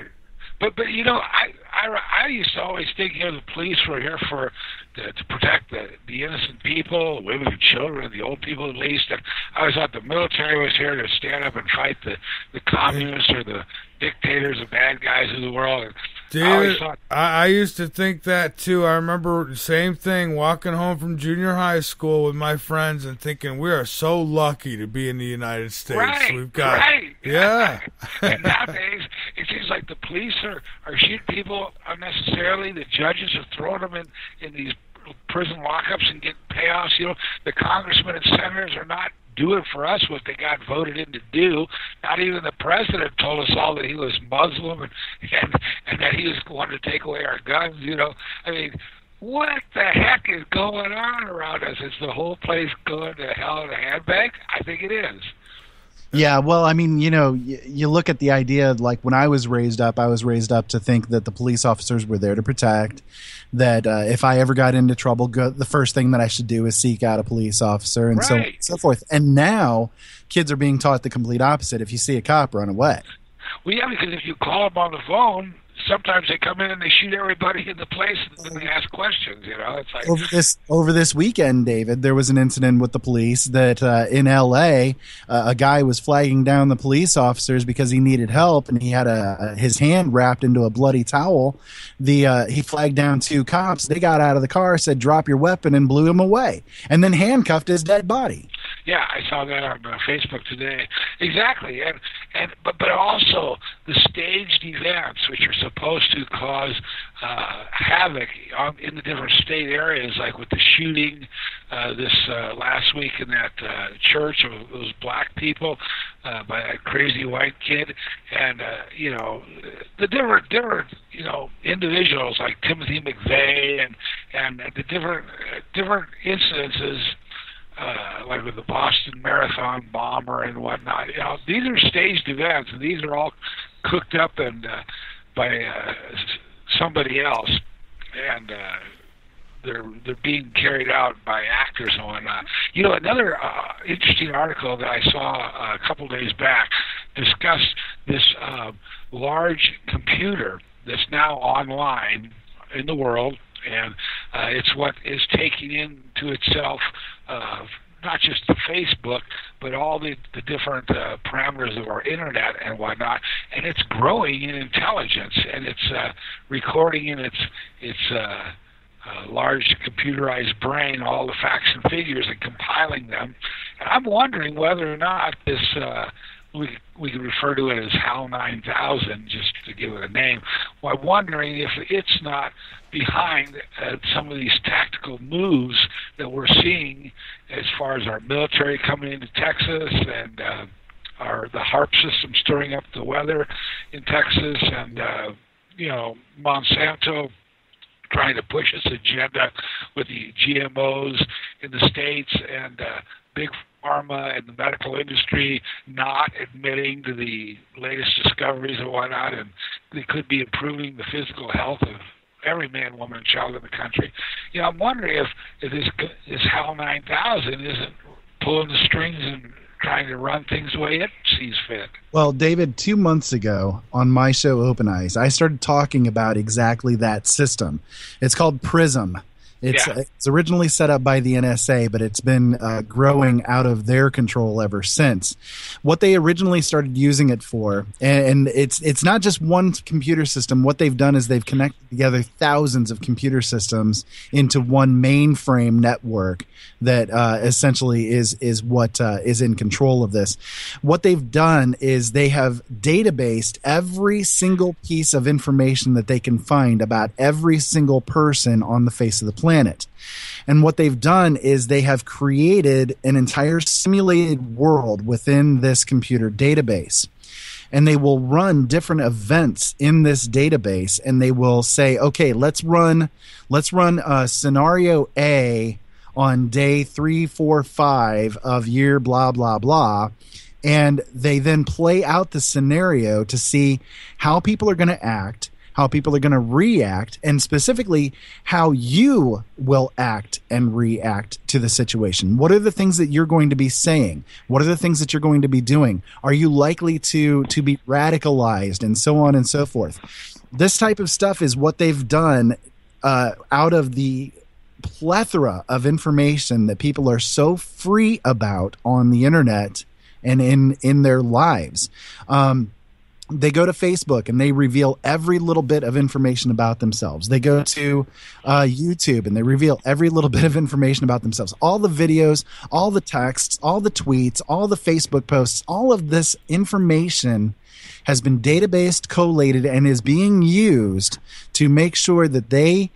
But I used to always think the police were here for to protect the innocent people, women and children, the old people at least. And I always thought the military was here to stand up and fight the communists or the dictators, the bad guys of the world. Dude, I used to think that too. I remember the same thing, walking home from junior high school with my friends and thinking we are so lucky to be in the United States. We've got, yeah. And nowadays, it seems like the police are shooting people unnecessarily. The judges are throwing them in these prison lockups and getting payoffs. You know, the congressmen and senators are not doing for us what they got voted in to do. Not even the president told us all that he was Muslim and that he was going to take away our guns. You know, I mean, what the heck is going on around us? Is the whole place going to hell in a handbag? I think it is. Yeah, well, I mean, you know, you look at the idea, like when I was raised up to think that the police officers were there to protect, that if I ever got into trouble, the first thing that I should do is seek out a police officer and so on and so forth. And now kids are being taught the complete opposite. If you see a cop, run away. Well, yeah, because if you call them on the phone, sometimes they come in and they shoot everybody in the place and then they ask questions, you know. It's like over this weekend, David, there was an incident with the police that in L.A., a guy was flagging down the police officers because he needed help and he had his hand wrapped into a bloody towel. He flagged down 2 cops. They got out of the car, said, "Drop your weapon," and blew him away, and then handcuffed his dead body. Yeah, I saw that on Facebook today. Exactly, but also the staged events, which are supposed to cause havoc in the different state areas, like with the shooting this last week in that church of those black people by that crazy white kid, and you know, the different you know, individuals like Timothy McVeigh and the different incidences. Like with the Boston Marathon bomber and whatnot, you know, these are staged events, and these are all cooked up and by somebody else, and they're being carried out by actors and whatnot. You know, another interesting article that I saw a couple days back discussed this large computer that's now online in the world. And it's what is taking into itself not just the Facebook, but all the different parameters of our internet and whatnot. And it's growing in intelligence, and it's recording in its large computerized brain all the facts and figures and compiling them. And I'm wondering whether or not this we can refer to it as HAL 9000, just to give it a name. Well, I'm wondering if it's not behind some of these tactical moves that we're seeing as far as our military coming into Texas and the HARP system stirring up the weather in Texas, and you know, Monsanto trying to push its agenda with the GMOs in the States, and big pharma and the medical industry not admitting to the latest discoveries and whatnot, and they could be improving the physical health of every man, woman, and child in the country. You know, I'm wondering if this HAL 9000 isn't pulling the strings and trying to run things the way it sees fit. Well, David, 2 months ago on my show Open Eyes, I started talking about exactly that system. It's called PRISM. It's originally set up by the NSA, but it's been growing out of their control ever since. What they originally started using it for, and it's not just one computer system. What they've done is they've connected together thousands of computer systems into one mainframe network that essentially is what is in control of this. What they've done is they have databased every single piece of information that they can find about every single person on the face of the planet. And what they've done is they have created an entire simulated world within this computer database. And they will run different events in this database, and they will say, okay, let's run scenario A on day 345 of year blah, blah, blah. And they then play out the scenario to see how people are going to act, how people are going to react, and specifically how you will act and react to the situation. What are the things that you're going to be saying? What are the things that you're going to be doing? Are you likely to be radicalized, and so on and so forth? This type of stuff is what they've done out of the plethora of information that people are so free about on the internet and in their lives. They go to Facebook and they reveal every little bit of information about themselves. They go to YouTube and they reveal every little bit of information about themselves. All the videos, all the texts, all the tweets, all the Facebook posts, all of this information has been databased, collated, and is being used to make sure that they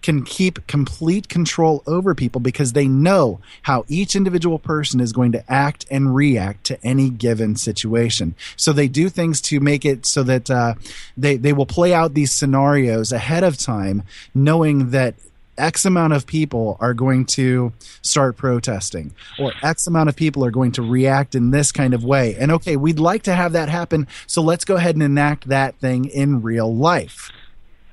can keep complete control over people, because they know how each individual person is going to act and react to any given situation. So they do things to make it so that they will play out these scenarios ahead of time, knowing that X amount of people are going to start protesting, or X amount of people are going to react in this kind of way. And okay, we'd like to have that happen, so let's go ahead and enact that thing in real life.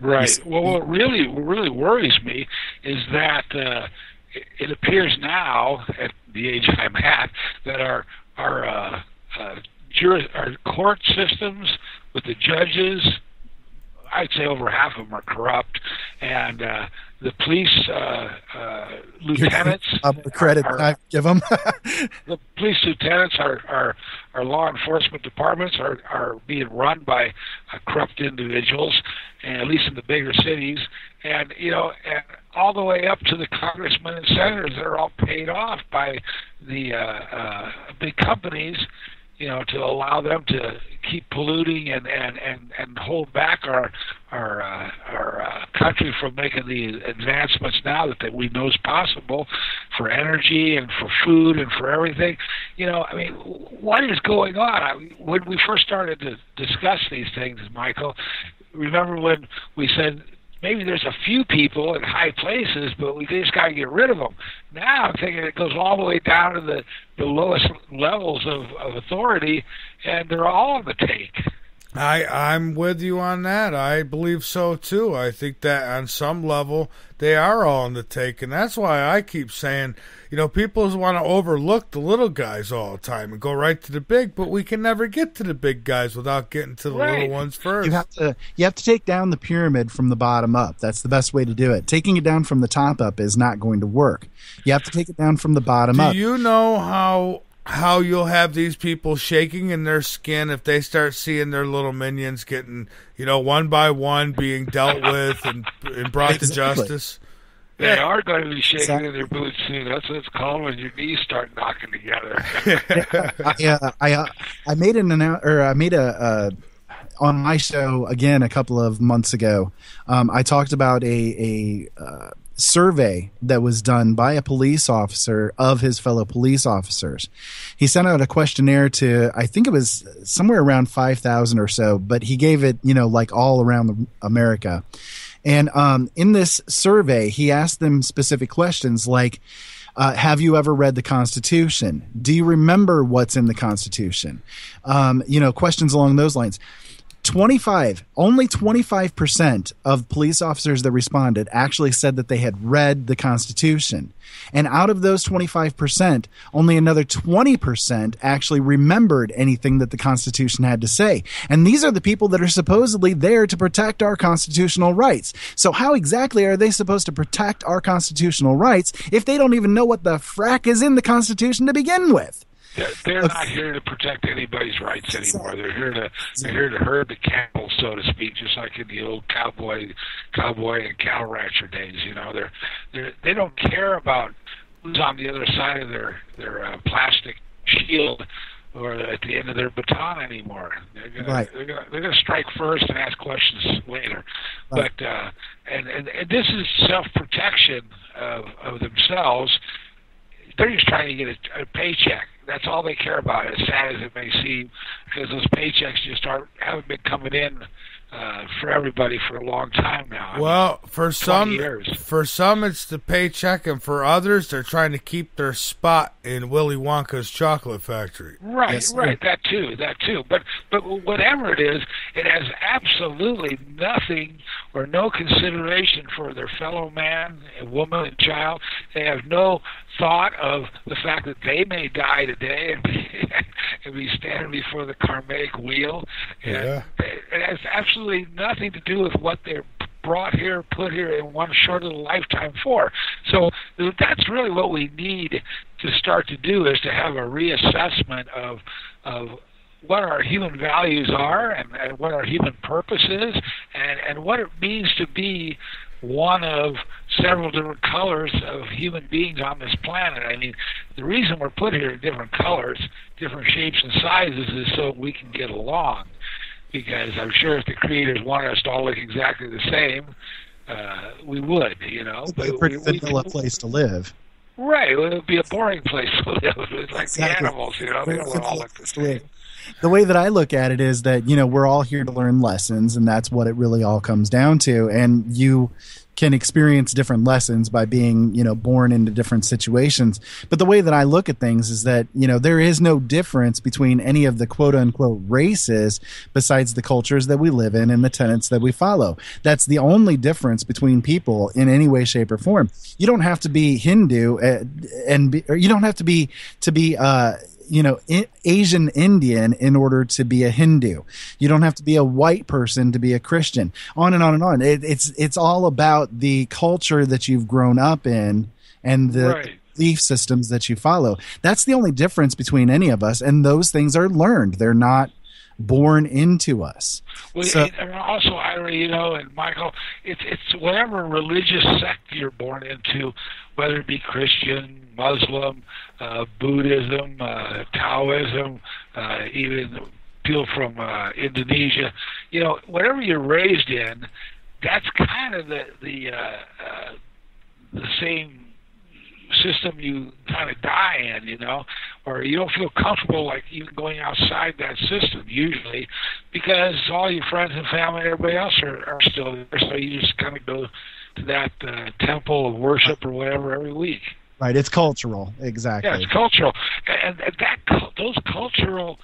Right. Well, what really worries me is that it appears now, at the age I'm at, that our court systems with the judges, I'd say over half of them are corrupt, and the police lieutenants. Credit I give them. The police lieutenants, our law enforcement departments are being run by corrupt individuals, and at least in the bigger cities, and and all the way up to the congressmen and senators that are all paid off by the big companies, to allow them to keep polluting and hold back our country from making the advancements now that we know is possible for energy and for food and for everything. What is going on? When we first started to discuss these things, Michael, remember when we said maybe there's a few people in high places, but we just got to get rid of them. Now I'm thinking it goes all the way down to the lowest levels of authority, and they're all on the take. I'm with you on that. I believe so too. I think that on some level they are all on the take, and that's why I keep saying, people want to overlook the little guys all the time and go right to the big, but we can never get to the big guys without getting to the little ones first. You have to take down the pyramid from the bottom up. That's the best way to do it. Taking it down from the top up is not going to work. You have to take it down from the bottom up. Do you know how you'll have these people shaking in their skin if they start seeing their little minions getting, one by one being dealt with and brought to justice? They are going to be shaking in their boots soon. That's what it's called when your knees start knocking together. I made on my show again a couple of months ago. I talked about a survey that was done by a police officer of his fellow police officers. He sent out a questionnaire to, I think it was somewhere around 5,000 or so, but he gave it, like all around America. And in this survey, he asked them specific questions like, have you ever read the Constitution? Do you remember what's in the Constitution? Questions along those lines. Only 25% of police officers that responded actually said that they had read the Constitution. And out of those 25%, only another 20% actually remembered anything that the Constitution had to say. And these are the people that are supposedly there to protect our constitutional rights. So how exactly are they supposed to protect our constitutional rights if they don't even know what the frack is in the Constitution to begin with? They're not here to protect anybody's rights anymore. They're here to herd the cattle, so to speak, just like in the old cowboy and cow rancher days. They don't care about who's on the other side of their plastic shield or at the end of their baton anymore. They're gonna strike first and ask questions later. Right. But and this is self-protection of themselves. They're just trying to get a paycheck. That's all they care about, as sad as it may seem, because those paychecks just haven't been coming in for everybody for a long time now. Well, for some it's the paycheck, and for others, they're trying to keep their spot in Willy Wonka's chocolate factory. Right, yes, right, that too. But whatever it is, it has absolutely nothing or no consideration for their fellow man, woman, and child. They have no thought of the fact that they may die today and be standing before the karmic wheel. Yeah. It has absolutely nothing to do with what they're brought here, put here in one short little lifetime for. So that's really what we need to start to do, is to have a reassessment of what our human values are, and what our human purpose is, and what it means to be one of several different colors of human beings on this planet. I mean, the reason we're put here in different colors, different shapes and sizes, is so we can get along. Because I'm sure if the creators wanted us to all look exactly the same, we would, you know. It's a pretty vanilla place to live. Right, it would be a boring place to live. It's like the animals, you know, they don't all look the same. The way that I look at it is that, you know, we're all here to learn lessons, and that's what it really all comes down to. And you can experience different lessons by being, you know, born into different situations. But the way that I look at things is that, you know, there is no difference between any of the quote unquote races besides the cultures that we live in and the tenets that we follow. That's the only difference between people in any way, shape, or form. You don't have to be Hindu or you don't have to be you know, Asian Indian in order to be a Hindu. You don't have to be a white person to be a Christian. On and on and on. It's all about the culture that you've grown up in and the belief systems that you follow. That's the only difference between any of us, and those things are learned. They're not born into us. Well, and also, Ira, you know, and Michael, it's whatever religious sect you're born into, whether it be Christian, Muslim, Buddhism, Taoism, even people from Indonesia, you know, whatever you're raised in, that's kind of the same system you kind of die in, you know, or you don't feel comfortable like even going outside that system usually, because all your friends and family and everybody else are still there, so you just kind of go to that temple of worship or whatever every week. Right, it's cultural, exactly. Yeah, it's cultural, and those cultural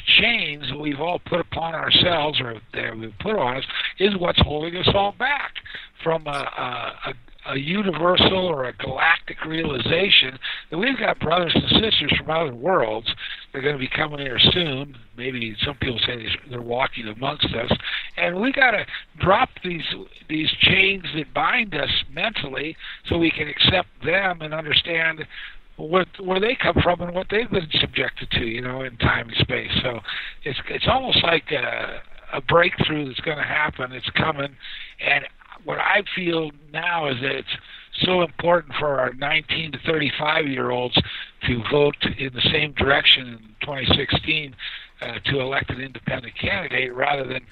chains we've all put upon ourselves, or that we've put on us, is what's holding us all back from a universal or a galactic realization that we've got brothers and sisters from other worlds. They're going to be coming here soon. Maybe some people say they're walking amongst us, and we got to drop these chains that bind us mentally, so we can accept them and understand where they come from and what they've been subjected to, you know, in time and space. So it's almost like a breakthrough that's going to happen. It's coming, and what I feel now is that it's so important for our 19 to 35-year-olds to vote in the same direction in 2016 to elect an independent candidate rather than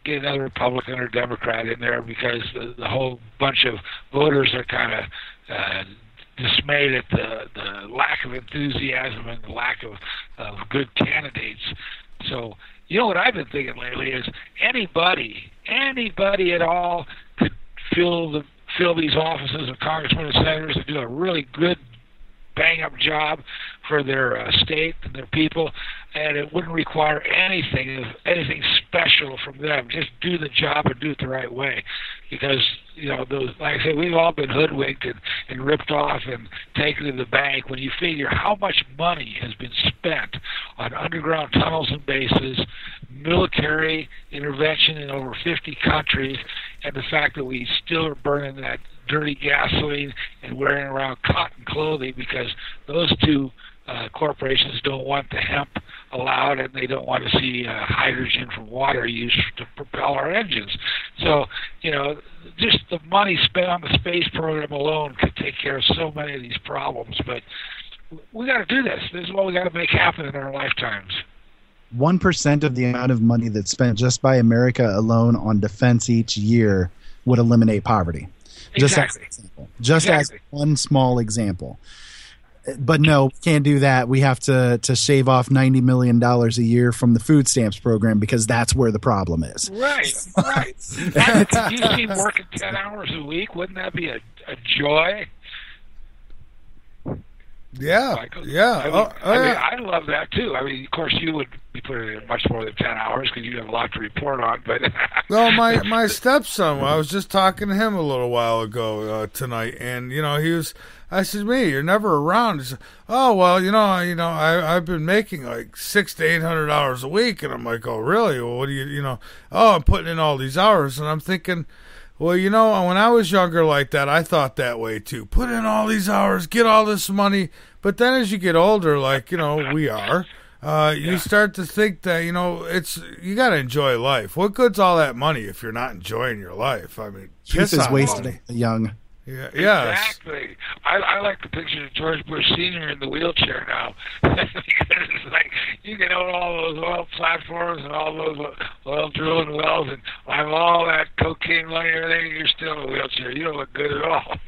get another Republican or Democrat in there, because the whole bunch of voters are kind of dismayed at the lack of enthusiasm and the lack of good candidates. So, you know what I've been thinking lately is anybody at all could fill these offices of congressmen and senators and do a really good bang-up job for their state and their people, and it wouldn't require anything special from them. Just do the job and do it the right way, because, you know, those, like I say, we've all been hoodwinked and ripped off and taken to the bank. When you figure how much money has been spent on underground tunnels and bases, military intervention in over 50 countries, and the fact that we still are burning that dirty gasoline and wearing around cotton clothing because those two corporations don't want the hemp allowed, and they don't want to see hydrogen from water used to propel our engines. So, you know, just the money spent on the space program alone could take care of so many of these problems. But we got to do this. This is what we got to make happen in our lifetimes. 1% of the amount of money that's spent just by America alone on defense each year would eliminate poverty. Exactly. Just as one small example. But no, we can't do that. We have to shave off $90 million a year from the food stamps program, because that's where the problem is. Right. Could you see working 10 hours a week? Wouldn't that be a joy? Yeah, Michael? yeah. I mean, I love that too. I mean, of course, you would be putting in much more than 10 hours because you have a lot to report on. But well, my stepson, I was just talking to him a little while ago tonight, and you know, I said, "Me, you're never around." He said, "Oh well, I've been making like $600 to $800 a week," and I'm like, "Oh really? Well, what do you know?" "Oh, I'm putting in all these hours," and I'm thinking, Well, you know, when I was younger like that, I thought that way too. Put in all these hours, get all this money. But then as you get older, like, you know, we are, you start to think that, you know, you got to enjoy life. What good's all that money if you're not enjoying your life? I mean, youth is wasted young. Yeah, yes. Exactly. I like the picture of George Bush Sr. in the wheelchair now. Because it's like you can own all those oil platforms and all those oil drilling wells and have all that cocaine money and everything. You're still in a wheelchair. You don't look good at all.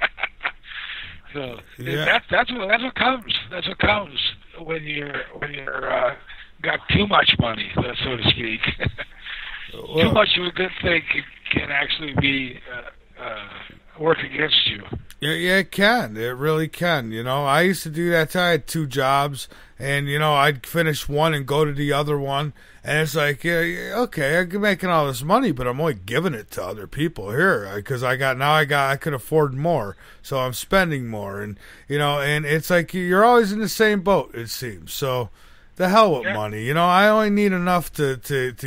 So that's what comes. That's what comes when you're got too much money, so to speak. Too much of a good thing can actually be work against you. Yeah, it can. It really can. You know, I used to do that. I had 2 jobs, and, you know, I'd finish one and go to the other one. And it's like, yeah, okay, I'm making all this money, but I'm only giving it to other people here because I could afford more, so I'm spending more. And, you know, and it's like you're always in the same boat, it seems. So the hell with money. You know, I only need enough to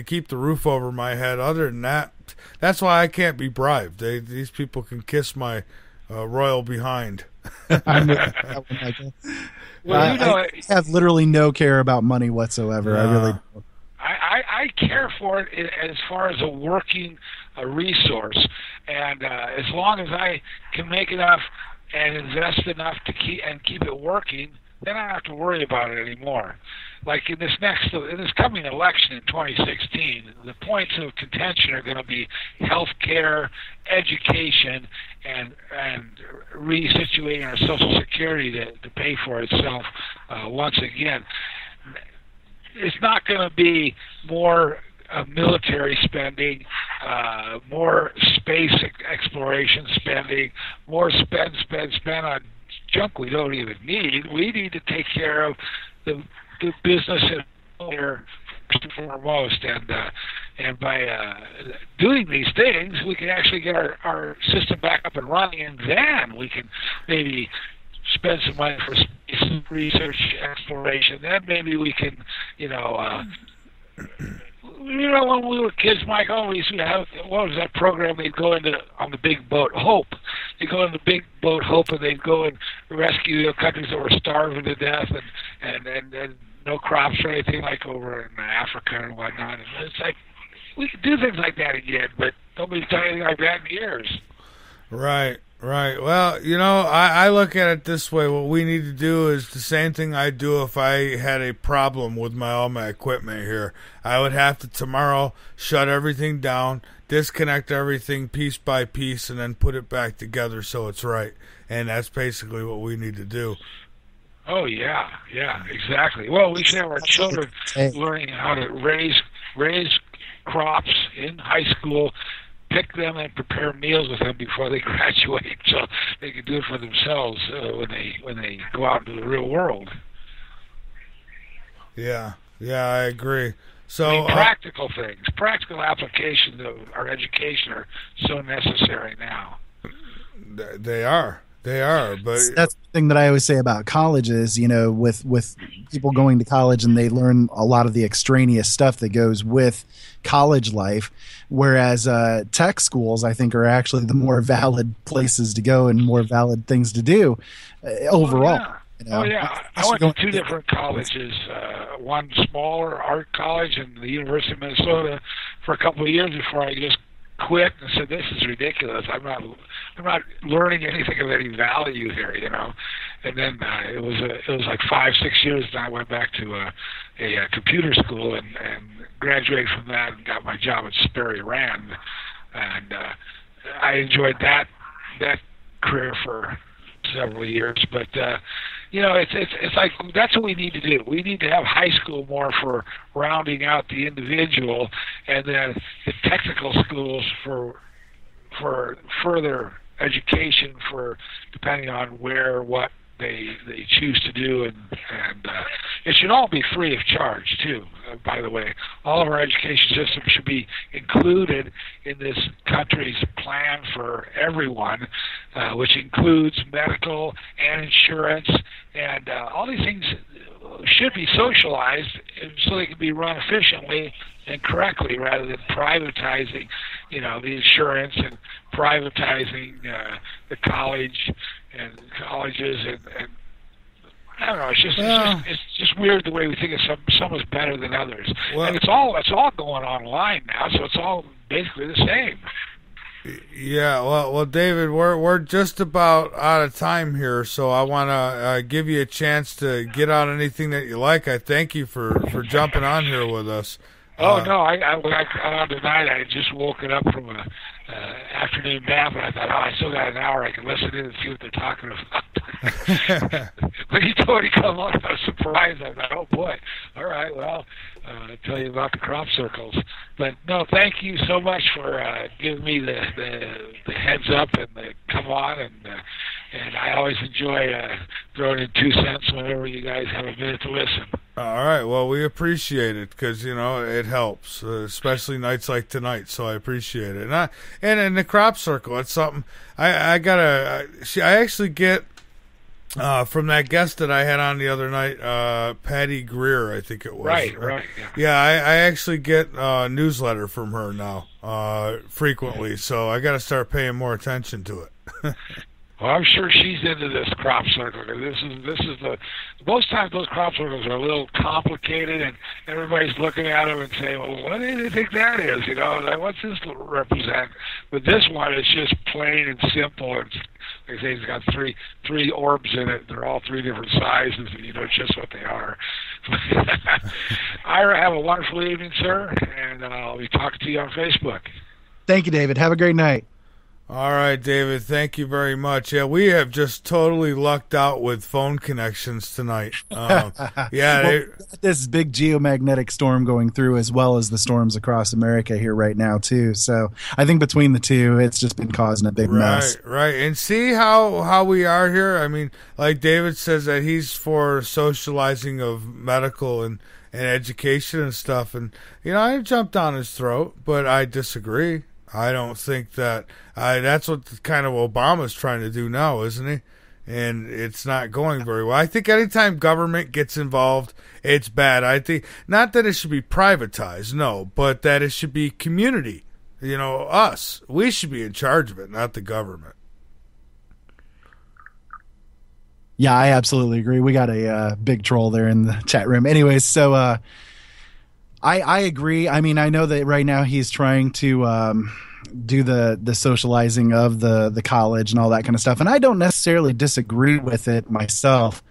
keep the roof over my head. Other than that, that's why I can't be bribed. These people can kiss my royal behind. I know that one, Michael. Well, I have literally no care about money whatsoever. I really don't. I care for it as far as a resource, and as long as I can make enough and invest enough to keep it working, then I don't have to worry about it anymore. Like in this coming election in 2016, the points of contention are going to be health care, education, and resituating our Social Security to pay for itself once again. It's not going to be more military spending, more space exploration spending, more spend on junk we don't even need. We need to take care of the business here first and foremost, and by doing these things, we can actually get our system back up and running, and then we can maybe spend some money for space research, exploration. Then maybe we can, when we were kids, Michael, we used to have, what was that program? They'd go on the big boat, Hope. They'd go on the big boat, Hope, and they'd go and rescue countries that were starving to death and no crops or anything, like over in Africa and whatnot. And it's like, we could do things like that again, but nobody's done anything like that in years. Right. Well, I look at it this way. What we need to do is the same thing I'd do if I had a problem with all my equipment here. I would have to tomorrow shut everything down, disconnect everything piece by piece, and then put it back together so it's right. And that's basically what we need to do. Oh, yeah, exactly. Well, we should have our children learning how to raise crops in high school, pick them and prepare meals with them before they graduate, so they can do it for themselves when they go out into the real world. Yeah, I agree. So practical things, practical applications of our education are so necessary now. They are, but that's the thing that I always say about colleges. With people going to college and they learn a lot of the extraneous stuff that goes with college life, whereas tech schools, I think, are actually the more valid places to go and more valid things to do overall. I went to 2 different colleges. One smaller art college and the University of Minnesota for a couple of years before I just quit and said, this is ridiculous. I'm not learning anything of any value here, And then it was like 5-6 years, and I went back to a computer school and graduated from that and got my job at Sperry Rand, and I enjoyed that career for several years. But it's like that's what we need to do. We need to have high school more for rounding out the individual, and then the technical schools for further education, for depending on what they choose to do, and it should all be free of charge too. By the way, all of our education system should be included in this country's plan for everyone, which includes medical and insurance, and all these things should be socialized so they can be run efficiently and correctly, rather than privatizing, the insurance and privatizing the college and colleges and I don't know. It's just weird the way we think of some is better than others, and it's all going online now, so it's all basically the same. Yeah, well, David, we're just about out of time here, so I want to give you a chance to get on anything that you like. I thank you for jumping on here with us. No, I on tonight. I had just woken up from a afternoon nap, and I thought, I still got an hour. I can listen in and see what they're talking about. When he told me to come on, I was surprised. I thought, oh boy, all right, well, I'll tell you about the crop circles. But no, thank you so much for giving me the heads up and the come on, and I always enjoy throwing in 2 cents whenever you guys have a minute to listen. All right, well, we appreciate it because it helps, especially nights like tonight. So I appreciate it. And in the crop circle, it's something I actually get from that guest that I had on the other night, Patty Greer, I think it was. Right. Yeah, I actually get a newsletter from her now frequently, so I got to start paying more attention to it. Well, I'm sure she's into this crop circle. This is most times those crop circles are a little complicated, and everybody's looking at them and saying, "Well, what do they think that is?" Like, what's this represent? But this one is just plain and simple. And like I say, it's got three orbs in it. They're all 3 different sizes, and you know just what they are. Ira, have a wonderful evening, sir, and I'll be talking to you on Facebook. Thank you, David. Have a great night. All right, David, thank you very much. Yeah, we have just totally lucked out with phone connections tonight. This big geomagnetic storm going through, as well as the storms across America here right now, too. So I think between the two, it's just been causing a big mess. Right. And see how we are here? I mean, like David says that he's for socializing of medical and education and stuff. And, I jumped down his throat, but I disagree. I don't think that that's what kind of Obama's trying to do now, isn't he? And it's not going very well. I think anytime government gets involved, it's bad. I think not that it should be privatized, no, but that it should be community. Us. We should be in charge of it, not the government. Yeah, I absolutely agree. We got a big troll there in the chat room. Anyways, so I agree. I mean, I know that right now he's trying to do the socializing of the college and all that kind of stuff, and I don't necessarily disagree with it myself.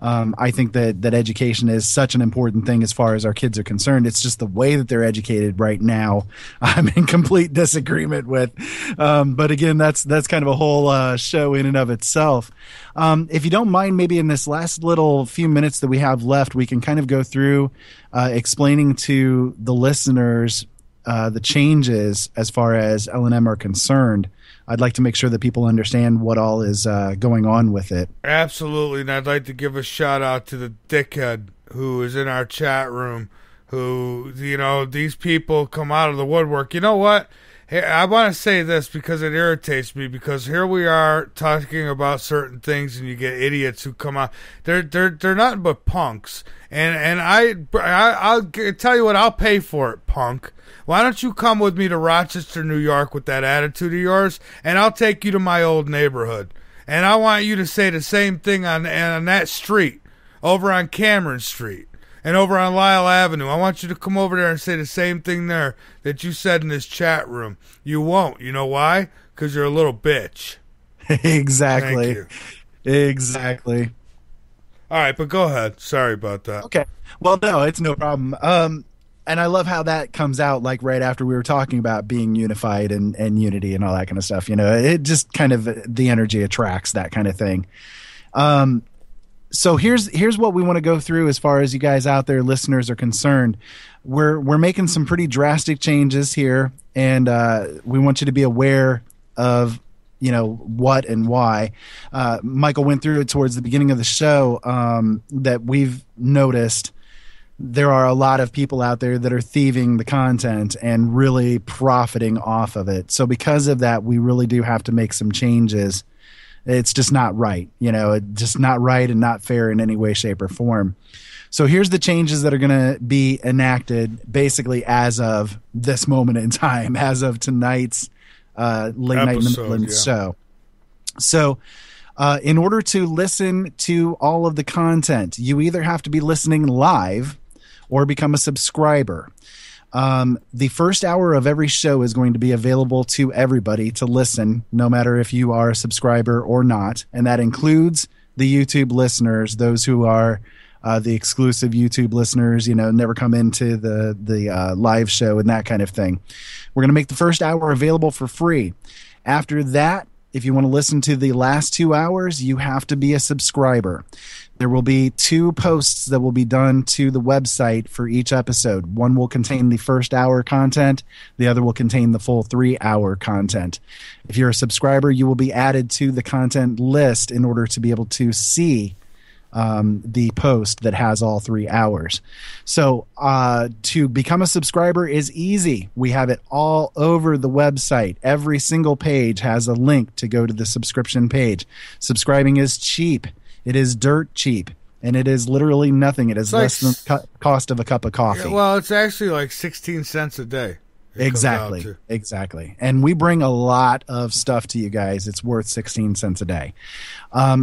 I think that education is such an important thing as far as our kids are concerned. It's just the way that they're educated right now I'm in complete disagreement with. But again, that's kind of a whole show in and of itself. If you don't mind, maybe in this last little few minutes that we have left, we can kind of go through explaining to the listeners the changes as far as LNM are concerned. I'd like to make sure that people understand what all is going on with it. Absolutely, and I'd like to give a shout out to the dickhead who is in our chat room, who, these people come out of the woodwork. You know what? Hey, I want to say this because it irritates me, because here we are talking about certain things and you get idiots who come out. They're nothing but punks. And I'll tell you what, I'll pay for it, punk. Why don't you come with me to Rochester, New York with that attitude of yours, and I'll take you to my old neighborhood. And I want you to say the same thing on that street, over on Cameron Street, and over on Lyle Avenue. I want you to come over there and say the same thing there that you said in this chat room. You won't. You know why? Because you're a little bitch. Exactly. Thank you. Exactly. All right, but go ahead. Sorry about that. Okay. Well, no, it's no problem. And I love how that comes out, like right after we were talking about being unified and unity and all that kind of stuff. It just kind of, the energy attracts that kind of thing. So here's what we want to go through as far as you guys out there, listeners, are concerned. We're making some pretty drastic changes here, and we want you to be aware of what and why. Michael went through it towards the beginning of the show, that we've noticed there are a lot of people out there that are thieving the content and really profiting off of it. So because of that, we really do have to make some changes. It's just not right, just not right and not fair in any way, shape, or form. So here's the changes that are going to be enacted basically as of this moment in time, as of tonight's Late Night in the Midlands show. So in order to listen to all of the content, you either have to be listening live or become a subscriber. The first hour of every show is going to be available to everybody to listen, no matter if you are a subscriber or not. And that includes the YouTube listeners, those who are the exclusive YouTube listeners, never come into the live show and that kind of thing. We're going to make the first hour available for free. After that, if you want to listen to the last 2 hours, you have to be a subscriber. There will be 2 posts that will be done to the website for each episode. One will contain the first hour content. The other will contain the full 3-hour content. If you're a subscriber, you will be added to the content list in order to be able to see the post that has all 3 hours. So to become a subscriber is easy. We have it all over the website. Every single page has a link to go to the subscription page. Subscribing is cheap. It is dirt cheap. And it is literally nothing. It is less than the cost of a cup of coffee. Yeah, well, it's actually like 16 cents a day. Exactly. And we bring a lot of stuff to you guys. It's worth 16 cents a day.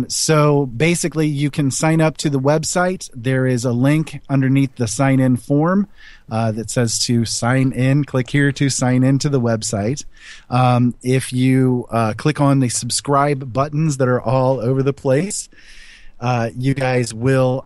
So basically, you can sign up to the website. There is a link underneath the sign-in form that says to sign in. Click here to sign in to the website. If you click on the subscribe buttons that are all over the place, you guys will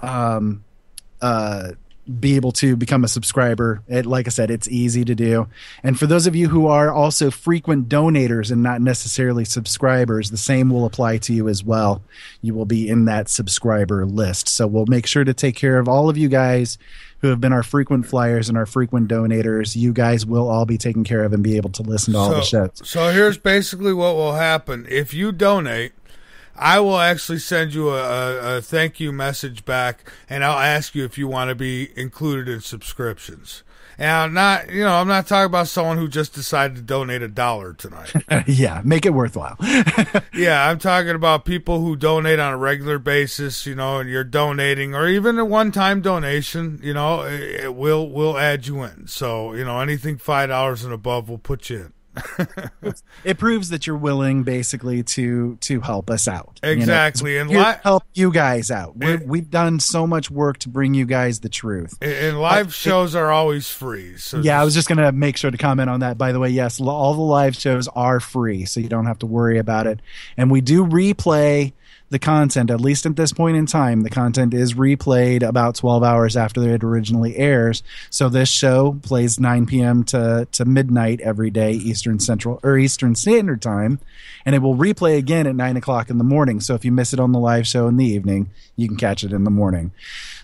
be able to become a subscriber. Like I said, it's easy to do. And for those of you who are also frequent donators and not necessarily subscribers, the same will apply to you as well. You will be in that subscriber list. So we'll make sure to take care of all of you guys who have been our frequent flyers and our frequent donators. You guys will all be taken care of and be able to listen to all the shows. So here's basically what will happen. If you donate, I will actually send you a thank you message back, and I'll ask you if you want to be included in subscriptions. And I'm not talking about someone who just decided to donate $1 tonight. Yeah, make it worthwhile. Yeah, I'm talking about people who donate on a regular basis, and you're donating, or even a one-time donation, we'll add you in. So, anything $5 and above, we'll put you in. It proves that you're willing basically to help us out. Exactly. And help you guys out. We've done so much work to bring you guys the truth. And live shows are always free. So I was just going to make sure to comment on that. By the way, yes, all the live shows are free, so you don't have to worry about it. And we do replay the content, at least at this point in time. The content is replayed about 12 hours after it originally airs. So this show plays 9 p.m. to midnight every day, Eastern Standard Time, and it will replay again at 9 o'clock in the morning. So if you miss it on the live show in the evening, you can catch it in the morning.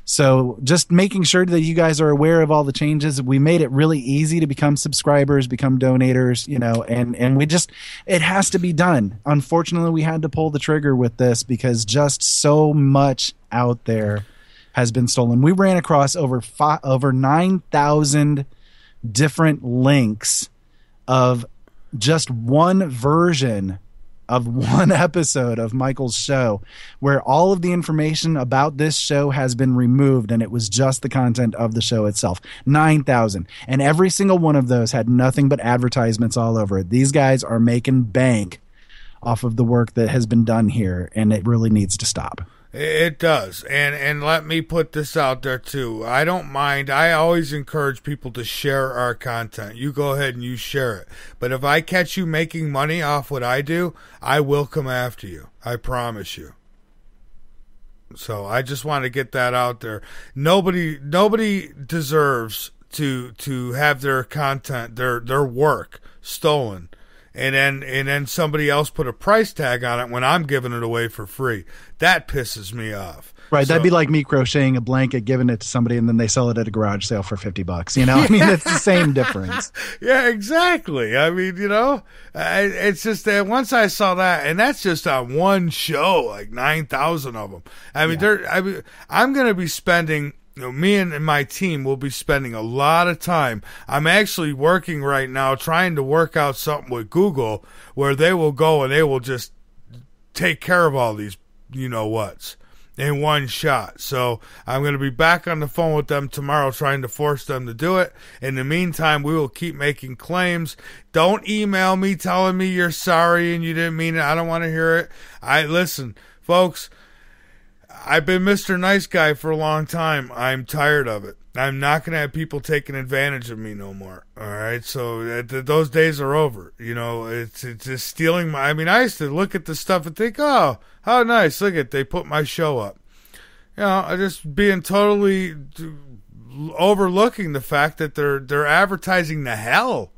So just making sure that you guys are aware of all the changes. We made it really easy to become subscribers, become donators, and we just, it has to be done. Unfortunately, we had to pull the trigger with this because just so much out there has been stolen. We ran across over 9,000 different links of just one version of one episode of Michael's show, where all of the information about this show has been removed, and it was just the content of the show itself. 9,000. And every single one of those had nothing but advertisements all over it. These guys are making bank off of the work that has been done here, and it really needs to stop. It does. And let me put this out there too. I don't mind. I always encourage people to share our content. You go ahead and you share it. But if I catch you making money off what I do, I will come after you. I promise you. So I just want to get that out there. Nobody deserves to have their content, their work stolen. And then somebody else put a price tag on it when I'm giving it away for free. That pisses me off. Right, that'd be like me crocheting a blanket, giving it to somebody, and then they sell it at a garage sale for $50. I mean, it's the same difference. Yeah, exactly. I mean, it's just that once I saw that, and that's just on one show, like 9,000 of them. I mean, I'm going to be spending. Me and my team will be spending a lot of time. I'm actually working right now trying to work out something with Google where they will go and they will just take care of all these whats. in one shot. So I'm going to be back on the phone with them tomorrow trying to force them to do it. In the meantime, we will keep making claims. Don't email me telling me you're sorry and you didn't mean it. I don't want to hear it. Listen, folks, I've been Mr. Nice Guy for a long time. I'm tired of it. I'm not going to have people taking advantage of me no more. All right. So those days are over. You know, it's just stealing I used to look at the stuff and think, oh, how nice. Look at, they put my show up. You know, I just being totally overlooking the fact that they're advertising the hell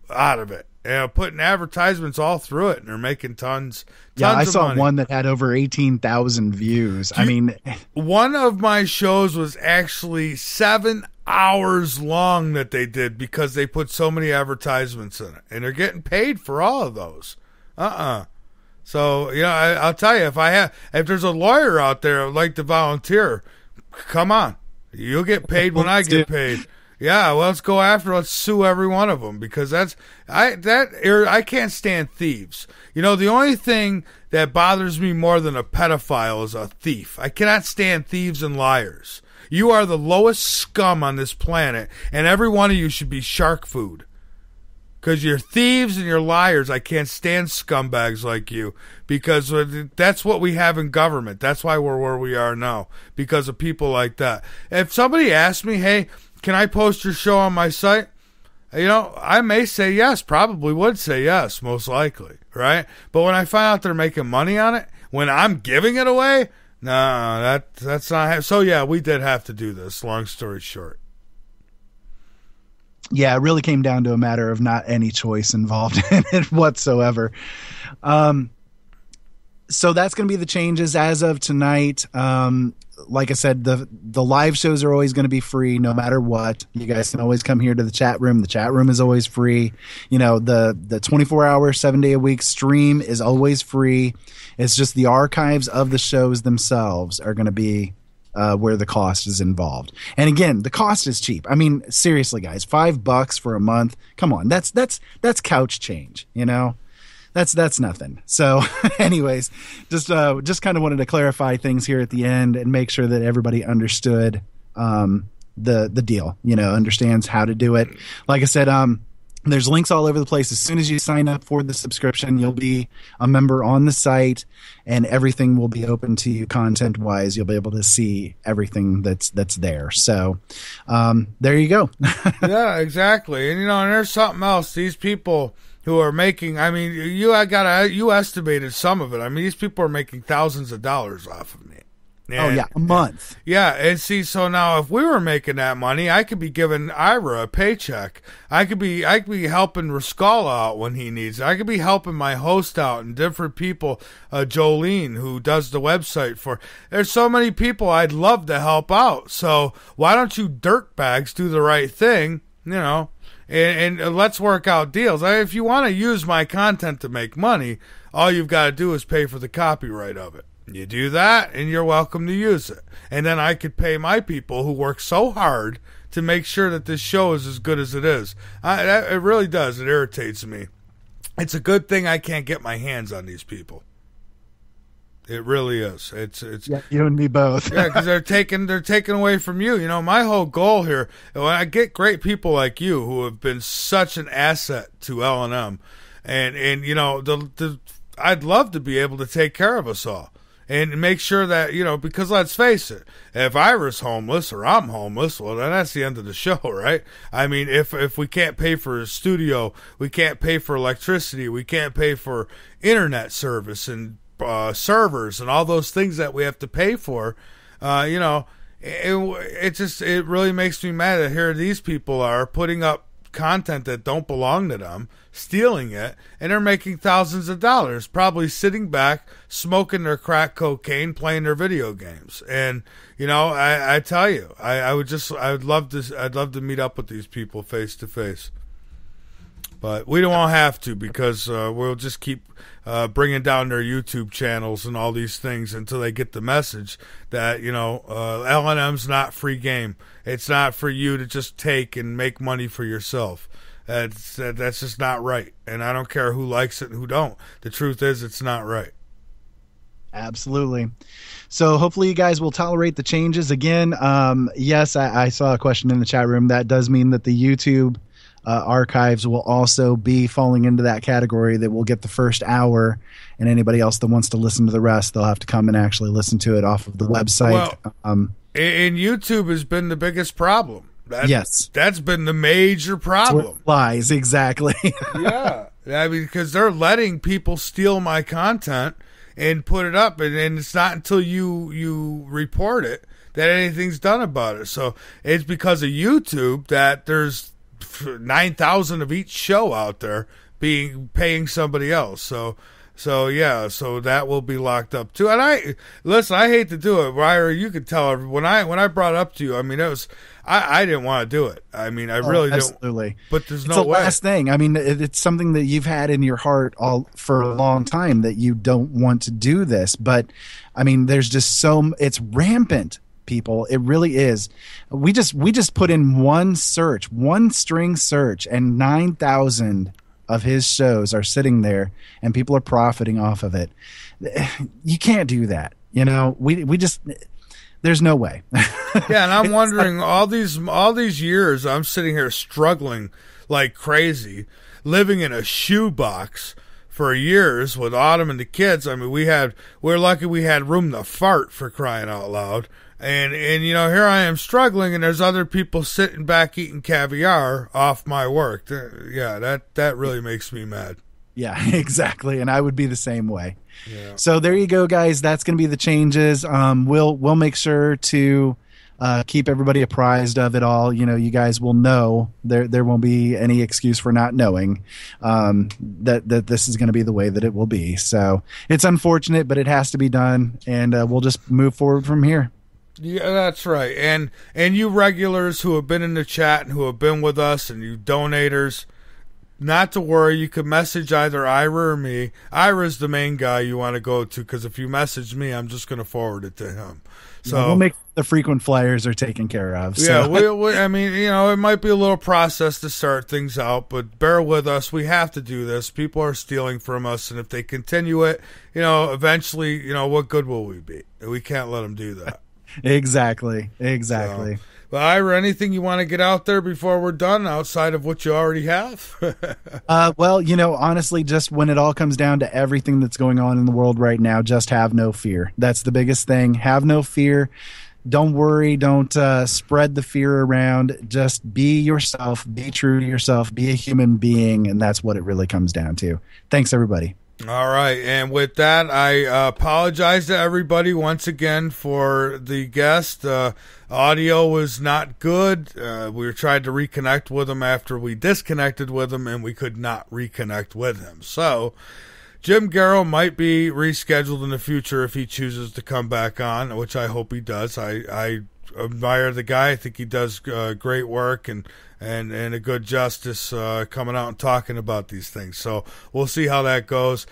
out of it. You know, putting advertisements all through it, and they're making tons I of saw money. one that had over 18,000 views. One of my shows was actually 7 hours long that they did because they put so many advertisements in it, and they're getting paid for all of those. So, you know, I'll tell you, if there's a lawyer out there who'd like to volunteer, come on. You'll get paid when I get paid. Yeah, well, let's sue every one of them, because I can't stand thieves. You know, the only thing that bothers me more than a pedophile is a thief. I cannot stand thieves and liars. You are the lowest scum on this planet, and every one of you should be shark food. Because you're thieves and you're liars. I can't stand scumbags like you, because that's what we have in government. That's why we're where we are now, because of people like that. If somebody asks me, hey, can I post your show on my site? You know, I may say yes, probably would say yes, most likely, right? But when I find out they're making money on it, when I'm giving it away, no, that's not. So yeah, we did have to do this, long story short. Yeah, it really came down to a matter of not any choice involved in it whatsoever. So that's going to be the changes as of tonight. Like I said, the live shows are always going to be free no matter what. You guys can always come here to the chat room. The chat room is always free. You know, the 24-hour, 7-day-a-week stream is always free. It's just the archives of the shows themselves are going to be where the cost is involved. And again, the cost is cheap. I mean, seriously, guys, $5 for a month. Come on, that's couch change, you know? That's nothing. So anyways, just kind of wanted to clarify things here at the end and make sure that everybody understood the deal, you know, understands how to do it. Like I said, there's links all over the place. As soon as you sign up for the subscription, you'll be a member on the site, and everything will be open to you content wise. You'll be able to see everything that's there. So there you go. Yeah, exactly. And, you know, and there's something else. These people who are making, I mean, you estimated some of it. I mean, these people are making thousands of dollars off of me. And, a month. Yeah, and see, so now if we were making that money, I could be giving Ira a paycheck. I could be helping Rascala out when he needs it. I could be helping my host out and different people, Jolene, who does the website for. There's so many people I'd love to help out. So why don't you dirtbags do the right thing, you know? And let's work out deals. If you want to use my content to make money, all you've got to do is pay for the copyright of it. You do that, and you're welcome to use it. And then I could pay my people who work so hard to make sure that this show is as good as it is. It really does. It irritates me. It's a good thing I can't get my hands on these people. It really is. It's yeah, you and me both. Yeah, because they're taking away from you. You know, my whole goal here, when I get great people like you who have been such an asset to LNM, and you know, I'd love to be able to take care of us all. And make sure that, you know, because let's face it, if Ira's homeless or I'm homeless, well, then that's the end of the show, right? I mean, if we can't pay for a studio, we can't pay for electricity, we can't pay for internet service and servers and all those things that we have to pay for, you know, it really makes me mad that here these people are putting up content that don't belong to them, stealing it, and they're making thousands of dollars, probably sitting back, smoking their crack cocaine, playing their video games. And, you know, I tell you, I'd love to meet up with these people face to face. But we don't have to, because we'll just keep bringing down their YouTube channels and all these things until they get the message that, you know, LNM's not free game. It's not for you to just take and make money for yourself. That's just not right. And I don't care who likes it and who don't. The truth is, it's not right. Absolutely. So hopefully you guys will tolerate the changes. Again, yes, I saw a question in the chat room. That does mean that the YouTube archives will also be falling into that category, that will get the first hour, and anybody else that wants to listen to the rest, they'll have to come and actually listen to it off of the website. Well, and YouTube has been the biggest problem. Yes. That's been the major problem. Lies, exactly. Yeah. I mean, because they're letting people steal my content and put it up, and it's not until you report it that anything's done about it. So it's because of YouTube that there's 9,000 of each show out there paying somebody else. So that will be locked up too. And I hate to do it, Ryder. You could tell when I brought it up to you. I mean, I didn't want to do it. I mean, I really absolutely. don't. But there's it's no the way. Last thing. I mean, it's something that you've had in your heart for a long time, that you don't want to do this. But I mean, there's just it's rampant. People, it really is. We just put in one string search, and 9,000 of his shows are sitting there, and people are profiting off of it. You can't do that. You know, we just, there's no way. Yeah, and I'm wondering, all these years I'm sitting here struggling like crazy, living in a shoebox for years with Autumn and the kids. I mean, we're lucky we had room to fart, for crying out loud. And you know, here I am struggling, and there's other people sitting back eating caviar off my work. Yeah, that really makes me mad. Yeah, exactly. And I would be the same way. Yeah. So there you go, guys. That's going to be the changes. We'll make sure to keep everybody apprised of it all. You know, you guys will know. There won't be any excuse for not knowing that this is going to be the way that it will be. So it's unfortunate, but it has to be done, and we'll just move forward from here. Yeah, that's right. And you regulars who have been in the chat and who have been with us, and you donators, not to worry. You can message either Ira or me. Ira's the main guy you want to go to, because if you message me, I'm just going to forward it to him. So we'll make the frequent flyers are taken care of. Yeah, so. I mean, you know, it might be a little process to start things out, but bear with us. We have to do this. People are stealing from us, and if they continue it, you know, eventually, you know, what good will we be? We can't let them do that. Exactly. So, well, Ira, anything you want to get out there before we're done outside of what you already have? Well, you know, honestly, just when it all comes down to everything that's going on in the world right now, just have no fear. That's the biggest thing. Have no fear. Don't worry. Don't spread the fear around. Just be yourself. Be true to yourself. Be a human being. And that's what it really comes down to. Thanks, everybody. All right, and with that, I apologize to everybody once again for the guest. Audio was not good. We tried to reconnect with him after we disconnected with him, and we could not reconnect with him. So Jim Garrow might be rescheduled in the future if he chooses to come back on, which I hope he does. I admire the guy. I think he does great work and a good justice coming out and talking about these things. So we'll see how that goes.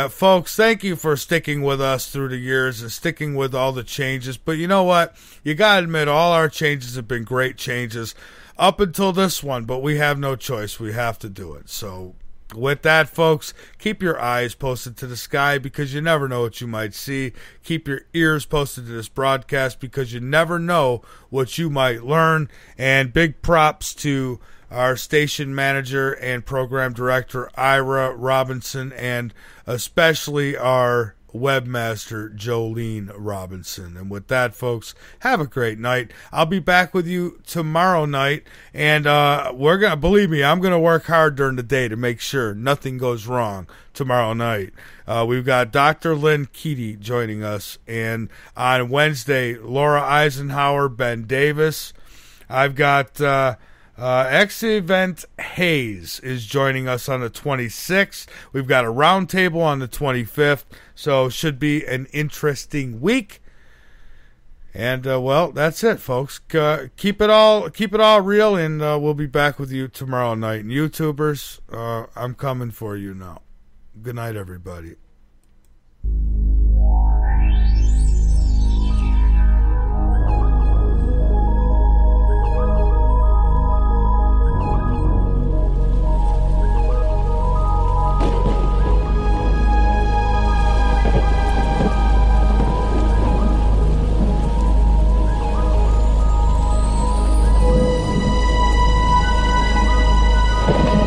Folks, thank you for sticking with us through the years and sticking with all the changes. But you know what? You got to admit, all our changes have been great changes up until this one, but we have no choice. We have to do it. So with that, folks, keep your eyes posted to the sky, because you never know what you might see. Keep your ears posted to this broadcast, because you never know what you might learn. And big props to our station manager and program director, Ira Robinson, and especially our webmaster, Jolene Robinson. And with that, folks, have a great night. I'll be back with you tomorrow night, and believe me, I'm gonna work hard during the day to make sure nothing goes wrong tomorrow night. We've got Dr. Lynn Keaty joining us, and on Wednesday, Laura Eisenhower, Ben Davis. I've got X-Event Hayes is joining us on the 26th. We've got a roundtable on the 25th, so should be an interesting week. And well, that's it, folks. Keep it all real, and we'll be back with you tomorrow night. And YouTubers, I'm coming for you now. Good night, everybody. Bye.